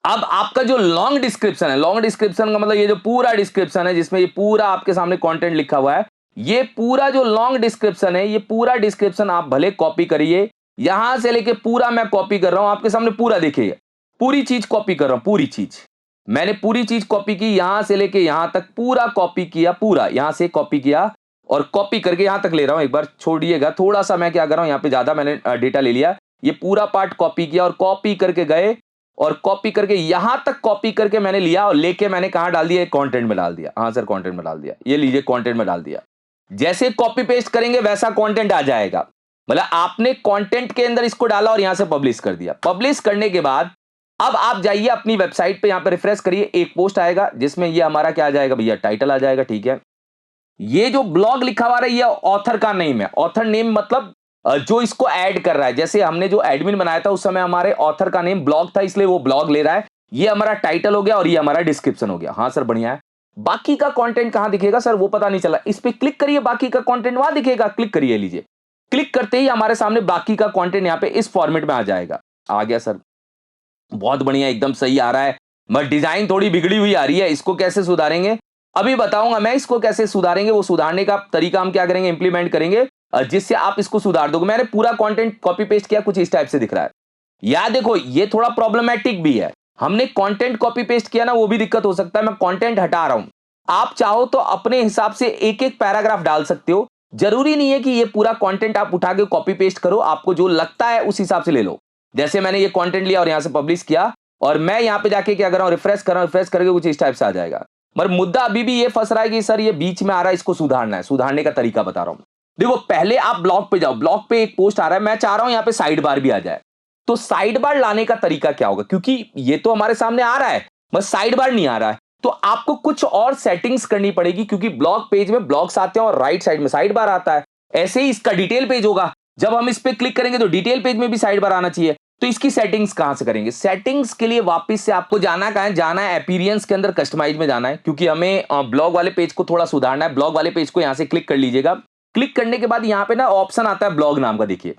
अब आपका जो लॉन्ग डिस्क्रिप्शन है, लॉन्ग डिस्क्रिप्शन का मतलब ये जो पूरा डिस्क्रिप्शन है जिसमें ये पूरा आपके सामने कंटेंट लिखा हुआ है, ये पूरा जो लॉन्ग डिस्क्रिप्शन है, ये पूरा डिस्क्रिप्शन आप भले कॉपी करिए, यहां से लेके पूरा मैं कॉपी कर रहा हूं आपके सामने, पूरा देखिए, पूरी चीज कॉपी कर रहा हूं, पूरी चीज मैंने पूरी चीज कॉपी की, यहां से लेके यहां तक पूरा कॉपी किया, पूरा यहां से कॉपी किया और कॉपी करके यहां तक ले रहा हूं। एक बार छोड़िएगा, थोड़ा सा मैं क्या कर रहा हूं, यहां पे ज्यादा मैंने डेटा ले लिया। ये पूरा पार्ट कॉपी किया और कॉपी करके गए और कॉपी करके यहां तक कॉपी करके मैंने लिया और लेके मैंने कहां डाल दिया, कंटेंट में डाल दिया। हाँ सर, कंटेंट में डाल दिया। ये लीजिए, कंटेंट में डाल दिया। जैसे कॉपी पेस्ट करेंगे वैसा कंटेंट आ जाएगा। मतलब आपने कंटेंट के अंदर इसको डाला और यहां से पब्लिश कर दिया। पब्लिश करने के बाद अब आप जाइए अपनी वेबसाइट पे, यहां पे रिफ्रेश करिए, एक पोस्ट आएगा जिसमें ये हमारा क्या आ जाएगा भैया, टाइटल आ जाएगा। ठीक है, ये जो ब्लॉग लिखा हुआ है ये ऑथर का नेम है। ऑथर नेम मतलब जो इसको ऐड कर रहा है। जैसे हमने जो एडमिन बनाया था उस समय हमारे ऑथर का नेम ब्लॉग था, इसलिए वो ब्लॉग ले रहा है। ये हमारा टाइटल हो गया और ये हमारा डिस्क्रिप्शन हो गया। हाँ सर बढ़िया है। बाकी का कंटेंट कहां दिखेगा सर, वो पता नहीं चला। इस पे क्लिक करिए, बाकी का कंटेंट वहां दिखेगा। क्लिक करिए, लीजिए। क्लिक करते ही हमारे सामने बाकी का कंटेंट यहां पे इस फॉर्मेट में आ जाएगा। आ गया सर, बहुत बढ़िया, एकदम सही आ रहा है। मगर डिजाइन थोड़ी बिगड़ी हुई आ रही है, इसको कैसे सुधारेंगे अभी बताऊंगा मैं। इसको कैसे सुधारेंगे, वो सुधारने का तरीका हम क्या करेंगे, इंप्लीमेंट करेंगे, जिससे आप इसको सुधार दोगे। मैंने पूरा कंटेंट कॉपी पेस्ट किया, कुछ इस टाइप से दिख रहा है। याद देखो, ये थोड़ा प्रॉब्लमेटिक भी है। हमने कंटेंट कॉपी पेस्ट किया ना, वो भी दिक्कत हो सकता है। मैं कंटेंट हटा रहा हूं। आप चाहो तो अपने हिसाब से एक एक पैराग्राफ डाल सकते हो। जरूरी नहीं है कि ये पूरा कंटेंट आप उठा के कॉपी पेस्ट करो, आपको जो लगता है उस हिसाब से ले लो। जैसे मैंने ये कंटेंट लिया और यहां से पब्लिश किया, और मैं यहां पे जाके क्या कर रहा हूं, रिफ्रेश कर रहा हूं। रिफ्रेश करके कुछ इस टाइप से आ जाएगा। मगर मुद्दा अभी भी ये फंस रहा है कि सर ये बीच में आ रहा है, इसको सुधारना है। सुधारने का तरीका बता रहा हूं। देखो, पहले आप ब्लॉग पे जाओ। ब्लॉग पे एक पोस्ट आ रहा है, मैं चाह रहा हूं यहां पे साइड बार भी आ जाए। तो साइड बार लाने का तरीका क्या होगा, क्योंकि ये तो हमारे सामने आ रहा है, बस साइड बार नहीं आ रहा है। तो आपको कुछ और सेटिंग्स करनी पड़ेगी, क्योंकि ब्लॉग पेज में ब्लॉग्स आते हैं और राइट साइड में साइड बार आता है। ऐसे ही इसका डिटेल पेज होगा। जब हम इस पे क्लिक करेंगे तो डिटेल पेज में भी साइड बार आना चाहिए। तो इसकी सेटिंग्स कहां से करेंगे? सेटिंग्स के लिए वापस से आपको जाना कहां है, जाना है अपीयरेंस के अंदर, कस्टमाइज में जाना है, क्योंकि हमें ब्लॉग वाले पेज को थोड़ा सुधारना है। ब्लॉग वाले पेज को यहां से क्लिक कर लीजिएगा। क्लिक करने के बाद यहां पे ना ऑप्शन आता है ब्लॉग नाम का, देखिए।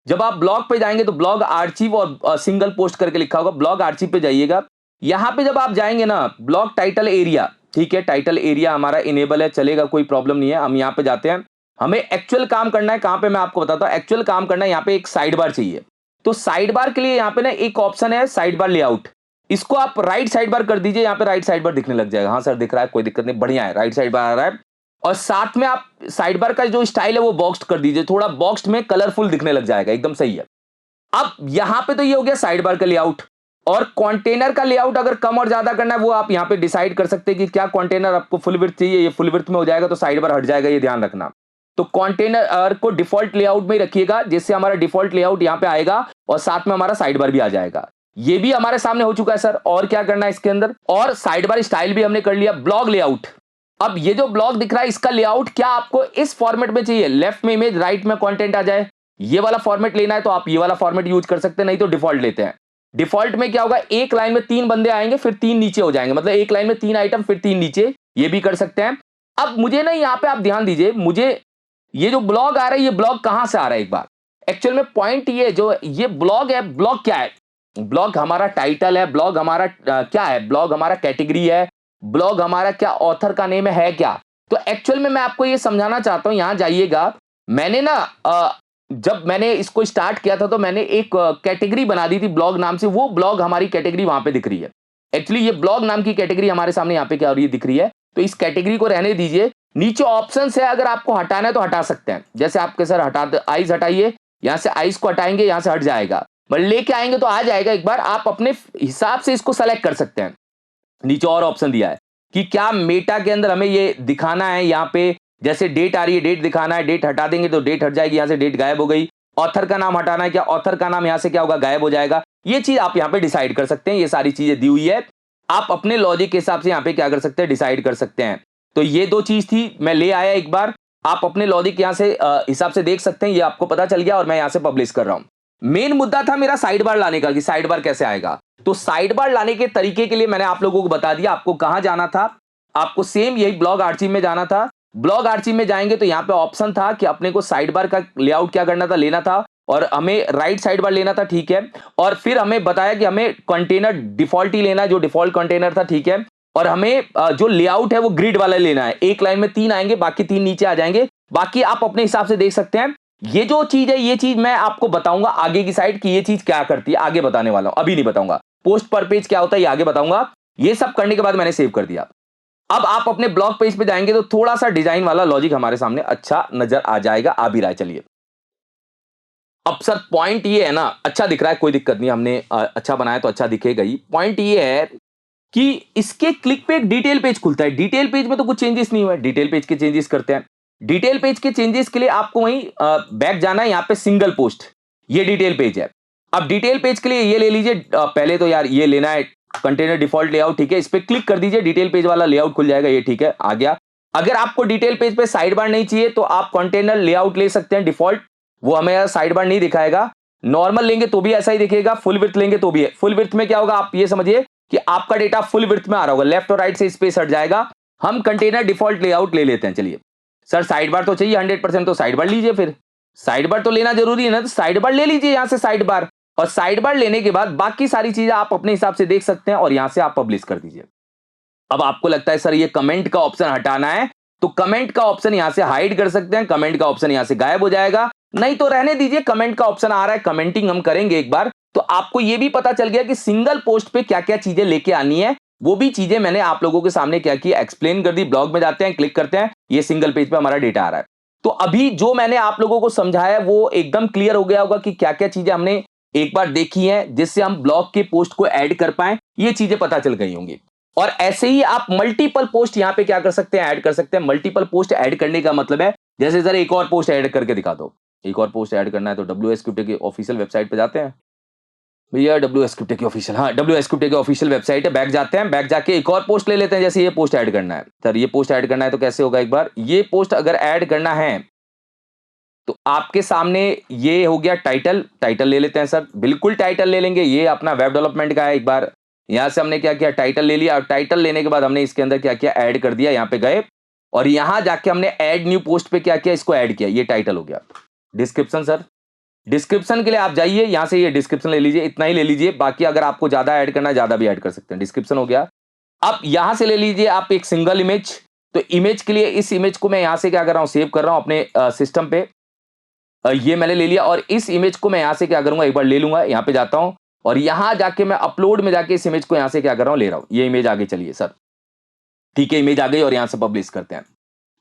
जब आप ब्लॉग पे जाएंगे तो ब्लॉग आर्चिव और सिंगल पोस्ट करके लिखा होगा। ब्लॉग आर्चिव पे जाइएगा। यहां पे जब आप जाएंगे ना, ब्लॉग टाइटल एरिया, ठीक है, टाइटल एरिया हमारा इनेबल है, चलेगा, कोई प्रॉब्लम नहीं है। हम यहां पे जाते हैं। हमें एक्चुअल काम करना है कहां पे, मैं आपको बताता हूं। एक्चुअल काम करना है, यहां पे एक साइड बार चाहिए। तो साइड बार के लिए यहां पे ना एक ऑप्शन है, साइड बार लेआउट। इसको आप राइट साइड बार कर दीजिए। यहां पे राइट साइड बार दिखने लग जाएगा। हाँ सर दिख रहा है, कोई दिक्कत नहीं, बढ़िया है, राइट साइड बार आ रहा है। और साथ में आप साइड बार का जो स्टाइल है वो बॉक्स्ड कर दीजिए, थोड़ा बॉक्स्ड में कलरफुल दिखने लग जाएगा, एकदम सही है। अब यहां पे तो ये हो गया साइड बार का लेआउट। और कंटेनर का लेआउट अगर कम और ज्यादा करना है, वो आप यहां पे डिसाइड कर सकते हैं कि क्या कंटेनर आपको फुल विड्थ चाहिए। ये फुल विड्थ में हो जाएगा तो साइड बार हट जाएगा, ये ध्यान रखना। तो कंटेनर को डिफॉल्ट लेआउट में रखिएगा, जिससे हमारा डिफॉल्ट लेआउट यहां पे आएगा और साथ में हमारा साइड बार भी आ जाएगा। ये भी हमारे सामने हो चुका है सर। और क्या करना है इसके अंदर, और साइड बार स्टाइल भी हमने कर लिया। ब्लॉग लेआउट, अब ये जो ब्लॉग दिख रहा है इसका लेआउट क्या आपको इस फॉर्मेट में चाहिए, लेफ्ट में इमेज राइट में कंटेंट आ जाए, ये वाला फॉर्मेट लेना है तो आप ये वाला फॉर्मेट यूज कर सकते हैं, नहीं तो डिफॉल्ट लेते हैं। डिफॉल्ट में क्या होगा, एक लाइन में 3 बंदे आएंगे, फिर 3 नीचे हो जाएंगे, मतलब एक लाइन में 3 आइटम फिर 3 नीचे, ये भी कर सकते हैं। अब मुझे ना यहां पे आप ध्यान दीजिए, मुझे ये जो ब्लॉग आ रहा है, ये ब्लॉग कहां से आ रहा है एक बार। एक्चुअल में पॉइंट ये जो ये ब्लॉग है, ब्लॉग क्या है, ब्लॉग हमारा टाइटल है, ब्लॉग हमारा क्या है, ब्लॉग हमारा कैटेगरी है, ब्लॉग हमारा क्या ऑथर का नेम है क्या। तो एक्चुअल में मैं आपको ये समझाना चाहता हूं, यहां जाइएगा। मैंने ना जब मैंने इसको स्टार्ट किया था तो मैंने एक कैटेगरी बना दी थी ब्लॉग नाम से। वो ब्लॉग हमारी कैटेगरी वहां पे दिख रही है। एक्चुअली ये ब्लॉग नाम की कैटेगरी हमारे सामने यहां पे क्या हो रही है, दिख रही है। तो इस कैटेगरी को रहने दीजिए। नीचे ऑप्शन है, अगर आपको हटाना है तो हटा सकते हैं। जैसे आपके सर हटा, आइज हटाइए, यहां से आइज को हटाएंगे, यहां से हट जाएगा। बट लेके आएंगे तो आ जाएगा। एक बार आप अपने हिसाब से इसको सेलेक्ट कर सकते हैं। नीचे और ऑप्शन दिया है कि क्या मेटा के अंदर हमें ये दिखाना है। यहां पे जैसे डेट आ रही है, डेट दिखाना है, डेट हटा देंगे तो डेट हट जाएगी, यहां से डेट गायब हो गई। ऑथर का नाम हटाना है, क्या ऑथर का नाम यहां से क्या होगा, गायब हो जाएगा। ये चीज आप यहां पे डिसाइड कर सकते हैं। ये सारी चीजें दी हुई है, आप अपने लॉजिक के हिसाब से यहां पे क्या कर सकते हैं, डिसाइड कर सकते हैं। तो ये 2 चीज थी, मैं ले आया एक बार। आप अपने लॉजिक यहां से हिसाब से देख सकते हैं। ये आपको पता चल गया और मैं यहां से पब्लिश कर रहा हूं। मेन मुद्दा था मेरा साइड बार लाने का, कि साइड बार कैसे आएगा। तो साइड बार लाने के तरीके के लिए मैंने आप लोगों को बता दिया। आपको कहां जाना था, आपको सेम यही ब्लॉग आर्चिव में जाना था। ब्लॉग आर्चिव में जाएंगे तो यहां पे ऑप्शन था कि अपने को साइड बार का लेआउट क्या करना था, लेना था, और हमें राइट साइड बार लेना था, ठीक है। और फिर हमें बताया कि हमें कंटेनर डिफॉल्ट ही लेना है, जो डिफॉल्ट कंटेनर था, ठीक है। और हमें जो लेआउट है वो ग्रिड वाला लेना है। एक लाइन में 3 आएंगे, बाकी 3 नीचे आ जाएंगे। बाकी आप अपने हिसाब से देख सकते हैं। ये जो चीज है, ये चीज मैं आपको बताऊंगा आगे की साइड की ये चीज क्या करती है, आगे बताने वाला हूं, अभी नहीं बताऊंगा। पोस्ट पर पेज क्या होता है ये आगे बताऊंगा। ये सब करने के बाद मैंने सेव कर दिया। अब आप अपने ब्लॉग पेज पे जाएंगे तो थोड़ा सा डिजाइन वाला लॉजिक हमारे सामने अच्छा नजर आ जाएगा, आ भी रहा है। चलिए, अब सर पॉइंट ये है ना, अच्छा दिख रहा है, कोई दिक्कत नहीं, हमने अच्छा बनाया तो अच्छा दिखेगा ही। पॉइंट ये है कि इसके क्लिक पे एक डिटेल पेज खुलता है। डिटेल पेज में तो कुछ चेंजेस नहीं हुआ है, डिटेल पेज के चेंजेस करते हैं। डिटेल पेज के चेंजेस के लिए आपको वहीं बैक जाना है, यहां पे सिंगल पोस्ट, ये डिटेल पेज है। अब डिटेल पेज के लिए ये ले लीजिए, पहले तो यार ये लेना है कंटेनर डिफॉल्ट लेआउट, ठीक है। इस पे क्लिक कर दीजिए, डिटेल पेज वाला लेआउट खुल जाएगा, ये ठीक है, आ गया। अगर आपको डिटेल पेज पे साइड बार नहीं चाहिए तो आप कंटेनर लेआउट ले सकते हैं डिफॉल्ट, वो हमें साइड बार नहीं दिखाएगा। नॉर्मल लेंगे तो भी ऐसा ही दिखेगा, फुल विड्थ लेंगे तो भी है। फुल विड्थ में क्या होगा, आप ये समझिए कि आपका डेटा फुल विड्थ में आ रहा होगा, लेफ्ट और राइट से स्पेस हट जाएगा। हम कंटेनर डिफॉल्ट लेआउट ले लेते हैं। चलिए सर साइड बार तो चाहिए 100%, तो साइड बार लीजिए, फिर साइड बार तो लेना जरूरी है ना, तो साइड बार ले लीजिए यहां से साइड बार। और साइड बार लेने के बाद बाकी सारी चीजें आप अपने हिसाब से देख सकते हैं और यहां से आप पब्लिश कर दीजिए। अब आपको लगता है सर ये कमेंट का ऑप्शन हटाना है, तो कमेंट का ऑप्शन यहां से हाइड कर सकते हैं, कमेंट का ऑप्शन यहां से गायब हो जाएगा। नहीं तो रहने दीजिए, कमेंट का ऑप्शन आ रहा है, कमेंटिंग हम करेंगे एक बार, तो आपको यह भी पता चल गया कि सिंगल पोस्ट पे क्या क्या चीजें लेके आनी है। वो भी चीजें मैंने आप लोगों के सामने क्या किया, एक्सप्लेन कर दी। ब्लॉग में जाते हैं, क्लिक करते हैं, ये सिंगल पेज पे हमारा डेटा आ रहा है। तो अभी जो मैंने आप लोगों को समझाया वो एकदम क्लियर हो गया होगा कि क्या क्या चीजें हमने एक बार देखी है जिससे हम ब्लॉग के पोस्ट को ऐड कर पाए, ये चीजें पता चल गई होंगी। और ऐसे ही आप मल्टीपल पोस्ट यहां पे क्या कर सकते हैं, ऐड कर सकते हैं। मल्टीपल पोस्ट ऐड करने का मतलब है, जैसे सर एक और पोस्ट ऐड करके दिखा दो, एक और पोस्ट ऐड करना है तो WSQT की ऑफिशियल वेबसाइट पे जाते हैं भैया, WSQT की ऑफिशियल, हाँ WSQT की ऑफिशियल वेबसाइट है, बैक जाते हैं, बैक जाके एक और पोस्ट ले लेते हैं। जैसे ये पोस्ट ऐड करना है सर, ये पोस्ट ऐड करना है तो कैसे होगा, एक बार ये पोस्ट अगर ऐड करना है तो आपके सामने ये हो गया टाइटल, टाइटल ले लेते हैं सर, बिल्कुल टाइटल ले लेंगे, ये अपना वेब डेवलपमेंट का है। एक बार यहां से हमने क्या किया, टाइटल ले लिया, और टाइटल लेने के बाद हमने इसके अंदर क्या किया, ऐड कर दिया, यहां पे गए और यहां जाके हमने ऐड न्यू पोस्ट पे क्या किया, इसको ऐड किया, ये टाइटल हो गया। डिस्क्रिप्शन सर, डिस्क्रिप्शन के लिए आप जाइए, यहां से ये डिस्क्रिप्शन ले लीजिए, इतना ही ले लीजिए, बाकी अगर आपको ज्यादा ऐड करना है ज्यादा भी ऐड कर सकते हैं। डिस्क्रिप्शन हो गया। अब यहां से ले लीजिए आप एक सिंगल इमेज, तो इमेज के लिए इस इमेज को मैं यहां से क्या कर रहा हूं, सेव कर रहा हूं अपने सिस्टम पे। ये मैंने ले लिया और इस इमेज को मैं यहां से क्या करूंगा, एक बार ले लूंगा, यहां पे जाता हूं और यहां जाके मैं अपलोड में जाके इस इमेज को यहां से क्या कर रहा हूं, ले रहा हूं, ये इमेज आगे चलिए सर, ठीक है, इमेज आ गई और यहां से पब्लिश करते हैं।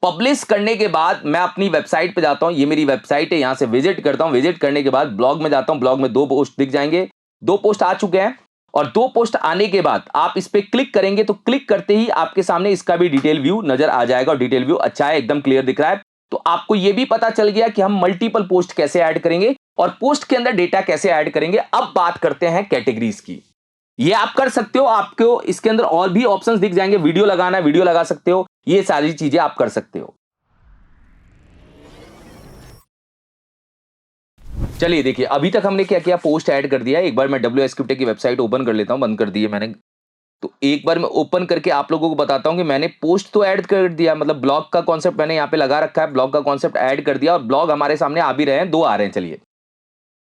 पब्लिश करने के बाद मैं अपनी वेबसाइट पे जाता हूं, ये मेरी वेबसाइट है, यहां से विजिट करता हूं, विजिट करने के बाद ब्लॉग में जाता हूं, ब्लॉग में 2 पोस्ट दिख जाएंगे, 2 पोस्ट आ चुके हैं। और 2 पोस्ट आने के बाद आप इस पे क्लिक करेंगे तो क्लिक करते ही आपके सामने इसका भी डिटेल व्यू नजर आ जाएगा और डिटेल व्यू अच्छा है, एकदम क्लियर दिख रहा है। तो आपको यह भी पता चल गया कि हम मल्टीपल पोस्ट कैसे ऐड करेंगे और पोस्ट के अंदर डेटा कैसे ऐड करेंगे। अब बात करते हैं कैटेगरीज की। ये आप कर सकते हो, आपको इसके अंदर और भी ऑप्शंस दिख जाएंगे, वीडियो लगाना है वीडियो लगा सकते हो, ये सारी चीजें आप कर सकते हो। चलिए देखिए, अभी तक हमने क्या किया, पोस्ट ऐड कर दिया। एक बार मैं WSQT की वेबसाइट ओपन कर लेता हूं, बंद कर दी है मैंने, तो एक बार मैं ओपन करके आप लोगों को बताता हूं कि मैंने पोस्ट तो ऐड कर दिया, मतलब ब्लॉग का कॉन्सेप्ट मैंने यहां पे लगा रखा है, ब्लॉग का कॉन्सेप्ट ऐड कर दिया और ब्लॉग हमारे सामने आ भी रहे हैं, 2 आ रहे हैं। चलिए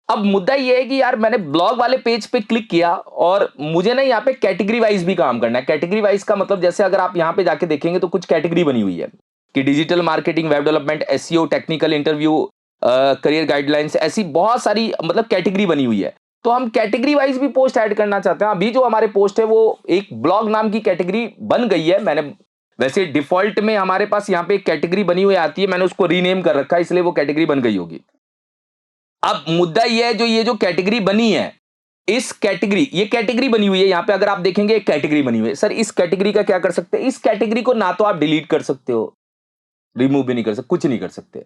अब मुद्दा ये है कि यार मैंने ब्लॉग वाले पेज पे क्लिक किया और मुझे ना यहाँ पे कैटेगरी वाइज भी काम करना है। कैटेगरी वाइज का मतलब जैसे अगर आप यहाँ पे जाके देखेंगे तो कुछ कैटेगरी बनी हुई है कि digital marketing, web development, SEO, technical interview, career guidelines, ऐसी बहुत सारी मतलब कैटेगरी बनी हुई है। तो हम कैटेगरी वाइज भी पोस्ट ऐड करना चाहते हैं। अभी जो हमारे पोस्ट है वो एक ब्लॉग नाम की कैटेगरी बन गई है। मैंने वैसे डिफॉल्ट में हमारे पास यहाँ पे एक कैटेगरी बनी हुई आती है, मैंने उसको रीनेम कर रखा है, इसलिए वो कैटेगरी बन गई होगी। अब मुद्दा ये है, ये जो कैटेगरी बनी है, इस कैटेगरी, ये कैटेगरी बनी हुई है, यहां पे अगर आप देखेंगे एक कैटेगरी बनी हुई है। सर इस कैटेगरी का क्या कर सकते हैं, इस कैटेगरी को ना तो आप डिलीट कर सकते हो, रिमूव भी नहीं कर सकते, कुछ नहीं कर सकते,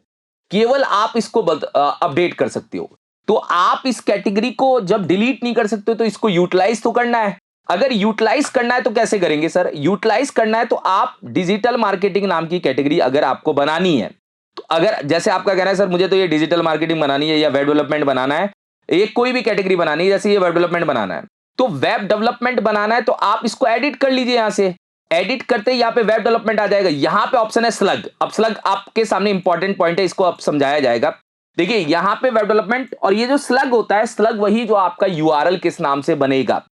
केवल आप इसको अपडेट कर सकते हो। तो आप इस कैटेगरी को जब डिलीट नहीं कर सकते तो इसको यूटिलाइज तो करना है। अगर यूटिलाइज करना है तो कैसे करेंगे सर, यूटिलाइज करना है तो आप डिजिटल मार्केटिंग नाम की कैटेगरी अगर आपको बनानी है, तो अगर जैसे आपका कहना है सर मुझे तो ये डिजिटल मार्केटिंग बनानी है या वेब डेवलपमेंट बनाना है, एक कोई भी कैटेगरी बनानी है, जैसे ये वेब डेवलपमेंट बनाना है, तो वेब डेवलपमेंट बनाना है तो आप इसको एडिट कर लीजिए। यहां से एडिट करते ही यहां पे वेब डेवलपमेंट आ जाएगा, यहां पे ऑप्शन है स्लग। अब स्लग आपके सामने इंपॉर्टेंट पॉइंट है, इसको अब समझाया जाएगा। देखिए यहां पे वेब डेवलपमेंट और ये जो स्लग होता है, स्लग वही जो आपका URL किस नाम से बनेगा।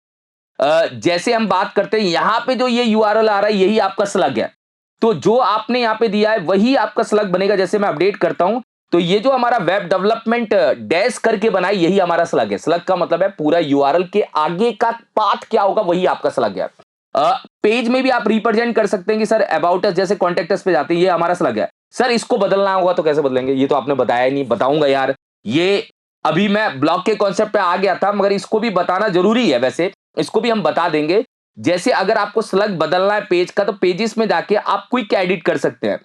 जैसे हम बात करते हैं यहां पे जो ये URL आ रहा है यही आपका स्लग है, तो जो आपने यहां पे दिया है वही आपका स्लग बनेगा। जैसे मैं अपडेट करता हूं तो ये जो हमारा वेब डेवलपमेंट डैश करके बनाई यही हमारा स्लग है। स्लग का मतलब है पूरा URL के आगे का पाथ क्या होगा वही आपका स्लग है। पेज में भी आप रिप्रेजेंट कर सकते हैं कि सर अबाउट अस, जैसे कॉन्टेक्ट अस पे जाते हैं, ये हमारा स्लग है। सर इसको बदलना होगा तो कैसे बदलेंगे, ये तो आपने बताया नहीं, बताऊंगा यार। ये अभी मैं ब्लॉग के कॉन्सेप्ट पे आ गया था मगर इसको भी बताना जरूरी है, वैसे इसको भी हम बता देंगे। जैसे अगर आपको स्लग बदलना है पेज का, तो पेजेस में जाके आप क्विक एडिट कर सकते हैं।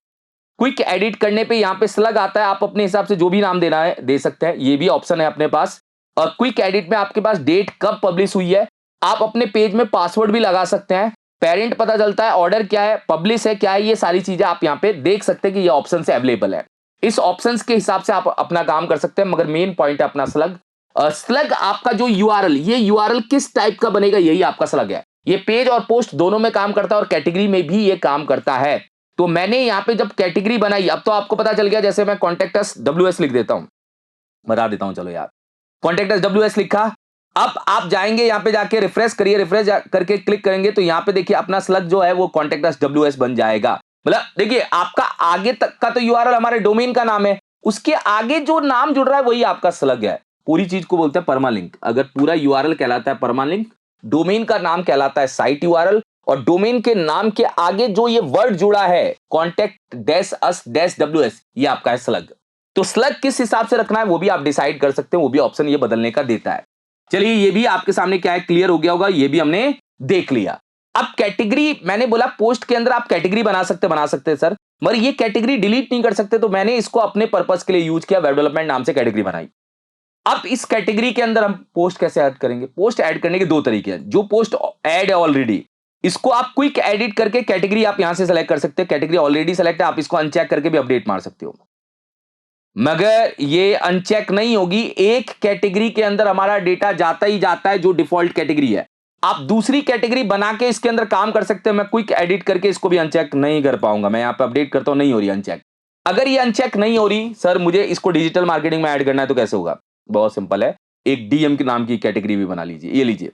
क्विक एडिट करने पे यहां पे स्लग आता है, आप अपने हिसाब से जो भी नाम देना है दे सकते हैं, ये भी ऑप्शन है अपने पास। और क्विक एडिट में आपके पास डेट कब पब्लिश हुई है, आप अपने पेज में पासवर्ड भी लगा सकते हैं। पेरेंट पता चलता है, ऑर्डर क्या है, पब्लिश है क्या है, ये सारी चीजें आप यहाँ पे देख सकते हैं कि ये ऑप्शन से अवेलेबल है। इस ऑप्शंस के हिसाब से आप अपना काम कर सकते हैं, मगर मेन पॉइंट है अपना स्लग। स्लग आपका जो यूआरएल, ये यूआरएल किस टाइप का बनेगा, यही आपका स्लग है। ये पेज और पोस्ट दोनों में काम करता है और कैटेगरी में भी ये काम करता है। तो मैंने यहाँ पे जब कैटेगरी बनाई, अब तो आपको पता चल गया। जैसे मैं कॉन्टेक्टस WS लिख देता हूं, बता देता हूं, चलो यार, कॉन्टेक्टस WS लिखा। अब आप जाएंगे यहाँ पे, जाके रिफ्रेश करिए, रिफ्रेश करके क्लिक करेंगे तो यहाँ पे देखिए अपना स्लग जो है वो कॉन्टेक्टस WS बन जाएगा। मतलब देखिए आपका आगे तक का तो यूआरएल हमारे डोमेन का नाम है, उसके आगे जो नाम जुड़ रहा है वही आपका स्लग है। पूरी चीज को बोलते हैं परमालिंक। अगर पूरा यूआरएल कहलाता है परमालिंक, डोमेन का नाम कहलाता है साइट यूआरएल, और डोमेन के नाम के आगे जो ये वर्ड जुड़ा है कॉन्टेक्ट डैश अस डैश WS, ये आपका है स्लग। तो स्लग किस हिसाब से रखना है वो भी आप डिसाइड कर सकते हैं, वो भी ऑप्शन ये बदलने का देता है। चलिए ये भी आपके सामने क्या है, क्लियर हो गया होगा, ये भी हमने देख लिया। अब कैटेगरी, मैंने बोला पोस्ट के अंदर आप कैटेगरी बना सकते हैं सर, मगर ये कैटेगरी डिलीट नहीं कर सकते, तो मैंने इसको अपने पर्पस के लिए यूज किया, वेब डेवलपमेंट नाम से कैटेगरी बनाई। अब इस कैटेगरी के अंदर हम पोस्ट कैसे ऐड करेंगे? पोस्ट ऐड करने के दो तरीके हैं। जो पोस्ट ऐड है ऑलरेडी, इसको आप क्विक एडिट करके कैटेगरी आप यहां से सेलेक्ट कर सकते हैं। कैटेगरी ऑलरेडी सेलेक्ट है, आप इसको अनचेक करके भी अपडेट मार सकते हो, मगर ये अनचेक नहीं होगी। एक कैटेगरी के अंदर हमारा डेटा जाता ही जाता है जो डिफॉल्ट कैटेगरी है। आप दूसरी कैटेगरी बना के इसके अंदर काम कर सकते हैं। मैं क्विक एडिट करके इसको भी अनचेक नहीं कर पाऊंगा। मैं यहां पे अपडेट करता हूं, नहीं हो रही अनचेक। अगर ये अनचेक नहीं हो रही, सर मुझे इसको डिजिटल मार्केटिंग में ऐड करना है, तो कैसे होगा? बहुत सिंपल है, एक डीएम के नाम की कैटेगरी भी बना लीजिए। ये लीजिए,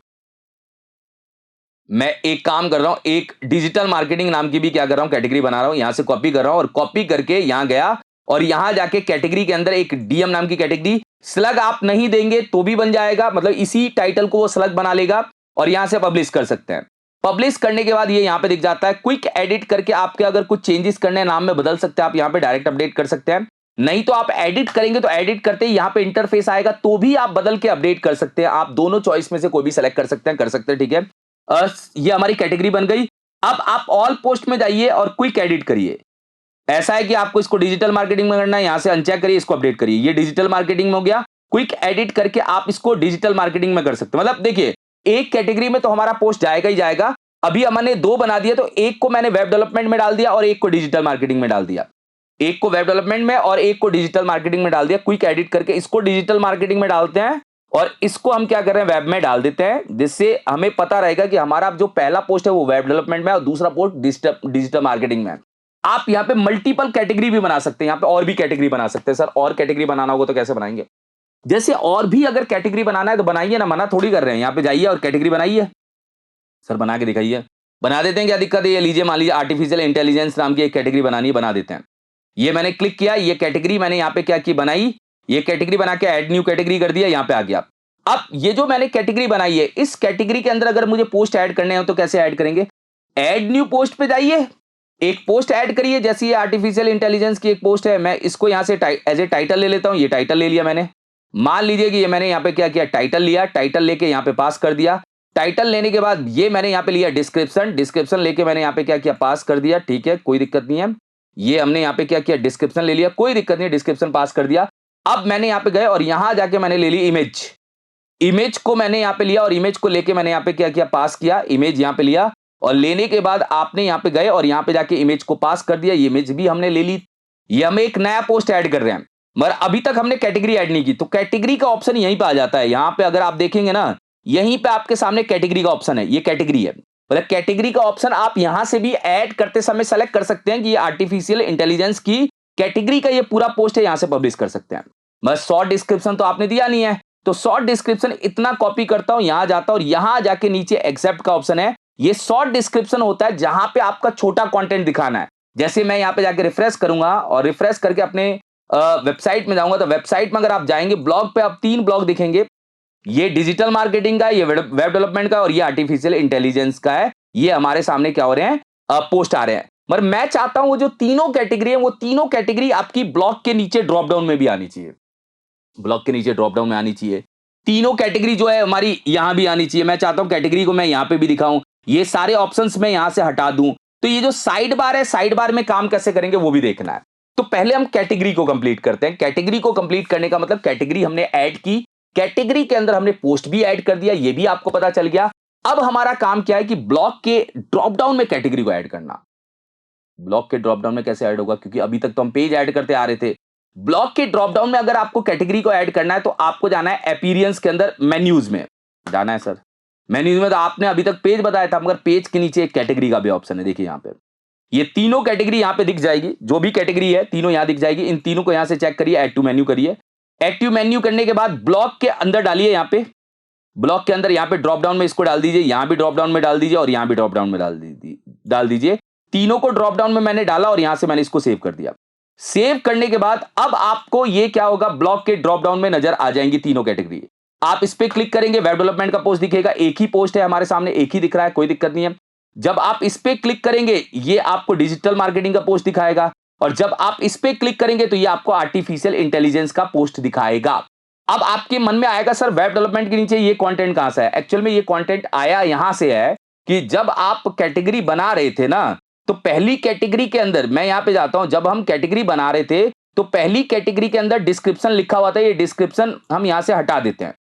मैं एक काम कर रहा हूं, एक डिजिटल मार्केटिंग नाम की भी क्या कर रहा हूं, कैटेगरी बना रहा हूं। यहां से कॉपी कर रहा हूं और कॉपी करके यहां गया और यहां जाके कैटेगरी के अंदर एक डीएम नाम की कैटेगरी, स्लग आप नहीं देंगे तो भी बन जाएगा, मतलब इसी टाइटल को वो स्लग बना लेगा और यहां से पब्लिश कर सकते हैं। पब्लिश करने के बाद ये यहां पे दिख जाता है। क्विक एडिट करके आपके अगर कुछ चेंजेस करने हैं नाम में, बदल सकते हैं आप, यहां पे डायरेक्ट अपडेट कर सकते हैं। नहीं तो आप एडिट करेंगे तो एडिट करते ही यहां पे इंटरफेस आएगा, तो भी आप बदल के अपडेट कर सकते हैं। आप दोनों चॉइस में से कोई भी सेलेक्ट कर सकते हैं, ठीक है। ये हमारी कैटेगरी बन गई। अब आप ऑल पोस्ट में जाइए और क्विक एडिट करिए। ऐसा है कि आपको इसको डिजिटल मार्केटिंग में करना है, यहां से अनचेक करिए, इसको अपडेट करिए। ये डिजिटल मार्केटिंग में हो गया। क्विक एडिट करके आप इसको डिजिटल मार्केटिंग में कर सकते हैं। मतलब देखिए, एक कैटेगरी में तो हमारा पोस्ट जाएगा ही जाएगा। अभी हमने दो बना दिया, तो एक को मैंने वेब डेवलपमेंट में डाल दिया और एक को डिजिटल मार्केटिंग में डाल दिया। एक को वेब डेवलपमेंट में और एक को डिजिटल मार्केटिंग में डाल दिया। क्विक एडिट करके इसको डिजिटल मार्केटिंग में डालते हैं और इसको हम क्या कर रहे हैं, वेब में डाल देते हैं, जिससे हमें पता रहेगा कि हमारा जो पहला पोस्ट है वो वेब डेवलपमेंट में और दूसरा पोस्ट डिजिटल मार्केटिंग में। आप यहाँ पे मल्टीपल कैटेगरी भी बना सकते हैं, यहाँ पे और भी कैटेगरी बना सकते हैं। सर और कैटेगरी बनाना होगा तो कैसे बनाएंगे? जैसे और भी अगर कैटेगरी बनाना है तो बनाइए ना, मना थोड़ी कर रहे हैं। यहाँ पे जाइए और कैटेगरी बनाइए। सर बना के दिखाइए। बना देते हैं, क्या दिक्कत है? ये लीजिए, मान लीजिए आर्टिफिशियल इंटेलिजेंस नाम की एक कैटेगरी बनानी है, बना देते हैं। ये मैंने क्लिक किया, ये कैटेगरी मैंने यहाँ पे क्या की, बनाई। ये कैटेगरी बना के ऐड न्यू कैटेगरी कर दिया, यहाँ पे आ गया। अब ये जो मैंने कैटेगरी बनाई है, इस कैटेगरी के अंदर अगर मुझे पोस्ट ऐड करने हो तो कैसे ऐड करेंगे? ऐड न्यू पोस्ट पे जाइए, एक पोस्ट ऐड करिए। जैसे ये आर्टिफिशियल इंटेलिजेंस की एक पोस्ट है, मैं इसको यहां से एज ए टाइटल ले लेता हूं। ये टाइटल ले लिया मैंने। मान लीजिए कि ये मैंने यहां पे क्या किया, टाइटल लिया, टाइटल लेके यहां पे पास कर दिया। टाइटल लेने के बाद ये मैंने यहां पे लिया डिस्क्रिप्शन, डिस्क्रिप्शन लेके मैंने यहां पे क्या किया, पास कर दिया। ठीक है, कोई दिक्कत नहीं है। ये हमने यहां पे क्या किया, डिस्क्रिप्शन ले लिया, कोई दिक्कत नहीं है, डिस्क्रिप्शन पास कर दिया। अब मैंने यहां पे गए और यहां जाके मैंने ले ली इमेज। इमेज को मैंने यहां पे लिया और इमेज को लेके मैंने यहां पे क्या किया, पास किया। इमेज यहां पे लिया और लेने के बाद आपने यहां पे गए और यहां पे जाके इमेज को पास कर दिया। ये इमेज भी हमने ले ली। ये हम एक नया पोस्ट ऐड कर रहे हैं, मगर अभी तक हमने कैटेगरी ऐड नहीं की, तो कैटेगरी का ऑप्शन यहीं पे आ जाता है। यहां पे अगर आप देखेंगे ना, यहीं पे आपके सामने कैटेगरी का ऑप्शन है। ये कैटेगरी है, मतलब कैटेगरी का ऑप्शन आप यहां से भी ऐड करते समय सेलेक्ट कर सकते हैं कि ये आर्टिफिशियल इंटेलिजेंस की कैटेगरी का ये पूरा पोस्ट है, यहां से पब्लिश कर सकते हैं। बस शॉर्ट डिस्क्रिप्शन तो आपने दिया नहीं है, तो शॉर्ट डिस्क्रिप्शन इतना कॉपी करता हूं, यहां जाता हूं और यहां जाके नीचे एक्सेप्ट का ऑप्शन है। ये शॉर्ट डिस्क्रिप्शन होता है जहां पे आपका छोटा कंटेंट दिखाना है। जैसे मैं यहां पे जाके रिफ्रेश करूंगा और रिफ्रेश करके अपने वेबसाइट में जाऊंगा, तो वेबसाइट में अगर आप जाएंगे, ब्लॉग पे आप 3 ब्लॉग दिखेंगे। ये डिजिटल मार्केटिंग का, ये वेब डेवलपमेंट का और ये आर्टिफिशियल इंटेलिजेंस का है। ये हमारे सामने क्या हो रहे हैं, पोस्ट आ रहे हैं। मगर मैं चाहता हूं वो जो तीनों कैटेगरी है, वो तीनों कैटेगरी आपकी ब्लॉग के नीचे ड्रॉप डाउन में भी आनी चाहिए। ब्लॉग के नीचे ड्रॉप डाउन में आनी चाहिए। तीनों कैटेगरी जो है हमारी यहां भी आनी चाहिए। मैं चाहता हूं कैटेगरी को मैं यहां पे भी दिखाऊं, ये सारे ऑप्शंस मैं यहां से हटा दूं। तो ये जो साइड बार है, साइड बार में काम कैसे करेंगे वो भी देखना है। तो पहले हम कैटेगरी को कंप्लीट करते हैं। कैटेगरी को कंप्लीट करने का मतलब कैटेगरी हमने ऐड की, कैटेगरी के अंदर हमने पोस्ट भी ऐड कर दिया, ये भी आपको पता चल गया। अब हमारा काम क्या है कि ब्लॉक के ड्रॉप डाउन में कैटेगरी को ऐड करना। ब्लॉक के ड्रॉप डाउन में कैसे ऐड होगा, क्योंकि अभी तक तो हम पेज ऐड करते आ रहे थे। ब्लॉक के ड्रॉप डाउन में अगर आपको कैटेगरी को ऐड करना है तो आपको जाना है अपीयरेंस के अंदर, मेन्यूज में जाना है सर। मेन्यूज में तो आपने अभी तक पेज बताया था, मगर पेज के नीचे एक कैटेगरी का भी ऑप्शन है। देखिए यहां पे ये तीनों कैटेगरी यहां पे दिख जाएगी, जो भी कैटेगरी है तीनों यहां दिख जाएगी। इन तीनों को यहां से चेक करिए, ऐड टू मेन्यू करिए। ऐड टू मेन्यू करने के बाद ब्लॉक के अंदर डालिए, यहां पे ब्लॉक के अंदर यहां पे ड्रॉप डाउन में इसको डाल दीजिए, यहां भी ड्रॉप डाउन में डाल दीजिए और यहां भी ड्रॉप डाउन में डाल दीजिए। तीनों को ड्रॉप डाउन में मैंने डाला और यहां से मैंने इसको सेव कर दिया। सेव करने के बाद अब आपको ये क्या होगा, ब्लॉक के ड्रॉप डाउन में नजर आ जाएंगी तीनों कैटेगरी। आप इस पे क्लिक करेंगे, वेब डेवलपमेंट का पोस्ट दिखेगा, एक ही पोस्ट है हमारे सामने, एक ही दिख रहा है, कोई दिक्कत नहीं है। जब आप इस पे क्लिक करेंगे ये आपको डिजिटल मार्केटिंग का पोस्ट दिखाएगा, और जब आप इस पे क्लिक करेंगे तो ये आपको आर्टिफिशियल इंटेलिजेंस का पोस्ट दिखाएगा। अब आपके मन में आएगा सर वेब डेवलपमेंट के नीचे ये कंटेंट कहां से है। एक्चुअल में ये कंटेंट आया यहां से है कि जब आप कैटेगरी बना रहे थे ना, तो पहली कैटेगरी के अंदर, मैं यहां पे जाता हूं, जब हम कैटेगरी बना रहे थे तो पहली कैटेगरी के अंदर डिस्क्रिप्शन लिखा हुआ था। ये डिस्क्रिप्शन हम यहां से हटा देते हैं।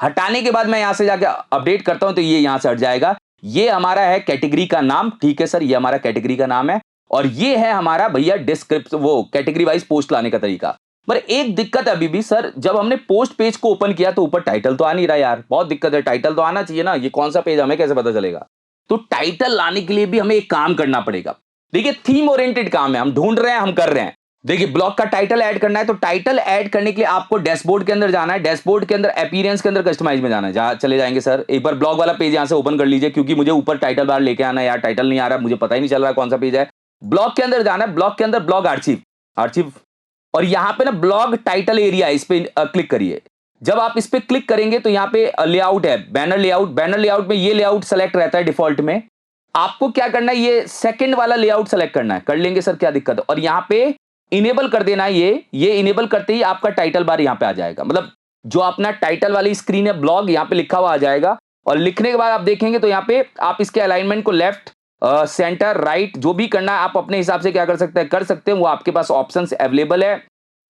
हटाने के बाद मैं यहां से जाके अपडेट करता हूं तो ये यहां से हट जाएगा। ये हमारा है कैटेगरी का नाम, ठीक है सर, ये हमारा कैटेगरी का नाम है, और ये है हमारा भैया डिस्क्रिप्शन, वो कैटेगरी वाइज पोस्ट लाने का तरीका। पर एक दिक्कत है अभी भी सर, जब हमने पोस्ट पेज को ओपन किया तो ऊपर टाइटल तो आ नहीं रहा यार, बहुत दिक्कत है। टाइटल तो आना चाहिए ना, ये कौन सा पेज, हमें कैसे पता चलेगा। तो टाइटल लाने के लिए भी हमें एक काम करना पड़ेगा। देखिए थीम ओरिएंटेड काम है, हम ढूंढ रहे हैं, हम कर रहे हैं। देखिए ब्लॉग का टाइटल ऐड करना है, तो टाइटल ऐड करने के लिए आपको डैशबोर्ड के अंदर जाना है। डैशबोर्ड के अंदर अपीयरेंस के अंदर कस्टमाइज में जाना है, चले जाएंगे सर। एक बार ब्लॉग वाला पेज यहां से ओपन कर लीजिए, क्योंकि मुझे ऊपर टाइटल बार लेके आना है यार, टाइटल नहीं आ रहा, मुझे पता ही नहीं चल रहा कौन सा पेज है। ब्लॉग के अंदर जाना है, ब्लॉग के अंदर ब्लॉग आर्चिव, और यहां पे ना ब्लॉग टाइटल एरिया, इस पे क्लिक करिए। जब आप इस पे क्लिक करेंगे तो यहां पे लेआउट है, बैनर लेआउट में ये लेआउट सेलेक्ट रहता है डिफॉल्ट में। आपको क्या करना है, ये सेकंड वाला लेआउट सेलेक्ट करना है, कर लेंगे सर, क्या दिक्कत है। और यहां पे इनेबल कर देना है, ये इनेबल करते ही आपका टाइटल बार यहां पे आ जाएगा, मतलब जो अपना टाइटल वाली स्क्रीन है ब्लॉग, यहां पे लिखा हुआ आ जाएगा। और लिखने के बाद आप देखेंगे तो यहां पे आप इसके अलाइनमेंट को लेफ्ट, सेंटर, राइट, जो भी करना है आप अपने हिसाब से क्या कर सकते हैं, वो आपके पास ऑप्शंस अवेलेबल है।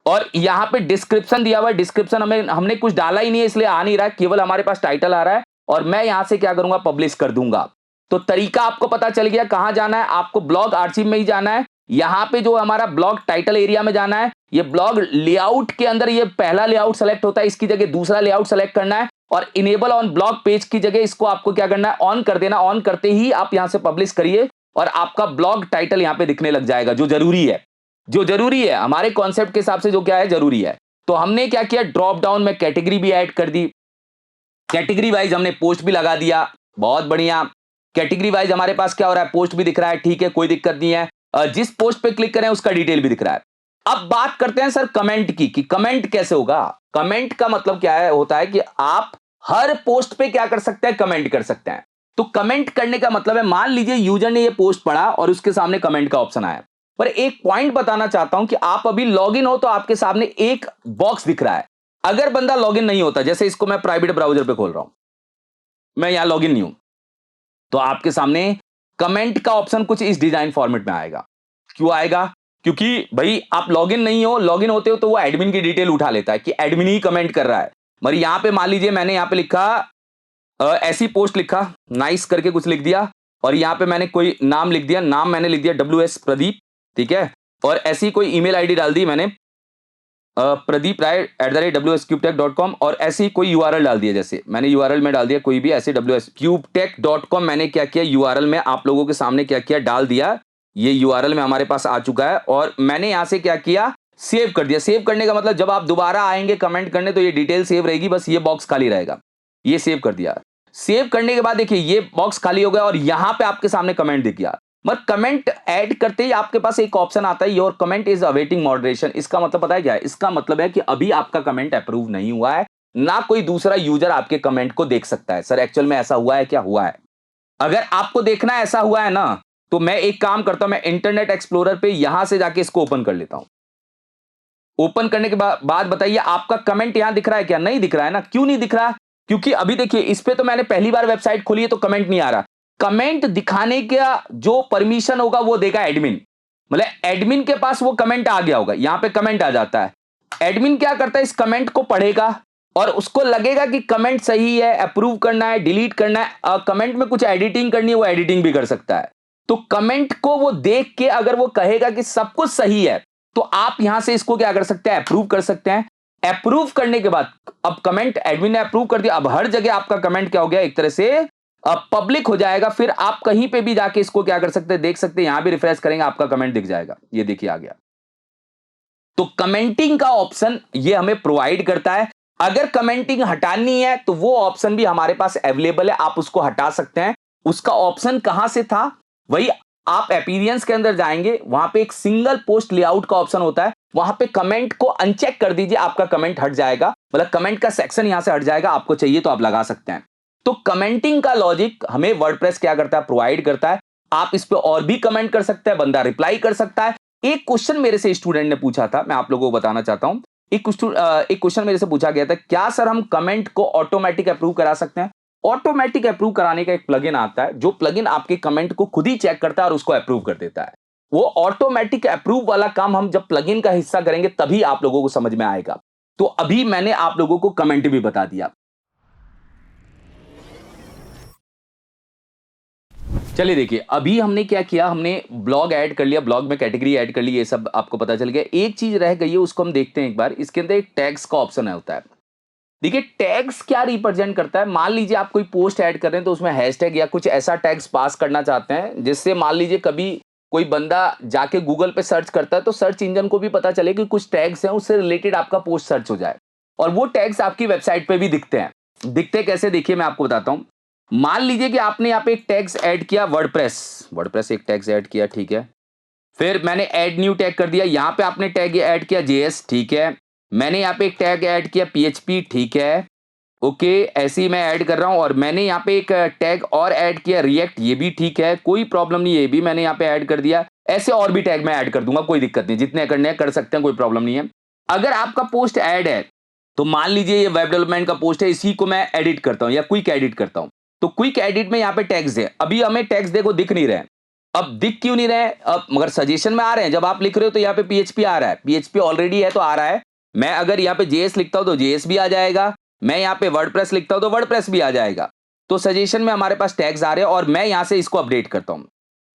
और यहां पे डिस्क्रिप्शन दिया हुआ है, डिस्क्रिप्शन हमने कुछ डाला ही नहीं है, इसलिए आ नहीं रहा है, केवल हमारे पास टाइटल आ रहा है। और मैं यहां से क्या करूंगा, पब्लिश कर दूंगा। तो तरीका आपको पता चल गया, कहां जाना है, आपको ब्लॉग आर्चिव में ही जाना है। यहां पे जो हमारा ब्लॉग टाइटल एरिया में जाना है, ये ब्लॉग लेआउट के अंदर ये पहला लेआउट सेलेक्ट होता है, इसकी जगह दूसरा लेआउट सेलेक्ट करना है, और इनेबल ऑन ब्लॉग पेज की जगह इसको आपको क्या करना है, ऑन कर देना। ऑन करते ही आप यहां से पब्लिश करिए और आपका ब्लॉग टाइटल यहां पे दिखने लग जाएगा, जो जरूरी है हमारे कॉन्सेप्ट के हिसाब से, जो क्या है जरूरी है। तो हमने क्या किया, ड्रॉप डाउन में कैटेगरी भी ऐड कर दी, कैटेगरी वाइज हमने पोस्ट भी लगा दिया, बहुत बढ़िया। कैटेगरी वाइज हमारे पास क्या हो रहा है, पोस्ट भी दिख रहा है, ठीक है, कोई दिक्कत नहीं है। जिस पोस्ट पे क्लिक करें उसका डिटेल भी दिख रहा है। अब बात करते हैं सर कमेंट की, कि कमेंट कैसे होगा। कमेंट का मतलब क्या है, होता है कि आप हर पोस्ट पे क्या कर सकते हैं, कमेंट कर सकते हैं। तो कमेंट करने का मतलब है, मान लीजिए यूजर ने ये पोस्ट पढ़ा और उसके सामने कमेंट का ऑप्शन आया। पर एक पॉइंट बताना चाहता हूं कि आप अभी लॉगिन हो तो आपके सामने एक बॉक्स दिख रहा है। अगर बंदा लॉगिन नहीं होता, जैसे इसको मैं प्राइवेट ब्राउजर पे खोल रहा हूं, मैं यहां लॉगिन नहीं हूं, तो आपके सामने कमेंट का ऑप्शन कुछ इस डिजाइन फॉर्मेट में आएगा। क्यों आएगा, क्योंकि भाई आप लॉगिन नहीं हो, लॉगिन होते हो तो वो एडमिन की डिटेल उठा लेता है कि एडमिन ही कमेंट कर रहा है। मगर यहां पे मान लीजिए मैंने यहां पे लिखा, ऐसी पोस्ट लिखा, नाइस करके कुछ लिख दिया, और यहां पे मैंने कोई नाम लिख दिया, नाम मैंने लिख दिया WS प्रदीप, ठीक है, और ऐसी कोई ईमेल आईडी डाल दी मैंने, प्रदीप राय @wscubetech.com, और ऐसी कोई URL डाल दिया, जैसे मैंने URL में डाल दिया कोई भी ऐसे wscubetech.com, मैंने क्या किया, URL में आप लोगों के सामने क्या किया, डाल दिया। ये URL में हमारे पास आ चुका है, और मैंने यहां से क्या किया, सेव कर दिया। सेव करने का मतलब जब आप दोबारा आएंगे कमेंट करने तो ये डिटेल सेव रहेगी, बस ये बॉक्स खाली रहेगा। ये सेव कर दिया। सेव करने के बाद देखिए ये बॉक्स खाली हो गया, और यहां पे आपके सामने कमेंट दिख गया। मगर कमेंट ऐड करते ही आपके पास एक ऑप्शन आता है, your comment is awaiting moderation. इसका मतलब पता है क्या है, इसका मतलब है कि अभी आपका कमेंट अप्रूव नहीं हुआ है, ना कोई दूसरा यूजर आपके कमेंट को देख सकता है। सर एक्चुअल में ऐसा हुआ है क्या, हुआ है। अगर आपको देखना ऐसा हुआ है ना, तो मैं एक काम करता हूं, मैं इंटरनेट एक्सप्लोरर पे यहां से जाके इसको ओपन कर लेता हूं। ओपन करने के बाद बताइए आपका कमेंट यहां दिख रहा है क्या, नहीं दिख रहा है ना। क्यों नहीं दिख रहा, क्योंकि अभी देखिए इस पे तो मैंने पहली बार वेबसाइट खोली है तो कमेंट नहीं आ रहा। कमेंट दिखाने का जो परमिशन होगा वो देगा एडमिन, मतलब एडमिन के पास वो कमेंट आ गया होगा, यहां पे कमेंट आ जाता है। एडमिन क्या करता है, इस कमेंट को पढ़ेगा, और उसको लगेगा कि कमेंट सही है, अप्रूव करना है, डिलीट करना है, कमेंट में कुछ एडिटिंग करनी है, वो एडिटिंग भी कर सकता है। तो कमेंट को वो देख के अगर वो कहेगा कि सब कुछ सही है, तो आप यहां से इसको क्या कर सकते हैं, अप्रूव कर सकते हैं। अप्रूव करने के बाद अब कमेंट एडमिन ने अप्रूव कर दिया, अब हर जगह आपका कमेंट क्या हो गया, एक तरह से पब्लिक हो जाएगा। फिर आप कहीं पे भी जाके इसको क्या कर सकते हैं, देख सकते हैं, यहां भी रिफ्रेश करेंगे आपका कमेंट दिख जाएगा, ये देखिए आ गया। तो कमेंटिंग का ऑप्शन ये हमें प्रोवाइड करता है। अगर कमेंटिंग हटानी है तो वो ऑप्शन भी हमारे पास अवेलेबल है, आप उसको हटा सकते हैं। उसका ऑप्शन कहां से था, वही आप एपीरियंस के अंदर जाएंगे, वहां पे एक सिंगल पोस्ट लेआउट का ऑप्शन होता है, वहां पे कमेंट को अनचेक कर दीजिए, आपका कमेंट हट जाएगा, मतलब कमेंट का सेक्शन यहां से हट जाएगा। आपको चाहिए तो आप लगा सकते हैं। तो कमेंटिंग का लॉजिक हमें वर्डप्रेस क्या करता है, प्रोवाइड करता है। आप इस पे और भी कमेंट कर सकते हैं, बंदा रिप्लाई कर सकता है। एक क्वेश्चन मेरे से स्टूडेंट ने पूछा था, मैं आप लोगों को बताना चाहता हूं। एक क्वेश्चन मेरे से पूछा गया था, क्या सर हम कमेंट को ऑटोमेटिक अप्रूव करा सकते हैं? ऑटोमेटिक अप्रूव कराने का एक प्लगइन आता है, जो प्लगइन आपके कमेंट को खुद ही चेक करता है और उसको अप्रूव कर देता है। वो ऑटोमेटिक अप्रूव वाला काम हम जब प्लगइन का हिस्सा करेंगे तभी आप लोगों को समझ में आएगा। तो अभी मैंने आप लोगों को कमेंट भी बता दिया। चलिए देखिए, अभी हमने क्या किया, हमने ब्लॉग ऐड कर लिया, ब्लॉग में कैटेगरी ऐड कर ली, ये सब आपको पता चल गया। एक चीज रह गई है, उसको हम देखते हैं एक बार। इसके अंदर एक टैग्स का ऑप्शन होता है। देखिए टैग्स क्या रिप्रेजेंट करता है। मान लीजिए आप कोई पोस्ट ऐड कर रहे हैं, तो उसमें हैशटैग या कुछ ऐसा टैग्स पास करना चाहते हैं, जिससे मान लीजिए कभी कोई बंदा जाके गूगल पे सर्च करता है, तो सर्च इंजन को भी पता चले कि कुछ टैग्स हैं, उससे रिलेटेड आपका पोस्ट सर्च हो जाए। और वो टैग्स आपकी वेबसाइट पे भी दिखते हैं। दिखते कैसे, देखिए मैं आपको बताता हूं। मान लीजिए कि आपने यहाँ पे एक टैग्स ऐड किया, वर्डप्रेस, वर्डप्रेस एक टैग्स ऐड किया, ठीक है। फिर मैंने ऐड न्यू टैग कर दिया, यहां पे आपने टैग ऐड किया जेएस, ठीक है। मैंने यहाँ पे एक टैग ऐड किया पीएचपी, ठीक है। ओके, ऐसे ही मैं ऐड कर रहा हूं। और मैंने यहाँ पे एक टैग और ऐड किया रिएक्ट, ये भी ठीक है, कोई प्रॉब्लम नहीं है, ये भी मैंने यहाँ पे ऐड कर दिया। ऐसे और भी टैग मैं ऐड कर दूंगा, कोई दिक्कत नहीं, जितने करने हैं कर सकते हैं, कोई प्रॉब्लम नहीं है। अगर आपका पोस्ट ऐड है, तो मान लीजिए ये वेब डेवलपमेंट का पोस्ट है, इसी को मैं एडिट करता हूं या क्विक एडिट करता हूं। तो क्विक एडिट में यहाँ पे टैग्स है, अभी हमें टैग्स देखो दिख नहीं रहे। अब दिख क्यों नहीं रहे, अब मगर सजेशन में आ रहे हैं। जब आप लिख रहे हो तो यहाँ पे पीएचपी आ रहा है, पीएचपी ऑलरेडी है तो आ रहा है। मैं अगर यहाँ पे जेएस लिखता हूं तो जेएस भी आ जाएगा। मैं यहाँ पे वर्डप्रेस लिखता हूं तो वर्डप्रेस भी आ जाएगा। तो सजेशन में हमारे पास टैग्स आ रहे हैं और मैं यहाँ से इसको अपडेट करता हूं।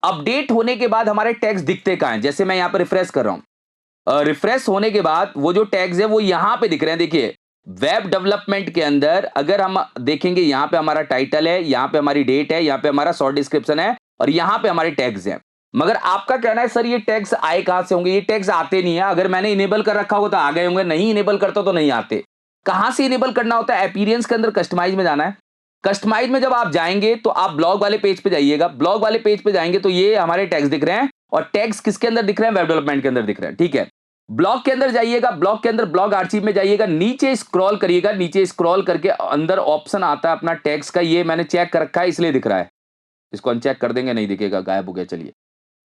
अपडेट होने के बाद हमारे टैग्स दिखते कहां हैं, जैसे मैं यहाँ पे रिफ्रेश कर रहा हूं। रिफ्रेश होने के बाद वो जो टैग्स है वो यहाँ पे दिख रहे हैं। देखिए वेब डेवलपमेंट के अंदर अगर हम देखेंगे, यहाँ पे हमारा टाइटल है, यहाँ पे हमारी डेट है, यहाँ पे हमारा शॉर्ट डिस्क्रिप्शन है, और यहाँ पे हमारे टैग्स हैं। मगर आपका कहना है सर ये टैग्स आए कहां से होंगे, ये टैग्स आते नहीं है। अगर मैंने इनेबल कर रखा होगा तो आ गए होंगे, नहीं इनेबल करता तो नहीं आते। कहां से इनेबल करना होता है, अपीयरेंस के अंदर कस्टमाइज में जाना है। कस्टमाइज में जब आप जाएंगे तो आप ब्लॉग वाले पेज पे जाइएगा, ब्लॉग वाले पेज पे जाएंगे तो ये हमारे टैग्स दिख रहे हैं, और टैग्स किसके अंदर दिख रहे हैं, वेब डेवलपमेंट के अंदर दिख रहे हैं, ठीक है। ब्लॉग के अंदर जाइएगा, ब्लॉग के अंदर ब्लॉग आर्चिव में जाइएगा, नीचे स्क्रॉल करिएगा, नीचे स्क्रॉल करके अंदर ऑप्शन आता है अपना टैग्स का, ये मैंने चेक कर रखा है इसलिए दिख रहा है। इसको अनचेक कर देंगे, नहीं दिखेगा, गायब हो गया, चलिए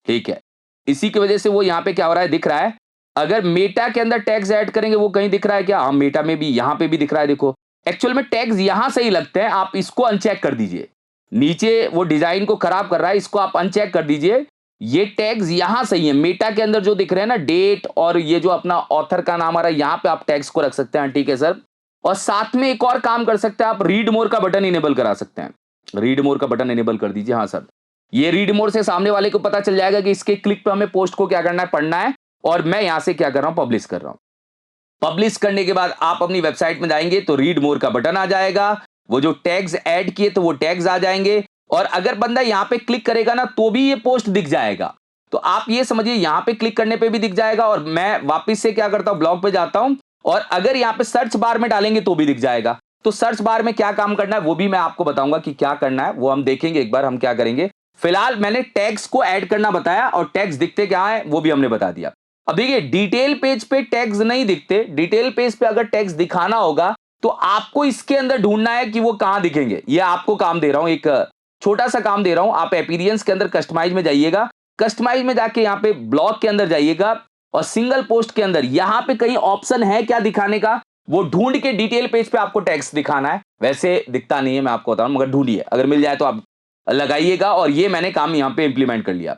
ठीक है। इसी की वजह से वो यहाँ पे क्या हो रहा है, दिख रहा है। अगर मेटा के अंदर टैग्स ऐड करेंगे, वो कहीं दिख रहा है क्या, हाँ मेटा में भी, यहाँ पे भी दिख रहा है। देखो एक्चुअल में टैग्स यहां से ही लगते हैं, आप इसको अनचेक कर दीजिए। नीचे वो डिजाइन को खराब कर रहा है, इसको आप अनचेक कर दीजिए। ये टैग्स यहां सही है, मेटा के अंदर जो दिख रहे हैं ना, डेट और ये जो अपना ऑथर का नाम आ रहा है, यहां पे आप टैग्स को रख सकते हैं, ठीक है सर। और साथ में एक और काम कर सकते हैं, आप रीड मोर का बटन इनेबल करा सकते हैं। रीड मोर का बटन इनेबल कर दीजिए, हाँ सर। ये रीड मोर से सामने वाले को पता चल जाएगा कि इसके क्लिक पे हमें पोस्ट को क्या करना है, पढ़ना है। और मैं यहां से क्या कर रहा हूं, पब्लिश कर रहा हूं। पब्लिश करने के बाद आप अपनी वेबसाइट में जाएंगे तो रीड मोर का बटन आ जाएगा, वो जो टैग्स ऐड किए तो वो टैग्स आ जाएंगे। और अगर बंदा यहां पे क्लिक करेगा ना तो भी ये पोस्ट दिख जाएगा। तो आप ये समझिए यहां पे क्लिक करने पे भी दिख जाएगा, और मैं वापस से क्या करता हूं, ब्लॉग पे जाता हूं, और अगर यहां पे सर्च बार में डालेंगे तो भी दिख जाएगा। तो सर्च बार में क्या काम करना है वो भी मैं आपको बताऊंगा कि क्या करना है, वो हम देखेंगे एक बार हम क्या करेंगे। फिलहाल मैंने टैग्स को ऐड करना बताया, और टैग्स दिखते क्या है वो भी हमने बता दिया। अब देखिए डिटेल पेज पे टैग्स नहीं दिखते, डिटेल पेज पे अगर टैग्स दिखाना होगा तो आपको इसके अंदर ढूंढना है कि वो कहां दिखेंगे। ये आपको काम दे रहा हूं, एक छोटा सा काम दे रहा हूं। आप अपीयरेंस के अंदर कस्टमाइज में जाइएगा, कस्टमाइज में जाके यहां पे ब्लॉग के अंदर जाइएगा, और सिंगल पोस्ट के अंदर यहां पे कहीं ऑप्शन है क्या दिखाने का, वो ढूंढ के डिटेल पेज पे आपको टैग्स दिखाना है। वैसे दिखता नहीं है, मैं आपको बताऊं, मगर ढूंढिए, अगर मिल जाए तो आप लगाइएगा। और ये मैंने काम यहां पे इंप्लीमेंट कर लिया।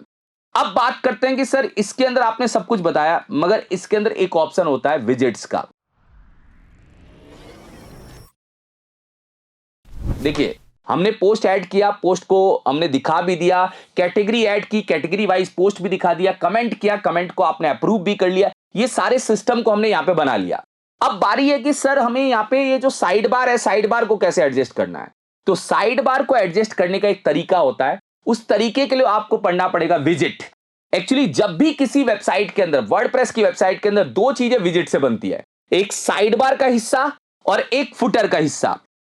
अब बात करते हैं कि सर इसके अंदर आपने सब कुछ बताया, मगर इसके अंदर एक ऑप्शन होता है विजेट्स का। देखिए हमने पोस्ट ऐड किया, पोस्ट को हमने दिखा भी दिया, कैटेगरी ऐड की, कैटेगरी वाइज पोस्ट भी दिखा दिया, कमेंट किया, कमेंट को आपने अप्रूव भी कर लिया, ये सारे सिस्टम को हमने यहां पे बना लिया। अब बारी है कि सर हमें यहां पे ये जो साइड बार है, साइड बार को कैसे एडजस्ट करना है। तो साइड बार को एडजस्ट करने का एक तरीका होता है, उस तरीके के लिए आपको पढ़ना पड़ेगा विजिट। एक्चुअली जब भी किसी वेबसाइट के अंदर, वर्डप्रेस की वेबसाइट के अंदर दो चीजें विजिट से बनती है, एक साइड बार का हिस्सा और एक फुटर का हिस्सा।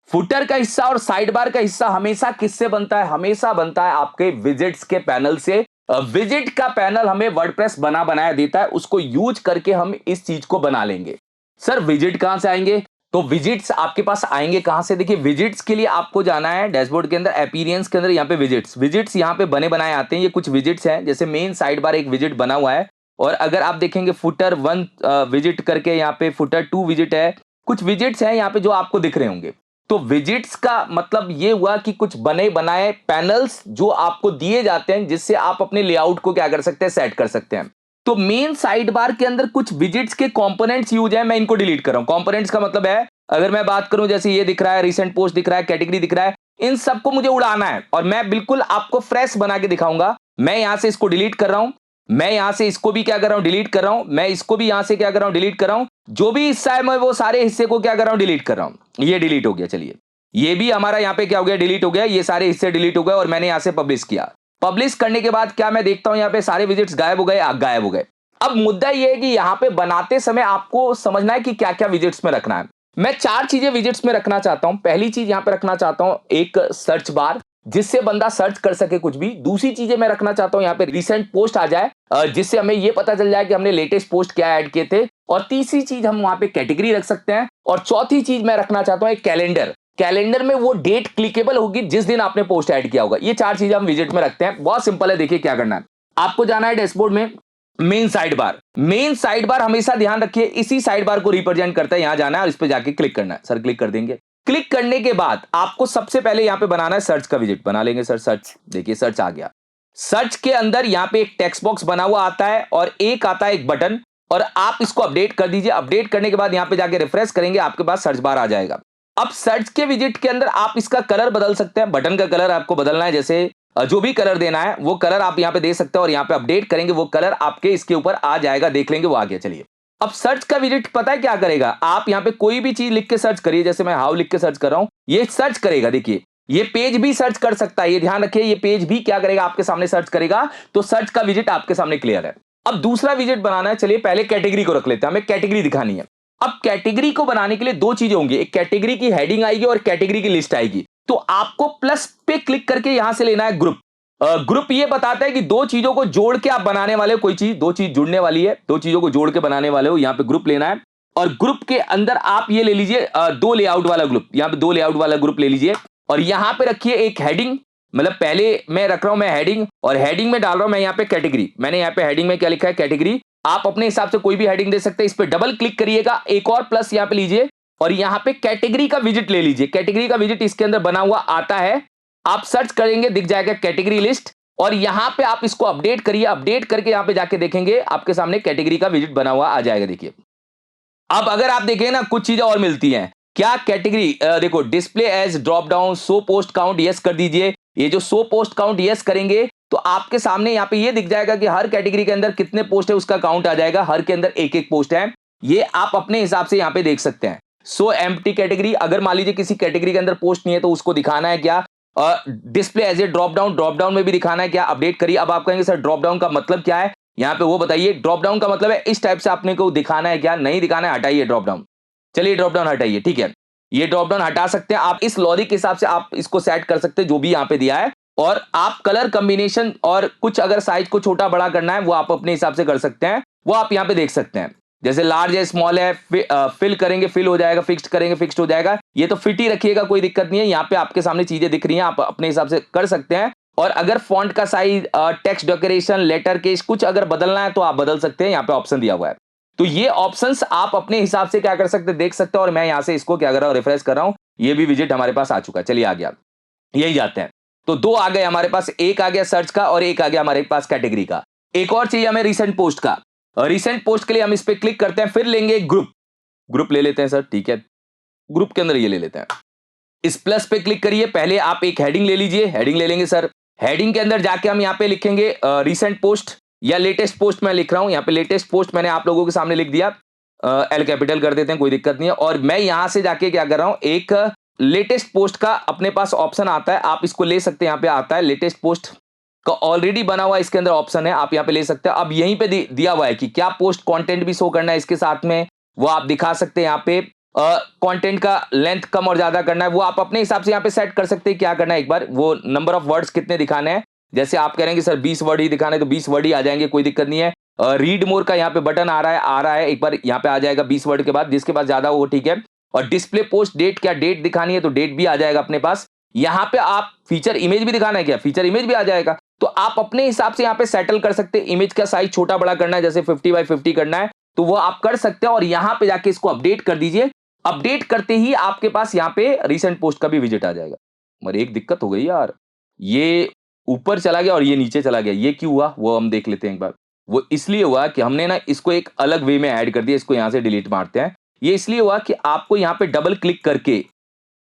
फुटर का हिस्सा और साइड बार का हिस्सा हमेशा किससे बनता है? हमेशा बनता है आपके विजिट्स के पैनल से। विजिट का पैनल हमें वर्डप्रेस बना बनाया देता है, उसको यूज करके हम इस चीज को बना लेंगे। सर विजिट कहां से आएंगे? तो विजिट्स आपके पास आएंगे कहां से? देखिए विजिट्स के लिए आपको जाना है डैशबोर्ड के अंदर, अपीयरेंस के अंदर, यहाँ पे विजिट्स यहाँ पे बने बनाए आते हैं। ये कुछ विजिट्स हैं, जैसे मेन साइड बार एक विजिट बना हुआ है, और अगर आप देखेंगे फुटर 1 विजिट करके यहाँ पे फुटर 2 विजिट है, कुछ विजिट्स हैं यहाँ पे जो आपको दिख रहे होंगे। तो विजिट्स का मतलब ये हुआ कि कुछ बने बनाए पैनल्स जो आपको दिए जाते हैं, जिससे आप अपने लेआउट को क्या कर सकते हैं? सेट कर सकते हैं। तो मेन साइड बार के अंदर कुछ विजिट्स के कंपोनेंट्स यूज है, मैं इनको डिलीट कर रहा हूं। कंपोनेंट्स का मतलब है, अगर मैं बात करूं जैसे ये दिख रहा है, रिसेंट पोस्ट दिख रहा है, कैटेगरी दिख रहा है, इन सबको मुझे उड़ाना है और मैं बिल्कुल आपको फ्रेश बना के दिखाऊंगा। मैं यहां से इसको डिलीट कर रहा हूं, मैं यहां से इसको भी क्या कर रहा हूं? डिलीट कर रहा हूं, मैं इसको भी यहां से क्या कर रहा हूं? डिलीट कर रहा हूं। जो भी हिस्सा है मैं वो सारे हिस्से को क्या कर रहा हूं? डिलीट कर रहा हूं। ये डिलीट हो गया, चलिए ये भी हमारा यहाँ पे क्या हो गया? डिलीट हो गया, ये सारे हिस्से डिलीट हो गए और मैंने यहां से पब्लिश किया। पब्लिश करने के बाद क्या मैं देखता हूं? यहाँ पे सारे विजिट्स गायब हो गए, गायब हो गए। अब मुद्दा ये है कि यहां पे बनाते समय आपको समझना है कि क्या क्या विजिट्स में रखना है। मैं 4 चीजें विजिट्स में रखना चाहता हूं। पहली चीज यहां पे रखना चाहता हूं एक सर्च बार, जिससे बंदा सर्च कर सके कुछ भी। दूसरी चीजें मैं रखना चाहता हूं यहाँ पे रिसेंट पोस्ट आ जाए, जिससे हमें ये पता चल जाए कि हमने लेटेस्ट पोस्ट क्या ऐड किए थे। और तीसरी चीज हम वहां पे कैटेगरी रख सकते हैं। और चौथी चीज मैं रखना चाहता हूं एक कैलेंडर। कैलेंडर में वो डेट क्लिकेबल होगी जिस दिन आपने पोस्ट ऐड किया होगा। ये 4 चीजें हम विजिट में रखते हैं। बहुत सिंपल है, देखिए क्या करना है। आपको जाना है डैशबोर्ड में, main side bar. Main side bar हमेशा ध्यान रखिए इसी साइड बार को रिप्रेजेंट करता है। यहां जाना है और इस पे जाके क्लिक करना है। सर क्लिक कर देंगे। क्लिक करने के बाद आपको सबसे पहले यहां पे बनाना है सर्च का विजिट। बना लेंगे सर सर्च। देखिए सर्च आ गया। सर्च के अंदर यहां पे एक टेक्स्ट बॉक्स बना हुआ आता है और एक आता है एक बटन, और आप इसको अपडेट कर दीजिए। अपडेट करने के बाद यहां पे जाके रिफ्रेश करेंगे, आपके पास सर्च बार आ जाएगा। अब सर्च के विजिट के अंदर आप इसका कलर बदल सकते हैं। बटन का कलर आपको बदलना है, जैसे जो भी कलर देना है वो कलर आप यहां पे दे सकते हैं, और यहां पे अपडेट करेंगे वो कलर आपके इसके ऊपर आ जाएगा। देख लेंगे वो आ गया। चलिए अब सर्च का विजिट पता है क्या करेगा? आप यहां पे कोई भी चीज लिख के सर्च करिए, जैसे मैं हाउ लिख के सर्च कर रहा हूं, ये सर्च करेगा। देखिए ये पेज भी सर्च कर सकता है, ये ध्यान रखिए। ये पेज भी क्या करेगा? आपके सामने सर्च करेगा। तो सर्च का विजिट आपके सामने क्लियर है। अब दूसरा विजिट बनाना है। चलिए पहले कैटेगरी को रख लेते हैं, हमें कैटेगरी दिखानी है। अब कैटेगरी को बनाने के लिए 2 चीजें होंगी, एक कैटेगरी की हेडिंग आएगी और कैटेगरी की लिस्ट आएगी। तो आपको प्लस पे क्लिक करके यहां से लेना है ग्रुप। ग्रुप ये बताता है कि 2 चीजों को जोड़ के आप बनाने वाले हो, कोई चीज 2 चीज जुड़ने वाली है, 2 चीजों को जोड़ के बनाने वाले हो। यहां पे ग्रुप लेना है और ग्रुप के अंदर आप ये ले लीजिए 2 लेआउट वाला ग्रुप। यहां पे 2 लेआउट वाला ग्रुप ले लीजिए और यहां पे रखिए एक हेडिंग। मतलब पहले मैं रख रहा हूं मैं हेडिंग, और हेडिंग में डाल रहा हूं मैं यहां पे कैटेगरी। मैंने यहां पे हेडिंग में क्या लिखा है? कैटेगरी। आप अपने हिसाब से कोई भी हेडिंग दे सकते हैं। इस पे डबल क्लिक करिएगा, एक और प्लस यहां पे लीजिए और यहां पे कैटेगरी का विजिट ले लीजिए। कैटेगरी का विजिट इसके अंदर बना हुआ आता है। आप सर्च करेंगे, दिख जाएगा कैटेगरी लिस्ट, और यहां पे आप इसको अपडेट करिए। अपडेट करके यहां पे जाके देखेंगे आपके सामने कैटेगरी का विजिट बना हुआ आ जाएगा। देखिए अब अगर आप देखें ना, कुछ चीजें और मिलती हैं। क्या कैटेगरी? देखो display as drop down, show post count yes कर दीजिए। ये जो शो पोस्ट काउंट यस करेंगे तो आपके सामने यहां पे ये दिख जाएगा कि हर कैटेगरी के अंदर कितने पोस्ट है उसका काउंट आ जाएगा। हर के अंदर एक एक पोस्ट है, ये आप अपने हिसाब से यहां पे देख सकते हैं। सो एम्प्टी कैटेगरी, अगर मान लीजिए किसी कैटेगरी के अंदर पोस्ट नहीं है तो उसको दिखाना है क्या? Display as a drop down में भी दिखाना है क्या? अपडेट करिए। अब आप कहेंगे सर ड्रॉप डाउन का मतलब क्या है? यहां पे वो बताइए। ड्रॉप डाउन का मतलब है इस टाइप से आपने को दिखाना है क्या? नहीं दिखाना है, हटाइए ड्रॉप डाउन। चलिए ड्रॉप डाउन हटाइए, ठीक है। ये ड्रॉप डाउन हटा सकते हैं आप। इस लॉजिक के हिसाब से आप इसको सेट कर सकते हैं जो भी यहां पे दिया है, और आप कलर कॉम्बिनेशन और कुछ अगर साइज को छोटा बड़ा करना है वो आप अपने हिसाब से कर सकते हैं। वो आप यहां पे देख सकते हैं, जैसे लार्ज है, स्मॉल है, फिल करेंगे फिल हो जाएगा, फिक्स्ड करेंगे फिक्स्ड हो जाएगा। ये तो फिट ही रखिएगा, कोई दिक्कत नहीं है। यहाँ पे आपके सामने चीजें दिख रही हैं, आप अपने हिसाब से कर सकते हैं। और अगर फॉन्ट का size, text decoration, letter case कुछ अगर बदलना है तो आप बदल सकते हैं। यहाँ पे ऑप्शन दिया हुआ है, तो ये ऑप्शंस आप अपने हिसाब से क्या कर सकते हैं, देख सकते हैं। और मैं यहाँ से इसको क्या कर रहा हूँ, रिफ्रेश कर रहा हूँ। ये भी विजिट हमारे पास आ चुका है। चलिए आ गया, यही जाते हैं। तो 2 आ गए हमारे पास, एक आ गया सर्च का और एक आ गया हमारे पास कैटेगरी का। एक और चाहिए हमें रिसेंट पोस्ट का। रिसेंट पोस्ट के लिए हम इस पे क्लिक करते हैं, फिर लेंगे ग्रुप। ग्रुप ले लेते हैं सर, ठीक है। ग्रुप के अंदर ये ले लेते हैं। इस प्लस पे क्लिक करिए, पहले आप एक हेडिंग ले लीजिए, हेडिंग ले लेंगे सर। हेडिंग के अंदर जाके हम यहाँ पे लिखेंगे रिसेंट पोस्ट या लेटेस्ट पोस्ट मैं लिख रहा हूं, यहाँ पे लेटेस्ट पोस्ट मैंने आप लोगों के सामने लिख दिया, एल कैपिटल कर देते हैं, कोई दिक्कत नहीं है। और मैं यहां से जाके क्या कर रहा हूं, एक लेटेस्ट पोस्ट का अपने पास ऑप्शन आता है, आप इसको ले सकते हैं, यहाँ पे आता है लेटेस्ट पोस्ट का ऑलरेडी बना हुआ इसके अंदर ऑप्शन है, आप यहाँ पे ले सकते हैं। अब यहीं पे दिया हुआ है कि क्या पोस्ट कंटेंट भी शो करना है इसके साथ में, वो आप दिखा सकते हैं। यहाँ पे कंटेंट का लेंथ कम और ज्यादा करना है, वो आप अपने हिसाब से यहाँ पे सेट कर सकते हैं। क्या करना है, एक बार वो नंबर ऑफ वर्ड्स कितने दिखाने हैं, जैसे आप कह रहे हैं कि सर 20 वर्ड ही दिखाने, तो 20 वर्ड ही आ जाएंगे, कोई दिक्कत नहीं है। रीड मोर का यहाँ पे बटन आ रहा है, एक बार यहाँ पे आ जाएगा 20 वर्ड के बाद, जिसके पास ज्यादा हो वो ठीक है। और डिस्प्ले पोस्ट डेट, क्या डेट दिखानी है तो डेट भी आ जाएगा अपने पास। यहाँ पे आप फीचर इमेज भी दिखाना है, क्या फीचर इमेज भी आ जाएगा। तो आप अपने हिसाब से यहाँ पे सेटल कर सकते हैं, इमेज का साइज छोटा बड़ा करना है, जैसे 50x50 करना है तो वो आप कर सकते हैं। और यहाँ पे जाके इसको अपडेट कर दीजिए, अपडेट करते ही आपके पास यहाँ पे रिसेंट पोस्ट का भी विजिट आ जाएगा। मगर एक दिक्कत हो गई यार, ये ऊपर चला गया और ये नीचे चला गया, ये क्यों हुआ वो हम देख लेते हैं एक बार। वो इसलिए हुआ कि हमने ना इसको एक अलग वे में ऐड कर दिया, इसको यहां से डिलीट मारते हैं। ये इसलिए हुआ कि आपको यहां पे डबल क्लिक करके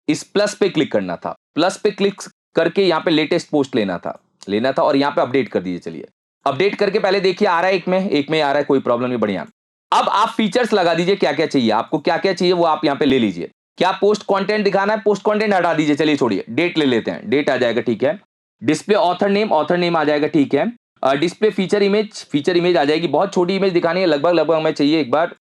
इस प्लस पे क्लिक करना था, प्लस पे क्लिक करके यहां पे लेटेस्ट पोस्ट लेना था और यहां पे अपडेट कर दीजिए। चलिए अपडेट करके पहले देखिए आ रहा है, एक में आ रहा है, कोई प्रॉब्लम नहीं, बढ़िया। अब आप फीचर्स लगा दीजिए, क्या क्या चाहिए आपको, क्या क्या चाहिए वो आप यहां पे ले लीजिए। क्या पोस्ट कंटेंट दिखाना है, पोस्ट कंटेंट हटा दीजिए, चलिए छोड़िए, डेट ले लेते हैं, डेट आ जाएगा, ठीक है। डिस्प्ले ऑथर नेम आ जाएगा, ठीक है। डिस्प्ले फीचर इमेज आ जाएगी, बहुत छोटी इमेज दिखानी है, लगभग हमें चाहिए एक बार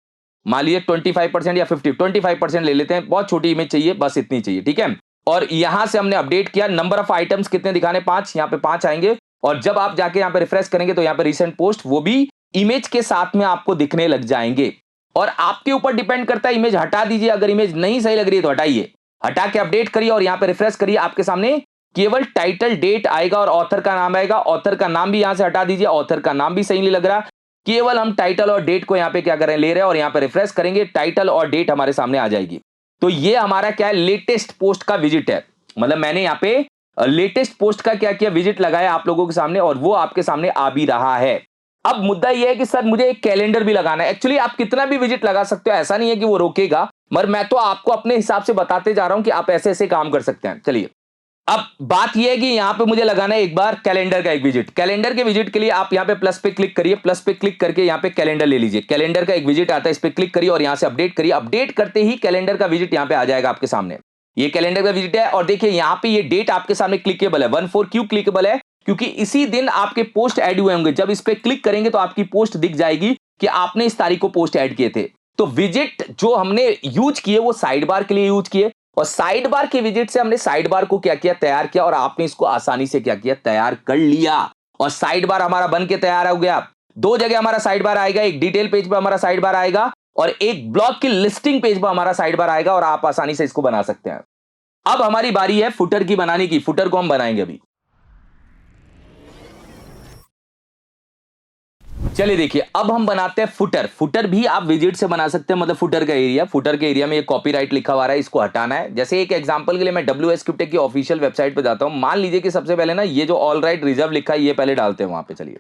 मान लीजिए 25% या 25% ले लेते हैं, बहुत छोटी इमेज चाहिए, बस इतनी चाहिए, ठीक है। और यहां से हमने अपडेट किया, नंबर ऑफ आइटम्स कितने दिखाने, 5, यहाँ पे 5 आएंगे। और जब आप जाके यहाँ पे रिफ्रेश करेंगे तो यहाँ पे रिसेंट पोस्ट वो भी इमेज के साथ में आपको दिखने लग जाएंगे। और आपके ऊपर डिपेंड करता है, इमेज हटा दीजिए, अगर इमेज नहीं सही लग रही है तो हटाइए, हटा के अपडेट करिए और यहाँ पे रिफ्रेश करिए, आपके सामने केवल टाइटल डेट आएगा और ऑथर का नाम आएगा। ऑथर का नाम भी यहां से हटा दीजिए, ऑथर का नाम भी सही नहीं लग रहा, केवल हम टाइटल और डेट को यहां पे क्या कर रहे हैं, ले रहे हैं और यहां पे रिफ्रेश करेंगे, टाइटल और डेट हमारे सामने आ जाएगी। तो ये हमारा क्या है, लेटेस्ट पोस्ट का विजिट है। मतलब मैंने यहां पे लेटेस्ट पोस्ट का क्या किया, विजिट लगाया आप लोगों के सामने और वो आपके सामने आ भी रहा है। अब मुद्दा यह है कि सर मुझे एक कैलेंडर भी लगाना है। एक्चुअली आप कितना भी विजिट लगा सकते हो, ऐसा नहीं है कि वो रोकेगा, मगर मैं तो आपको अपने हिसाब से बताते जा रहा हूं कि आप ऐसे ऐसे काम कर सकते हैं। चलिए अब बात यह है कि यहां पे मुझे लगाना है एक बार कैलेंडर का एक विजिट। कैलेंडर के विजिट के लिए आप यहां पे प्लस पे क्लिक करिए, प्लस पे क्लिक करके यहां पे कैलेंडर ले लीजिए। कैलेंडर का एक विजिट आता है, इस पे क्लिक करिए और यहां से अपडेट करिए। अपडेट करते ही कैलेंडर का विजिट यहां पे आ जाएगा आपके सामने। ये कैलेंडर का विजिट है और देखिए यहां पे ये डेट आपके सामने क्लिकेबल है, 14 क्यों क्लिकेबल है, क्योंकि इसी दिन आपके पोस्ट ऐड हुए होंगे। जब इस पे क्लिक करेंगे तो आपकी पोस्ट दिख जाएगी कि आपने इस तारीख को पोस्ट ऐड किए थे। तो विजिट जो हमने यूज किए वो साइड बार के लिए यूज किए और साइड बार के विजिट से हमने साइड बार को क्या किया, तैयार किया और आपने इसको आसानी से क्या किया, तैयार कर लिया। और साइड बार हमारा बन के तैयार हो गया। दो जगह हमारा साइड बार आएगा, एक डिटेल पेज पर हमारा साइड बार आएगा और एक ब्लॉग की लिस्टिंग पेज पर हमारा साइड बार आएगा और आप आसानी से इसको बना सकते हैं। अब हमारी बारी है फुटर की बनाने की। फुटर को हम बनाएंगे अभी। चलिए देखिए अब हम बनाते हैं फुटर। फुटर भी आप विजिट से बना सकते हैं, मतलब फुटर का एरिया, फुटर के एरिया में ये कॉपीराइट लिखा हुआ है, इसको हटाना है। जैसे एक एग्जांपल के लिए मैं WSCryptech की ऑफिशियल वेबसाइट पे जाता हूं, मान लीजिए कि सबसे पहले ना ये जो ऑल राइट रिजर्व लिखा है ये पहले डालते हैं वहां पे। चलिए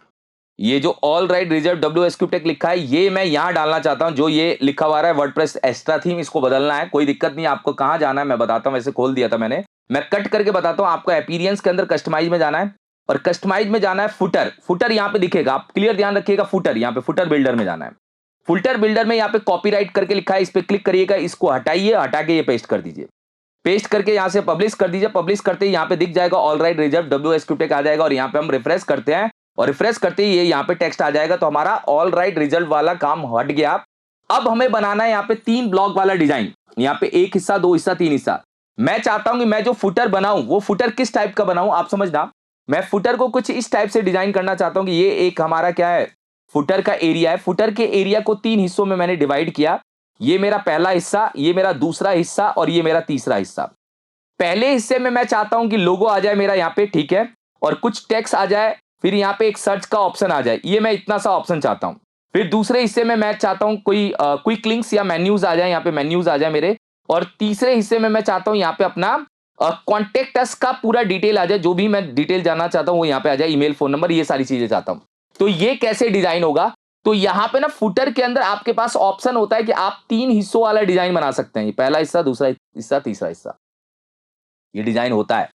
ये जो ऑल राइट रिजर्व WSCryptech लिखा है ये मैं यहां डालना चाहता हूं। जो ये लिखा हुआ है वर्डप्रेस एक्स्ट्रा थीम, इसको बदलना है, कोई दिक्कत नहीं। आपको कहां जाना है मैं बताता हूं, वैसे खोल दिया था मैंने, मैं कट करके बताता हूं। आपको अपीयरेंस के अंदर कस्टमाइज में जाना है और कस्टमाइज में जाना है फुटर। फुटर यहां पे दिखेगा, आप क्लियर ध्यान रखिएगा। फुटर यहां पे फुटर बिल्डर में जाना है। फुटर बिल्डर में यहां पे कॉपीराइट करके लिखा है, इस पे क्लिक करिएगा, इसको हटाइए, हटा के ये पेस्ट कर दीजिए। पेस्ट करके यहां से पब्लिश कर दीजिए। पब्लिश करते ही यहां पे दिख जाएगा ऑल राइट रिजर्व WSCryptech आ जाएगा और यहां पे हम रिफ्रेश करते हैं और रिफ्रेश करते ही ये यहां पे टेक्स्ट आ जाएगा। तो हमारा ऑल राइट रिजल्ट वाला काम हट गया। अब हमें बनाना है यहां पे 3 ब्लॉक वाला डिजाइन। यहां पे 1 हिस्सा, 2 हिस्सा, 3 हिस्सा। मैं चाहता हूं कि मैं जो फुटर बनाऊं वो फुटर किस टाइप का बनाऊं, आप समझना। मैं फुटर को कुछ इस टाइप से डिजाइन करना चाहता हूं कि ये एक हमारा क्या है, फुटर का एरिया है। फुटर के एरिया को 3 हिस्सों में मैंने डिवाइड किया। ये मेरा पहला हिस्सा, ये मेरा दूसरा हिस्सा और ये मेरा तीसरा हिस्सा। पहले हिस्से में मैं चाहता हूं कि लोगो आ जाए मेरा यहाँ पे, ठीक है, और कुछ टेक्स्ट आ जाए, फिर यहाँ पे एक सर्च का ऑप्शन आ जाए, ये मैं इतना सा ऑप्शन चाहता हूं। फिर दूसरे हिस्से में मैं चाहता हूं कोई क्विक लिंक्स या मेन्यूज आ जाए, यहाँ पे मेन्यूज आ जाए मेरे। और तीसरे हिस्से में मैं चाहता हूं यहाँ पे अपना कॉन्टेक्ट अस का पूरा डिटेल आ जाए, जो भी मैं डिटेल जानना चाहता हूं वो यहाँ पे आ जाए, ईमेल, फोन नंबर, ये सारी चीजें चाहता हूं। तो ये कैसे डिजाइन होगा, तो यहाँ पे ना फुटर के अंदर आपके पास ऑप्शन होता है कि आप 3 हिस्सों वाला डिजाइन बना सकते हैं। पहला हिस्सा, दूसरा हिस्सा, तीसरा हिस्सा। ये डिजाइन होता है।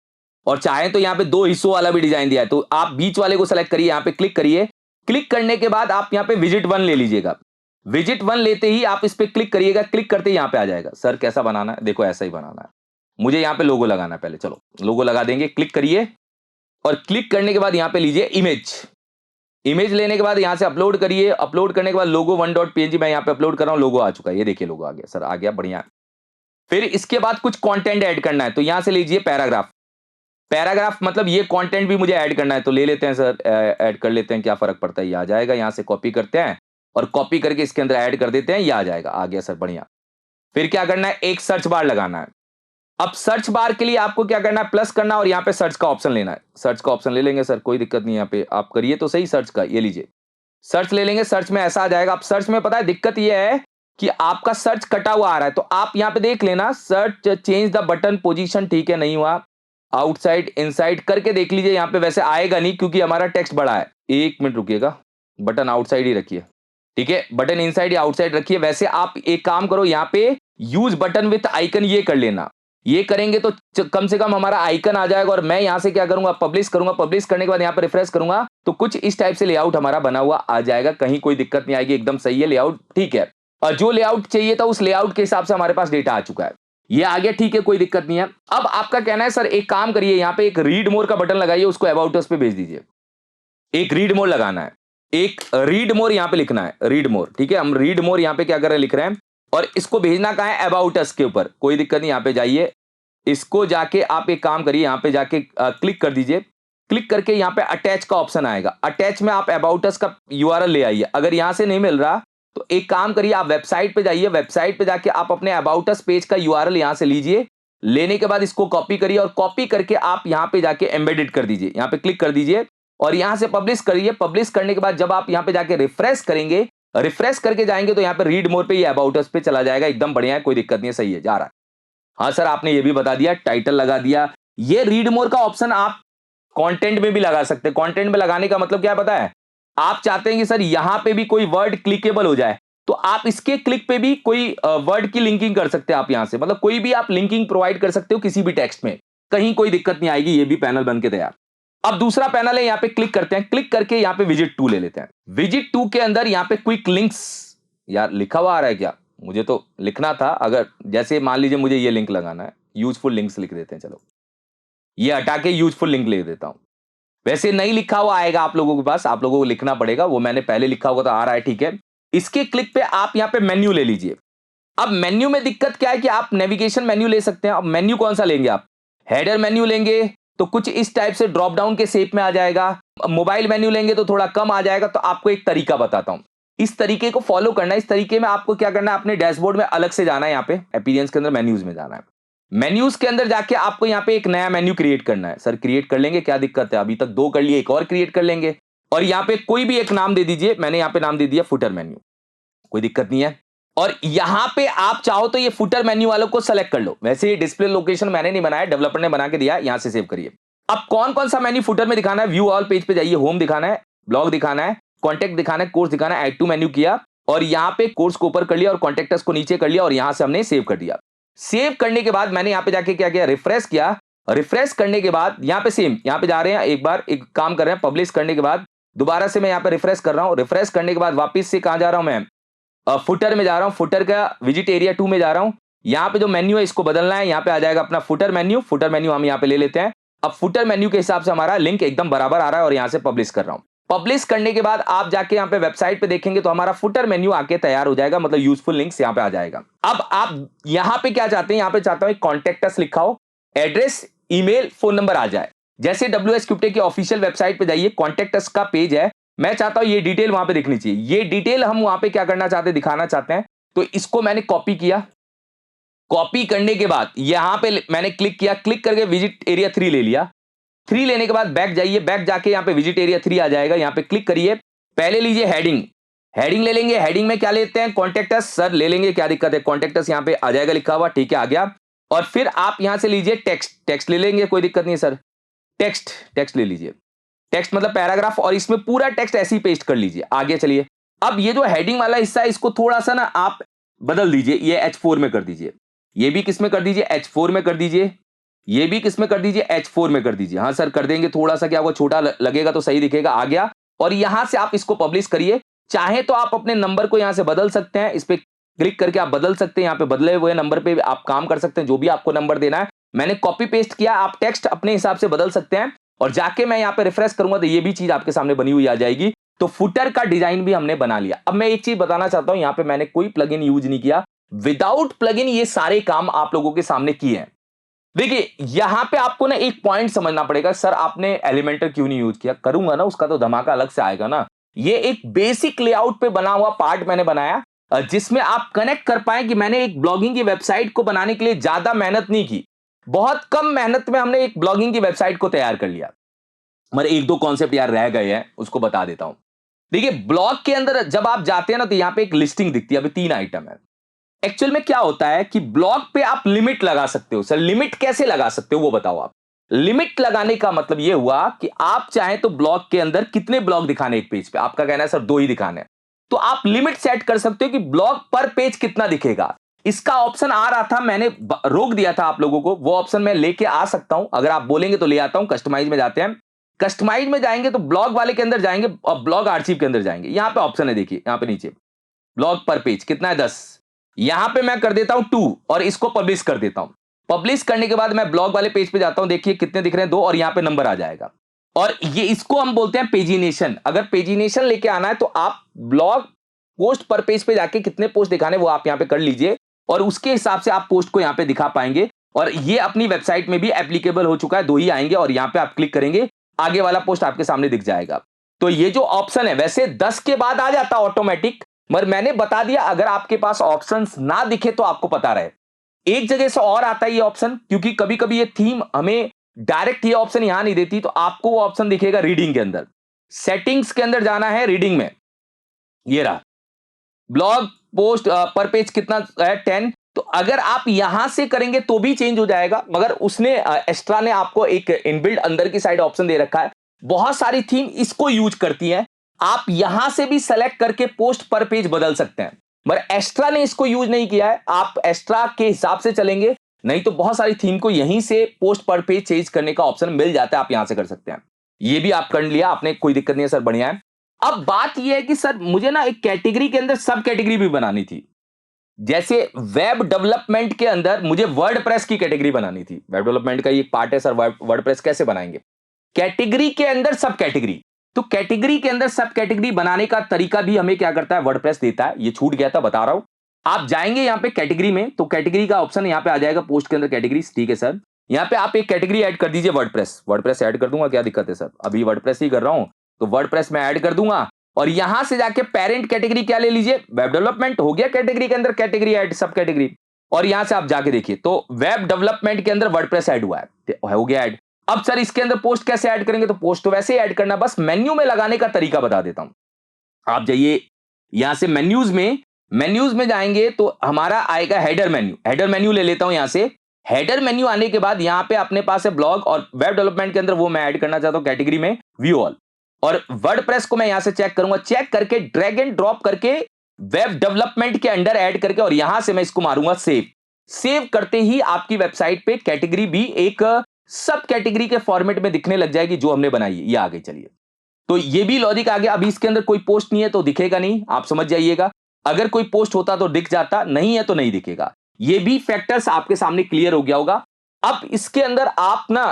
और चाहे तो यहाँ पे 2 हिस्सों वाला भी डिजाइन दिया है, तो आप बीच वाले को सेलेक्ट करिए, यहाँ पे क्लिक करिए। क्लिक करने के बाद आप यहाँ पे विजिट 1 ले लीजिएगा। विजिट 1 लेते ही आप इस पे क्लिक करिएगा, क्लिक करते ही यहाँ पे आ जाएगा। सर कैसा बनाना है? देखो ऐसा ही बनाना है। मुझे यहाँ पे लोगो लगाना है पहले, चलो लोगो लगा देंगे। क्लिक करिए और क्लिक करने के बाद यहाँ पे लीजिए इमेज। इमेज लेने के बाद यहाँ से अपलोड करिए। अपलोड करने के बाद लोगो 1.png मैं यहाँ पे अपलोड कर रहा हूँ, लोगो आ चुका है। ये देखिए लोगो आ गया सर, आ गया, बढ़िया। फिर इसके बाद कुछ कंटेंट ऐड करना है, तो यहां से लीजिए पैराग्राफ। पैराग्राफ मतलब ये कंटेंट भी मुझे ऐड करना है, तो ले लेते हैं सर, ऐड कर लेते हैं, क्या फर्क पड़ता है, ये आ जाएगा। यहां से कॉपी करते हैं और कॉपी करके इसके अंदर ऐड कर देते हैं, ये आ जाएगा। आ गया सर, बढ़िया। फिर क्या करना है, एक सर्च बार लगाना है। अब सर्च बार के लिए आपको क्या करना है, प्लस करना है और यहाँ पे सर्च का ऑप्शन लेना है। सर्च का ऑप्शन ले लेंगे सर, कोई दिक्कत नहीं। यहाँ पे आप करिए तो सही सर्च का, ये लीजिए सर्च ले लेंगे। सर्च में ऐसा आ जाएगा। अब सर्च में पता है दिक्कत ये है कि आपका सर्च कटा हुआ आ रहा है, तो आप यहां पे देख लेना, search change the button position, ठीक है, नहीं हुआ। आउटसाइड इनसाइड करके देख लीजिए, यहां पे वैसे आएगा नहीं क्योंकि हमारा टेक्स्ट बड़ा है। 1 मिनट रुकिएगा, बटन आउटसाइड ही रखिए, ठीक है, बटन इनसाइड या आउटसाइड रखिए। वैसे आप एक काम करो, यहां पे यूज बटन विथ आइकन ये कर लेना। ये करेंगे तो कम से कम हमारा आइकन आ जाएगा। और मैं यहां से क्या करूंगा, पब्लिश करूंगा। पब्लिश करने के बाद यहां पर रिफ्रेश करूंगा तो कुछ इस टाइप से लेआउट हमारा बना हुआ आ जाएगा। कहीं कोई दिक्कत नहीं आएगी, एकदम सही है लेआउट, ठीक है। और जो लेआउट चाहिए था उस लेआउट के हिसाब से हमारे पास डेटा आ चुका है, ये आ गया, ठीक है, कोई दिक्कत नहीं है। अब आपका कहना है सर एक काम करिए, यहां पे एक रीड मोर का बटन लगाइए, उसको अबाउट अस पे भेज दीजिए। एक रीड मोर लगाना है, एक रीड मोर यहां पे लिखना है, रीड मोर, ठीक है। हम रीड मोर यहां पे क्या कर रहे हैं, लिख रहे हैं। और इसको भेजना कहां है, अबाउट अस के ऊपर, कोई दिक्कत नहीं। यहां पे जाइए, इसको जाके आप एक काम करिए, यहां पे जाके क्लिक कर दीजिए। क्लिक करके यहां पे अटैच का ऑप्शन आएगा, अटैच में आप अबाउट अस का यूआरएल ले आइए। अगर यहां से नहीं मिल रहा तो एक काम करिए, आप वेबसाइट पे जाइए, वेबसाइट पे जाके आप अपने अबाउट अस पेज का यूआरएल यहां से लीजिए। लेने के बाद इसको कॉपी करिए और कॉपी करके आप यहां पे जाके एम्बेडेड कर दीजिए। यहां पे क्लिक कर दीजिए और यहां से पब्लिश करिए। पब्लिश करने के बाद जब आप यहां पे जाके रिफ्रेश करेंगे, रिफ्रेश करके जाएंगे तो यहां पे रीड मोर पे ये अबाउट अस पे चला जाएगा। एकदम बढ़िया है, कोई दिक्कत नहीं है, सही है, जा रहा है। हाँ सर, आपने ये भी बता दिया, टाइटल लगा दिया। ये रीड मोर का ऑप्शन आप कंटेंट में भी लगा सकते हैं। कंटेंट में लगाने का मतलब क्या है पता है, आप चाहते हैं कि सर यहां पे भी कोई वर्ड क्लिकेबल हो जाए, तो आप इसके क्लिक पे भी कोई वर्ड की लिंकिंग कर सकते हैं। आप यहां से मतलब कोई भी आप लिंकिंग प्रोवाइड कर सकते हो किसी भी टेक्स्ट में, कहीं कोई दिक्कत नहीं आएगी। ये भी पैनल बन के तैयार। अब दूसरा पैनल है, यहां पे क्लिक करते हैं। क्लिक करके यहां पे विजिट 2 ले लेते हैं। विजिट 2 के अंदर यहां पे क्विक लिंक्स, यार लिखा हुआ आ रहा है क्या, मुझे तो लिखना था। अगर जैसे मान लीजिए मुझे ये लिंक लगाना है, यूजफुल लिंक्स लिख देते हैं, चलो ये हटा के यूजफुल लिंक लिख देता हूं। वैसे नहीं लिखा हुआ आएगा आप लोगों के पास, आप लोगों को लिखना पड़ेगा, वो मैंने पहले लिखा हुआ तो आ रहा है, ठीक है। इसके क्लिक पे आप यहां पे मेन्यू ले लीजिए। अब मेन्यू में दिक्कत क्या है कि आप नेविगेशन मेन्यू ले सकते हैं। अब मेन्यू कौन सा लेंगे आप, हेडर मेन्यू लेंगे तो कुछ इस टाइप से ड्रॉप डाउन के शेप में आ जाएगा। मोबाइल मेन्यू लेंगे तो थोड़ा कम आ जाएगा। तो आपको एक तरीका बताता हूं, इस तरीके को फॉलो करना है। इस तरीके में आपको क्या करना है, अपने डैशबोर्ड में अलग से जाना है, यहां पे अपीयरेंस के अंदर मेन्यूज में जाना है। मेन्यूज के अंदर जाके आपको यहां पे एक नया मेन्यू क्रिएट करना है। सर क्रिएट कर लेंगे, क्या दिक्कत है, अभी तक 2 कर लिए, एक और क्रिएट कर लेंगे। और यहां पे कोई भी एक नाम दे दीजिए, मैंने यहां पे नाम दे दिया फुटर मेन्यू, कोई दिक्कत नहीं है। और यहां पे आप चाहो तो ये फुटर मेन्यू वालों को सेलेक्ट कर लो। वैसे ये डिस्प्ले लोकेशन मैंने नहीं बनाया, डेवलपर ने बना के दिया, यहां से सेव करिए। अब कौन कौन सा मेन्यू फुटर में दिखाना है, व्यू ऑल पेज पे जाइए, होम दिखाना है, ब्लॉग दिखाना है, कॉन्टेक्ट दिखाना है, कोर्स दिखाना है, ऐड टू मेन्यू किया और यहां पे कोर्स को ऊपर कर लिया और कॉन्टेक्टस को नीचे कर लिया और यहां से हमने सेव कर दिया। सेव करने के बाद मैंने यहां पे जाके क्या किया, रिफ्रेश किया। रिफ्रेश करने के बाद यहां पे सेम, यहां पे जा रहे हैं, एक बार एक काम कर रहे हैं, पब्लिश करने के बाद दोबारा से मैं यहां पे रिफ्रेश कर रहा हूं। रिफ्रेश करने के बाद वापस से कहां जा रहा हूं मैं, फुटर में जा रहा हूं। फुटर का विजिट एरिया 2 में जा रहा हूं। यहां पे जो मेन्यू है इसको बदलना है, यहां पे आ जाएगा अपना फुटर मेन्यू। फुटर मेन्यू हम यहां पे ले लेते हैं। अब फुटर मेन्यू के हिसाब से हमारा लिंक एकदम बराबर आ रहा है और यहां से पब्लिश कर रहा हूं। पब्लिश करने के बाद आप जाके यहां पे वेबसाइट पे देखेंगे तो हमारा फुटर मेन्यू आके तैयार हो जाएगा, मतलब यूजफुल लिंक्स यहां पे आ जाएगा। अब आप यहां पे क्या चाहते हैं, यहां पे चाहता हूं कॉन्टेक्ट अस लिखा हो, एड्रेस, ईमेल, फोन नंबर आ जाए। जैसे WS क्यूबटेक की ऑफिशियल वेबसाइट पे जाइए, कॉन्टेक्ट अस का पेज है, मैं चाहता हूं ये डिटेल वहां पे दिखनी चाहिए। ये डिटेल हम वहां पे क्या करना चाहते हैं, दिखाना चाहते हैं। तो इसको मैंने कॉपी किया। कॉपी करने के बाद यहां पे मैंने क्लिक किया, क्लिक करके विजिट एरिया 3 ले लिया। 3 लेने के बाद बैक जाइए, बैक जाके यहां पे विजिट एरिया 3 आ जाएगा, यहां पे क्लिक करिए। पहले लीजिए हेडिंग, हेडिंग ले लेंगे। हेडिंग में क्या लेते हैं, कॉन्टेक्ट अस, सर ले लेंगे, क्या दिक्कत है, कॉन्टेक्ट अस यहां पे आ जाएगा लिखा हुआ, ठीक है, आ गया। और फिर आप यहां से लीजिए टेक्स्ट, टेक्स्ट ले लेंगे, कोई दिक्कत नहीं है सर, टेक्स्ट, टेक्स्ट ले लीजिए। टेक्स्ट मतलब पैराग्राफ, और इसमें पूरा टेक्स्ट ऐसे ही पेस्ट कर लीजिए। आगे चलिए। अब ये जो हेडिंग वाला हिस्सा है इसको थोड़ा सा ना आप बदल दीजिए, ये H4 में कर दीजिए। ये भी किस में कर दीजिए, H4 में कर दीजिए। ये भी किस में कर दीजिए, H4 में कर दीजिए। हाँ सर कर देंगे, थोड़ा सा क्या होगा, छोटा लगेगा तो सही दिखेगा, आ गया। और यहां से आप इसको पब्लिश करिए। चाहे तो आप अपने नंबर को यहां से बदल सकते हैं, इस पे क्लिक करके आप बदल सकते हैं, यहाँ पे बदले हुए नंबर पे आप काम कर सकते हैं, जो भी आपको नंबर देना है। मैंने कॉपी पेस्ट किया, आप टेक्स्ट अपने हिसाब से बदल सकते हैं। और जाके मैं यहाँ पे रिफ्रेश करूंगा तो ये भी चीज आपके सामने बनी हुई आ जाएगी। तो फुटर का डिजाइन भी हमने बना लिया। अब मैं एक चीज बताना चाहता हूं, यहाँ पे मैंने कोई प्लगइन यूज नहीं किया, विदाउट प्लगइन ये सारे काम आप लोगों के सामने किए हैं। देखिए यहां पे आपको ना एक पॉइंट समझना पड़ेगा, सर आपने एलिमेंटर क्यों नहीं यूज किया? करूंगा ना, उसका तो धमाका अलग से आएगा ना। ये एक बेसिक लेआउट पे बना हुआ पार्ट मैंने बनाया, जिसमें आप कनेक्ट कर पाए कि मैंने एक ब्लॉगिंग की वेबसाइट को बनाने के लिए ज्यादा मेहनत नहीं की। बहुत कम मेहनत में हमने एक ब्लॉगिंग की वेबसाइट को तैयार कर लिया। मगर एक दो कॉन्सेप्ट यार रह गए हैं, उसको बता देता हूं। देखिए ब्लॉग के अंदर जब आप जाते हैं ना, तो यहां पे एक लिस्टिंग दिखती है, अभी 3 आइटम है। एक्चुअल में क्या होता है कि ब्लॉग पे आप लिमिट लगा सकते हो। सर लिमिट कैसे लगा सकते हो वो बताओ आप। लिमिट लगाने का मतलब ये हुआ कि आप चाहें तो ब्लॉग के अंदर कितने ब्लॉग दिखाने एक पेज पे, आपका कहना है सर 2 ही दिखाने हैं, तो आप लिमिट सेट कर सकते हो कि ब्लॉग पर पेज कितना दिखेगा। इसका ऑप्शन आ रहा था, मैंने रोक दिया था आप लोगों को, वो ऑप्शन मैं लेके आ सकता हूं, अगर आप बोलेंगे तो ले आता हूं। कस्टमाइज में जाते हैं, कस्टमाइज में जाएंगे तो ब्लॉग वाले के अंदर जाएंगे और ब्लॉग आर्चिव के अंदर जाएंगे। यहां पे ऑप्शन है, देखिए यहां पे नीचे ब्लॉग पर पेज कितना है, 10। यहां पे मैं कर देता हूं 2 और इसको पब्लिश कर देता हूं। पब्लिश करने के बाद मैं ब्लॉग वाले पेज पे जाता हूं, देखिए कितने दिख रहे हैं, 2, और यहां पे नंबर आ जाएगा। और ये इसको हम बोलते हैं पेजिनेशन। अगर पेजिनेशन लेके आना है तो आप ब्लॉग पोस्ट पर पेज पे जाके कितने पोस्ट दिखाने वो आप यहां पे कर लीजिए, और उसके हिसाब से आप पोस्ट को यहां पे दिखा पाएंगे। और ये अपनी वेबसाइट में भी एप्लीकेबल हो चुका है, 2 ही आएंगे और यहां पे आप क्लिक करेंगे, आगे वाला पोस्ट आपके सामने दिख जाएगा। तो ये जो ऑप्शन है, वैसे 10 के बाद आ जाता ऑटोमेटिक, मगर मैंने बता दिया अगर आपके पास ऑप्शंस ना दिखे तो आपको पता रहे। एक जगह से और आता है ये ऑप्शन, क्योंकि कभी कभी ये थीम हमें डायरेक्ट ये ऑप्शन यहां नहीं देती, तो आपको वो ऑप्शन दिखेगा रीडिंग के अंदर। सेटिंग्स के अंदर जाना है, रीडिंग में ये रहा, ब्लॉग पोस्ट पर पेज कितना है, 10। तो अगर आप यहां से करेंगे तो भी चेंज हो जाएगा, मगर उसने एक्स्ट्रा ने आपको एक इनबिल्ट अंदर की साइड ऑप्शन दे रखा है। बहुत सारी थीम इसको यूज करती हैं, आप यहां से भी सेलेक्ट करके पोस्ट पर पेज बदल सकते हैं, मगर एक्स्ट्रा ने इसको यूज नहीं किया है। आप एक्स्ट्रा के हिसाब से चलेंगे, नहीं तो बहुत सारी थीम को यहीं से पोस्ट पर पेज चेंज करने का ऑप्शन मिल जाता है, आप यहां से कर सकते हैं। ये भी आप कर लिया आपने, कोई दिक्कत नहीं है सर, बढ़िया है। अब बात यह है कि सर मुझे ना एक कैटेगरी के अंदर सब कैटेगरी भी बनानी थी। जैसे वेब डेवलपमेंट के अंदर मुझे वर्डप्रेस की कैटेगरी बनानी थी। वेब डेवलपमेंट का ये एक पार्ट है सर, वर्डप्रेस कैसे बनाएंगे? कैटेगरी के अंदर सब कैटेगरी। तो कैटेगरी के अंदर सब कैटेगरी बनाने का तरीका भी हमें क्या करता है, वर्डप्रेस देता है। ये छूट गया था, बता रहा हूं। आप जाएंगे यहां पे कैटेगरी में, तो कैटेगरी का ऑप्शन यहां पे आ जाएगा, पोस्ट के अंदर कैटेगरी, ठीक है सर। यहां पे आप एक कैटेगरी ऐड कर दीजिए, वर्डप्रेस। वर्डप्रेस ऐड कर दूंगा, क्या दिक्कत है सर, अभी वर्डप्रेस ही कर रहा हूं, तो वर्डप्रेस में ऐड कर दूंगा। और यहां से जाके पेरेंट कैटेगरी क्या ले लीजिए, वेब डेवलपमेंट हो गया, कैटेगरी के अंदर कैटेगरी ऐड, सब कैटेगरी। और यहां से आप जाके देखिए तो वेब डेवलपमेंट के अंदर वर्डप्रेस ऐड हुआ है, हो गया ऐड। अब सर इसके अंदर पोस्ट कैसे ऐड करेंगे? तो पोस्ट तो वैसे ही ऐड करना, बस मेन्यू में लगाने का तरीका बता देता हूं। आप जाइए यहां से मेन्यूज में जाएंगे तो हमारा आएगा हेडर मेन्यू। हेडर मेन्यू ले लेता हूं यहां से। हेडर मेन्यू आने के बाद यहां पे अपने पास है ब्लॉग, और वेब डेवलपमेंट के अंदर वो मैं ऐड करना चाहता हूं कैटेगरी में व्यू ऑल। और वर्डप्रेस को मैं यहां से चेक करूंगा, चेक करके ड्रैग एंड ड्रॉप करके वेब डेवलपमेंट के अंडर ऐड करके, और यहां से मैं इसको मारूंगा सेव। सेव करते ही आपकी वेबसाइट पे कैटेगरी भी एक सब कैटेगरी के फॉर्मेट में दिखने लग जाएगी जो हमने बनाई है। ये आ गई, चलिए। तो ये भी लॉजिक आ गया। अभी इसके अंदर कोई पोस्ट नहीं है तो दिखेगा नहीं, आप समझ जाइएगा। अगर कोई पोस्ट होता तो दिख जाता, नहीं है तो नहीं दिखेगा। ये भी फैक्टर्स आपके सामने क्लियर हो गया होगा। अब इसके अंदर आप ना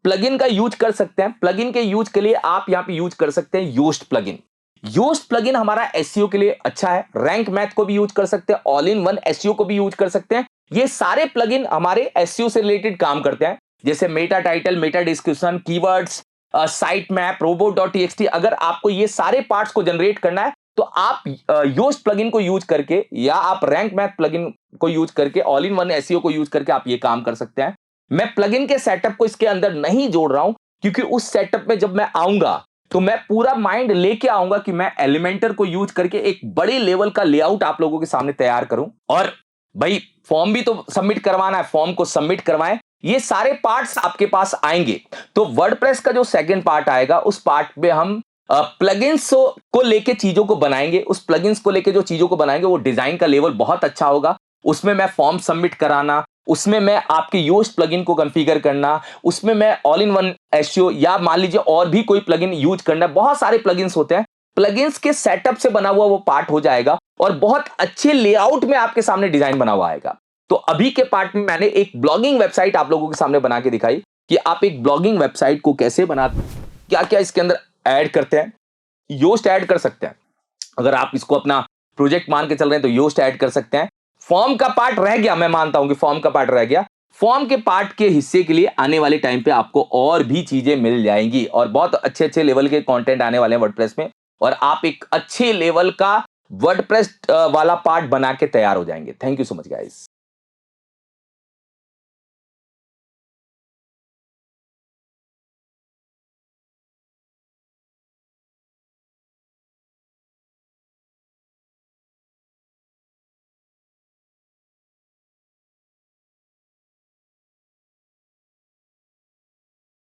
प्लगइन का यूज कर सकते हैं। प्लगइन के यूज के लिए आप यहां पे यूज कर सकते हैं योस्ट प्लगइन। योस्ट प्लगइन हमारा एसईओ के लिए अच्छा है। रैंक मैथ को भी यूज कर सकते हैं, ऑल इन वन एसईओ को भी यूज कर सकते हैं। ये सारे प्लगइन हमारे एसईओ से रिलेटेड काम करते हैं, जैसे meta title, meta description, keywords, site map, रोबोट.txt। अगर आपको ये सारे पार्ट्स को जनरेट करना है तो आप योस्ट प्लगइन को यूज करके, या आप रैंक मैथ प्लगइन को यूज करके, ऑल इन वन एसईओ को यूज करके आप ये काम कर सकते हैं। मैं प्लगइन के सेटअप को इसके अंदर नहीं जोड़ रहा हूं, क्योंकि उस सेटअप में जब मैं आऊंगा तो मैं पूरा माइंड लेके आऊंगा कि मैं एलिमेंटर को यूज करके एक बड़े लेवल का लेआउट आप लोगों के सामने तैयार करूं। और भाई फॉर्म भी तो सबमिट करवाना है, फॉर्म को सबमिट करवाएं। ये सारे पार्ट्स आपके पास आएंगे। तो वर्डप्रेस का जो सेकंड पार्ट आएगा, उस पार्ट पे हम प्लगइन्स को लेके चीजों को बनाएंगे। उस प्लगइन्स को लेके जो चीजों को बनाएंगे वो डिजाइन का लेवल बहुत अच्छा होगा। उसमें मैं फॉर्म सबमिट कराना, उसमें मैं आपके योस्ट प्लगइन को कॉन्फ़िगर करना, उसमें मैं ऑल इन वन एसईओ या मान लीजिए और भी कोई प्लगइन यूज़ करना, बहुत सारे प्लगइन्स होते हैं। प्लगइन्स के सेटअप से बना हुआ वो पार्ट हो जाएगा और बहुत अच्छे लेआउट में आपके सामने डिज़ाइन बना हुआ आएगा। तो अभी के पार्ट में मैंने एक ब्लॉगिंग वेबसाइट आप लोगों के सामने बना के दिखाई कि आप एक ब्लॉगिंग वेबसाइट को कैसे बनाते, क्या-क्या इसके अंदर ऐड करते हैं। योस्ट ऐड कर सकते हैं। अगर आप इसको अपना प्रोजेक्ट मान के चल रहे हैं तो योस्ट ऐड कर सकते हैं। फॉर्म का पार्ट रह गया, मैं मानता हूं कि फॉर्म का पार्ट रह गया। फॉर्म के पार्ट के हिस्से के लिए आने वाले टाइम पे आपको और भी चीजें मिल जाएंगी और बहुत अच्छे-अच्छे लेवल के कंटेंट आने वाले हैं वर्डप्रेस में और आप एक अच्छे लेवल का वर्डप्रेस वाला पार्ट बना के तैयार हो जाएंगे। Thank you so much guys.